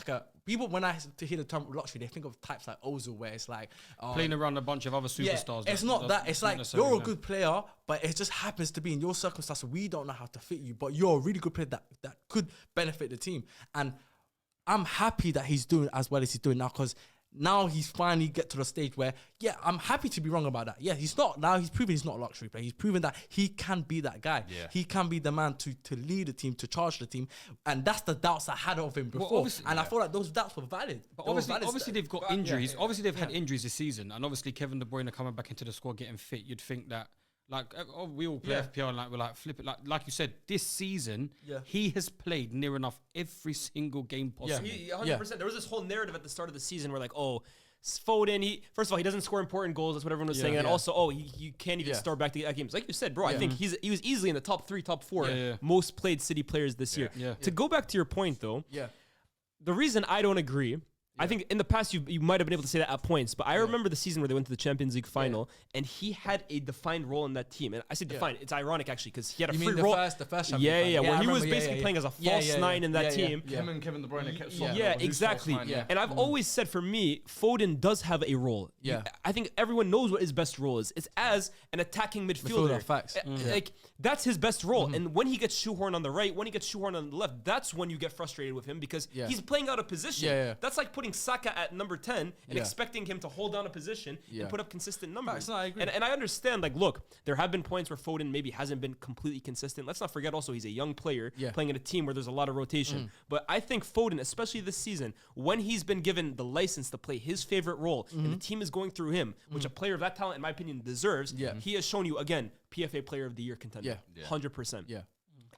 a people when I hear the term luxury, they think of types like Ozil, where it's like playing around a bunch of other superstars. It's not that. It's like you're a good player, but it just happens to be in your circumstances. We don't know how to fit you, but you're a really good player that could benefit the team, and I'm happy that he's doing as well as he's doing now, because now he's finally get to the stage where, I'm happy to be wrong about that. Yeah, he's not. Now he's proven he's not a luxury player. He's proven that he can be that guy. Yeah. He can be the man to lead the team, to charge the team. And that's the doubts I had of him before. And I feel like those doubts were valid. But obviously they've got injuries. Yeah. Obviously they've had injuries this season. And obviously Kevin De Bruyne coming back into the squad getting fit, you'd think that, like, we all play FPL and we're like, flip it. Like you said, this season, he has played near enough every single game possible. Yeah, 100%. There was this whole narrative at the start of the season where, like, Foden, first of all, he doesn't score important goals. That's what everyone was saying. And also, you can't even start back to get games. Like you said, bro, I think he was easily in the top 3, top 4 most played City players this year. To go back to your point, though, the reason I don't agree, I think in the past you might have been able to say that at points, but I remember the season where they went to the Champions League final, and he had a defined role in that team. And I say defined, it's ironic actually because he had a free role. The first Champions where he was basically playing as a false 9 in that team. Him and Kevin De Bruyne kept swapping. Yeah, exactly. And I've always said, for me, Foden does have a role. I think everyone knows what his best role is. It's as an attacking midfielder. Facts. Like that's his best role. And when he gets shoehorned on the right, when he gets shoehorned on the left, that's when you get frustrated with him because he's playing out of position. That's like putting Saka at number 10 and expecting him to hold down a position and put up consistent numbers. Facts, no, I agree. And I understand, like, look, there have been points where Foden maybe hasn't been completely consistent. Let's not forget also he's a young player playing in a team where there's a lot of rotation. But I think Foden, especially this season, when he's been given the license to play his favorite role and the team is going through him, which a player of that talent, in my opinion, deserves, he has shown you, again, PFA Player of the Year contender. 100%.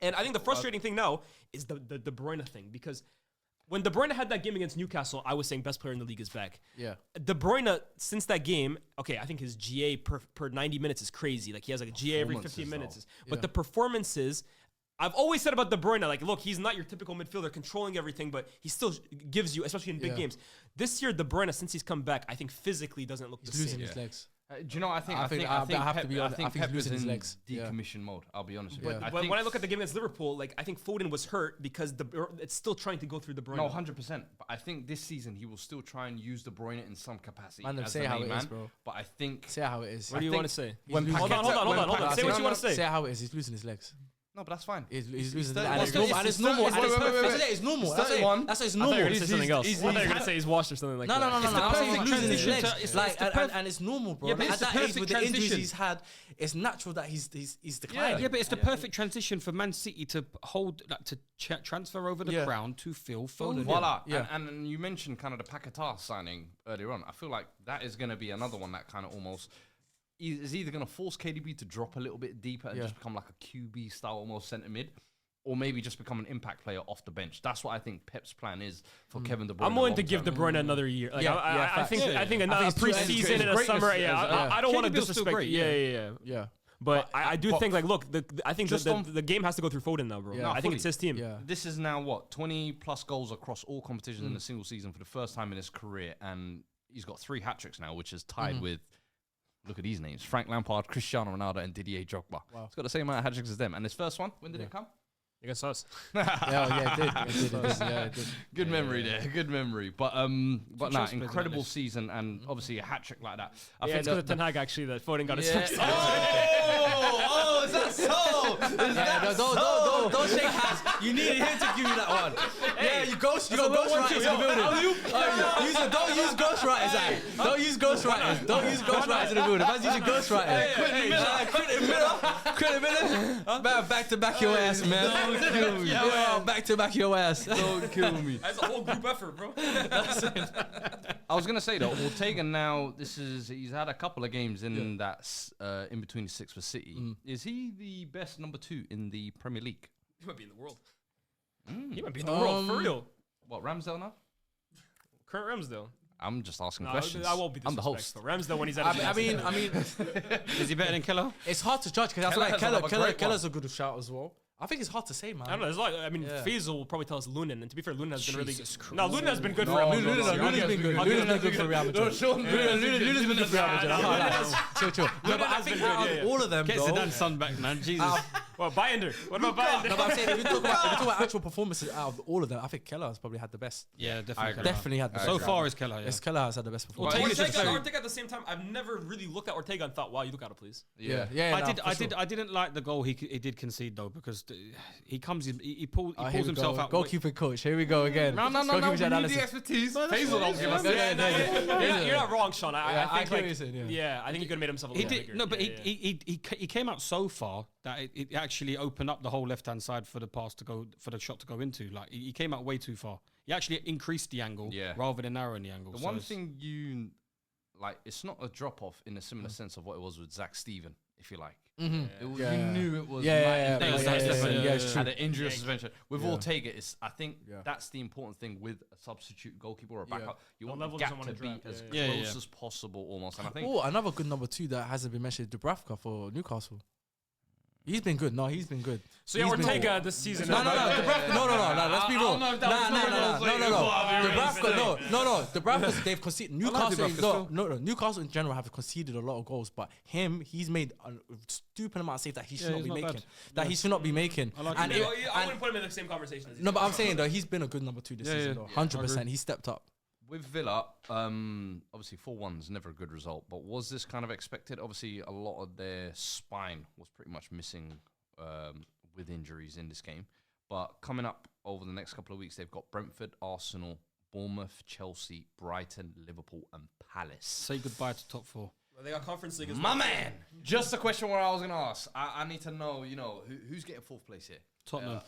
And I think the frustrating thing now is the De Bruyne thing, because when De Bruyne had that game against Newcastle, I was saying best player in the league is back. De Bruyne, since that game, okay, I think his GA per 90 minutes is crazy. Like, he has like a GA every 15 minutes. But the performances, I've always said about De Bruyne, like, look, he's not your typical midfielder controlling everything, but he still gives you, especially in big games. This year, De Bruyne, since he's come back, I think physically doesn't look the same. Losing his legs. Do you know what I think? I think Pep is losing his in legs. decommission mode. I'll be honest with you. But when I look at the game against Liverpool, like, I think Foden was hurt because it's still trying to go through De Bruyne. No, 100%. But I think this season he will still try and use De Bruyne in some capacity. Say how it is, bro. But I think... Say how it is. What do you want to say? Hold on. Say what you want to say. Say how it is. He's losing his legs. No, but that's fine. He's losing his legs. And it's normal. It's normal. That's why it's normal. I thought you were going to say something else. I thought you were going to say he's washed or something like that. No. I'm saying he's losing his legs. It's And it's normal, bro. At that age, with the injuries he's had, it's natural that he's declining. Yeah, but it's the perfect transition for Man City to hold, like, to transfer over the crown to Phil Foden. Voila. And you mentioned kind of the Paquetá signing earlier on. I feel like that is going to be another one that kind of almost is either going to force KDB to drop a little bit deeper and just become like a QB style almost centre mid, or maybe just become an impact player off the bench. That's what I think Pep's plan is for Kevin De Bruyne. I'm willing to give De Bruyne another year. Like, I think another preseason and a summer. I don't want to disrespect. Yeah. But I do think, like, look, I think the game has to go through Foden now, bro. No, I think it's his team. This is now what, 20 plus goals across all competitions in a single season for the first time in his career, and he's got 3 hat-tricks now, which is tied with, look at these names, Frank Lampard, Cristiano Ronaldo, and Didier Drogba. Wow. He's got the same amount of hat-tricks as them. And his first one, when did it come? Against us. It did. Good memory there. Good memory. But no, incredible season, and obviously a hat-trick like that. I think it's because of Ten Hag, actually, that Foden got his first. Oh, is that so? Don't shake hands. You needed him to give you that one. Yeah, you got ghostwriters in the building. Don't use ghostwriters, Don't use ghostwriters. Don't use ghostwriters in the building. Man's using ghostwriters. Quentin Miller. Man, back to back your ass, man. Don't kill me. Back to back your ass. Don't kill me. That's a whole group effort, bro. I was gonna say though, Ortega now. He's had a couple of games in that in between the 6 for City. Is he the best number 2 in the Premier League? He might be in the world. He might be in the world for real. What, Ramsdale now? Current Ramsdale. I'm just asking questions. I won't be disrespectful. I'm the host. Ramsdale, when he's at I mean, is he better than Keller? It's hard to judge because I feel like Keller's a good shout as well. I think it's hard to say, man. I don't know. There's like, Faisal will probably tell us Lunan, and to be fair, Lunan has been really good. No, Lunan has been good for him. Lunen's been good. Lunen's been good for Real Madrid. Lunen's been good for Real Madrid. Chill. No, but I think out of all of them, get Zidane's son back, man. Jesus. Well, Bayender. What about Bayender? No, but I'm saying if you talk about actual performances out of all of them, I think Keller has probably had the best. Yeah, definitely. Definitely had the best. So far is Keller. Yes, Keller has had the best performance. Ortega and Ortega at the same time. I've never really looked at Ortega and thought, wow, you look at it, please. Yeah. I didn't like the goal he did concede though, because he comes in, he pulls himself out. Goalkeeper coach, here we go again. No. We need the expertise. Faisal don't give us. You're not wrong, Sean. I think I think he could have made himself a little bigger. No, but he came out so far that it actually opened up the whole left-hand side for the shot to go into. Like, he came out way too far. He actually increased the angle rather than narrowing the angle. The one thing it's not a drop-off in a similar sense of what it was with Zach Steven, if you like. You knew it was. Had an injury suspension. With Ortega, I think that's the important thing with a substitute goalkeeper or a backup. You want the gap to be as close as possible, almost. And I think. Oh, another good number 2 that hasn't been mentioned, Dubravka for Newcastle. He's been good. No, he's been good. So Ortega this season. No. Let's be real. No. Dubravka, they've conceded. Newcastle in general have conceded a lot of goals, but he's made a stupid amount of saves that he should not be making. He should not be making. I wouldn't put him in the same conversation. No, but I'm saying though, he's been a good number 2 this season. Though, 100%. He stepped up. With Villa, obviously 4-1 is never a good result, but was this kind of expected? Obviously, a lot of their spine was pretty much missing with injuries in this game. But coming up over the next couple of weeks, they've got Brentford, Arsenal, Bournemouth, Chelsea, Brighton, Liverpool, and Palace. Say goodbye to top 4. Well, they got Conference League as well. My man! Just a question where I was going to ask. I need to know, who's getting 4th place here? Tottenham.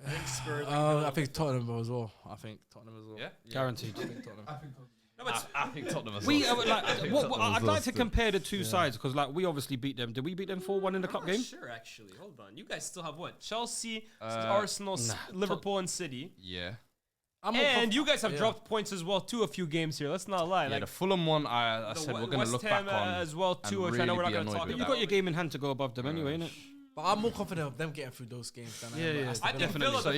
I think Tottenham as well. Yeah? Guaranteed. I think Tottenham as well. I'd like to compare the two sides because we obviously beat them. Did we beat them 4-1 in the cup game? Sure, actually. Hold on. You guys still have what? Chelsea, Arsenal, Liverpool, and City. Yeah. And you guys have dropped points as well too a few games here. Let's not lie. Yeah, the Fulham one, I said we're going to look back on as well too, which I know we're not going to talk about. You got your game in hand to go above them anyway, innit? But I'm more confident of them getting through those games than I am. I definitely. So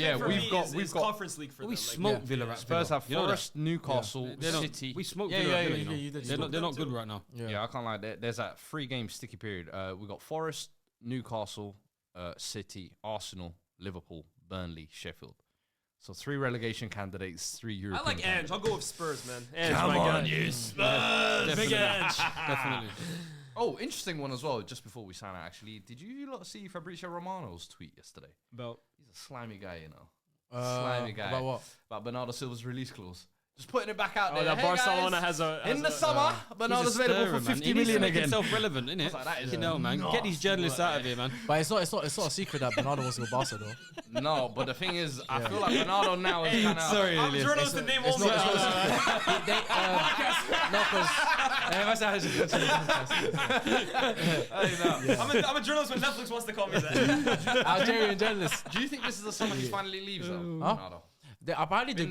we've got Conference League for them. We smoked Villa. Spurs have Forest, Newcastle, City. We smoked Villa. They're not good right now. Yeah, I can't lie. There's that 3-game sticky period. We got Forest, Newcastle, City, Arsenal, Liverpool, Burnley, Sheffield. So 3 relegation candidates, 3 European. I like Ange. I'll go with Spurs, man. Ange, Come on, you Spurs! Big Ange. Definitely. Oh, interesting one as well, just before we sign out, actually. Did you lot see Fabrizio Romano's tweet yesterday? About? He's a slimy guy, Slimy guy. About what? About Bernardo Silva's release clause. Just putting it back out there. That Barcelona has in the summer, Bernardo's available for 50 million again. Self-relevant, isn't it? That is man. Get these journalists out of here, man. But it's not a secret that Bernardo wants to go Barca, though. No, but the thing is, I feel like Bernardo now is kind of. Sorry, I'm a journalist in name only. No, because I'm a journalist when Netflix wants to call me that. Algerian journalist. Do you think this is the summer he finally leaves, though, Bernardo? Apparently the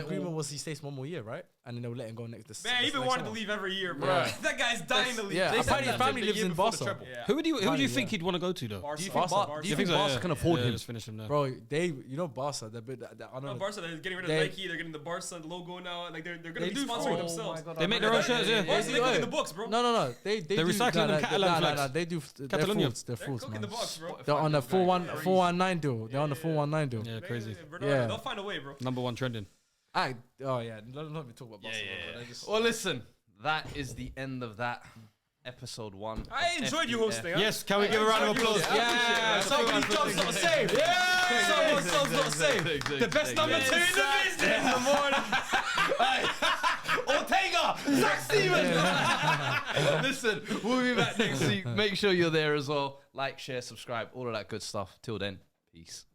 agreement was he stays 1 more year, right? And then they'll let him go next. Man, he's been wanting to leave every year, bro. Yeah. That guy's dying to leave. Yeah, apparently his family lives in Barca. Yeah. Who do you think he'd want to go to though? Barca. Do you think Barca can afford him? Just finish him there. Bro, Barca, I don't know. Barca, they're getting rid of Nike. They're getting the Barca logo now. Like they're gonna be sponsoring themselves. They make their own shirts, yeah. Barca, they cook in the books, bro. No. They're recycling them Catalan flags. They do. Catalonia. They're fools, cooking man. the box, bro. They're on the 419 deal. They're on the 419 deal. Yeah, crazy. Yeah. They'll find a way, bro. Number 1 trending. Let me talk about Barcelona. Well, listen, that is the end of that episode 1. I enjoyed you hosting. Yes, can we give a round of applause? Yeah, somebody's job's not saved. Yeah, someone's job's not saved. The best number 2 in the business in the morning. Ortega, Zach Stevens. Listen, we'll be back next week. Make sure you're there as well. Like, share, subscribe, all of that good stuff. Till then, peace.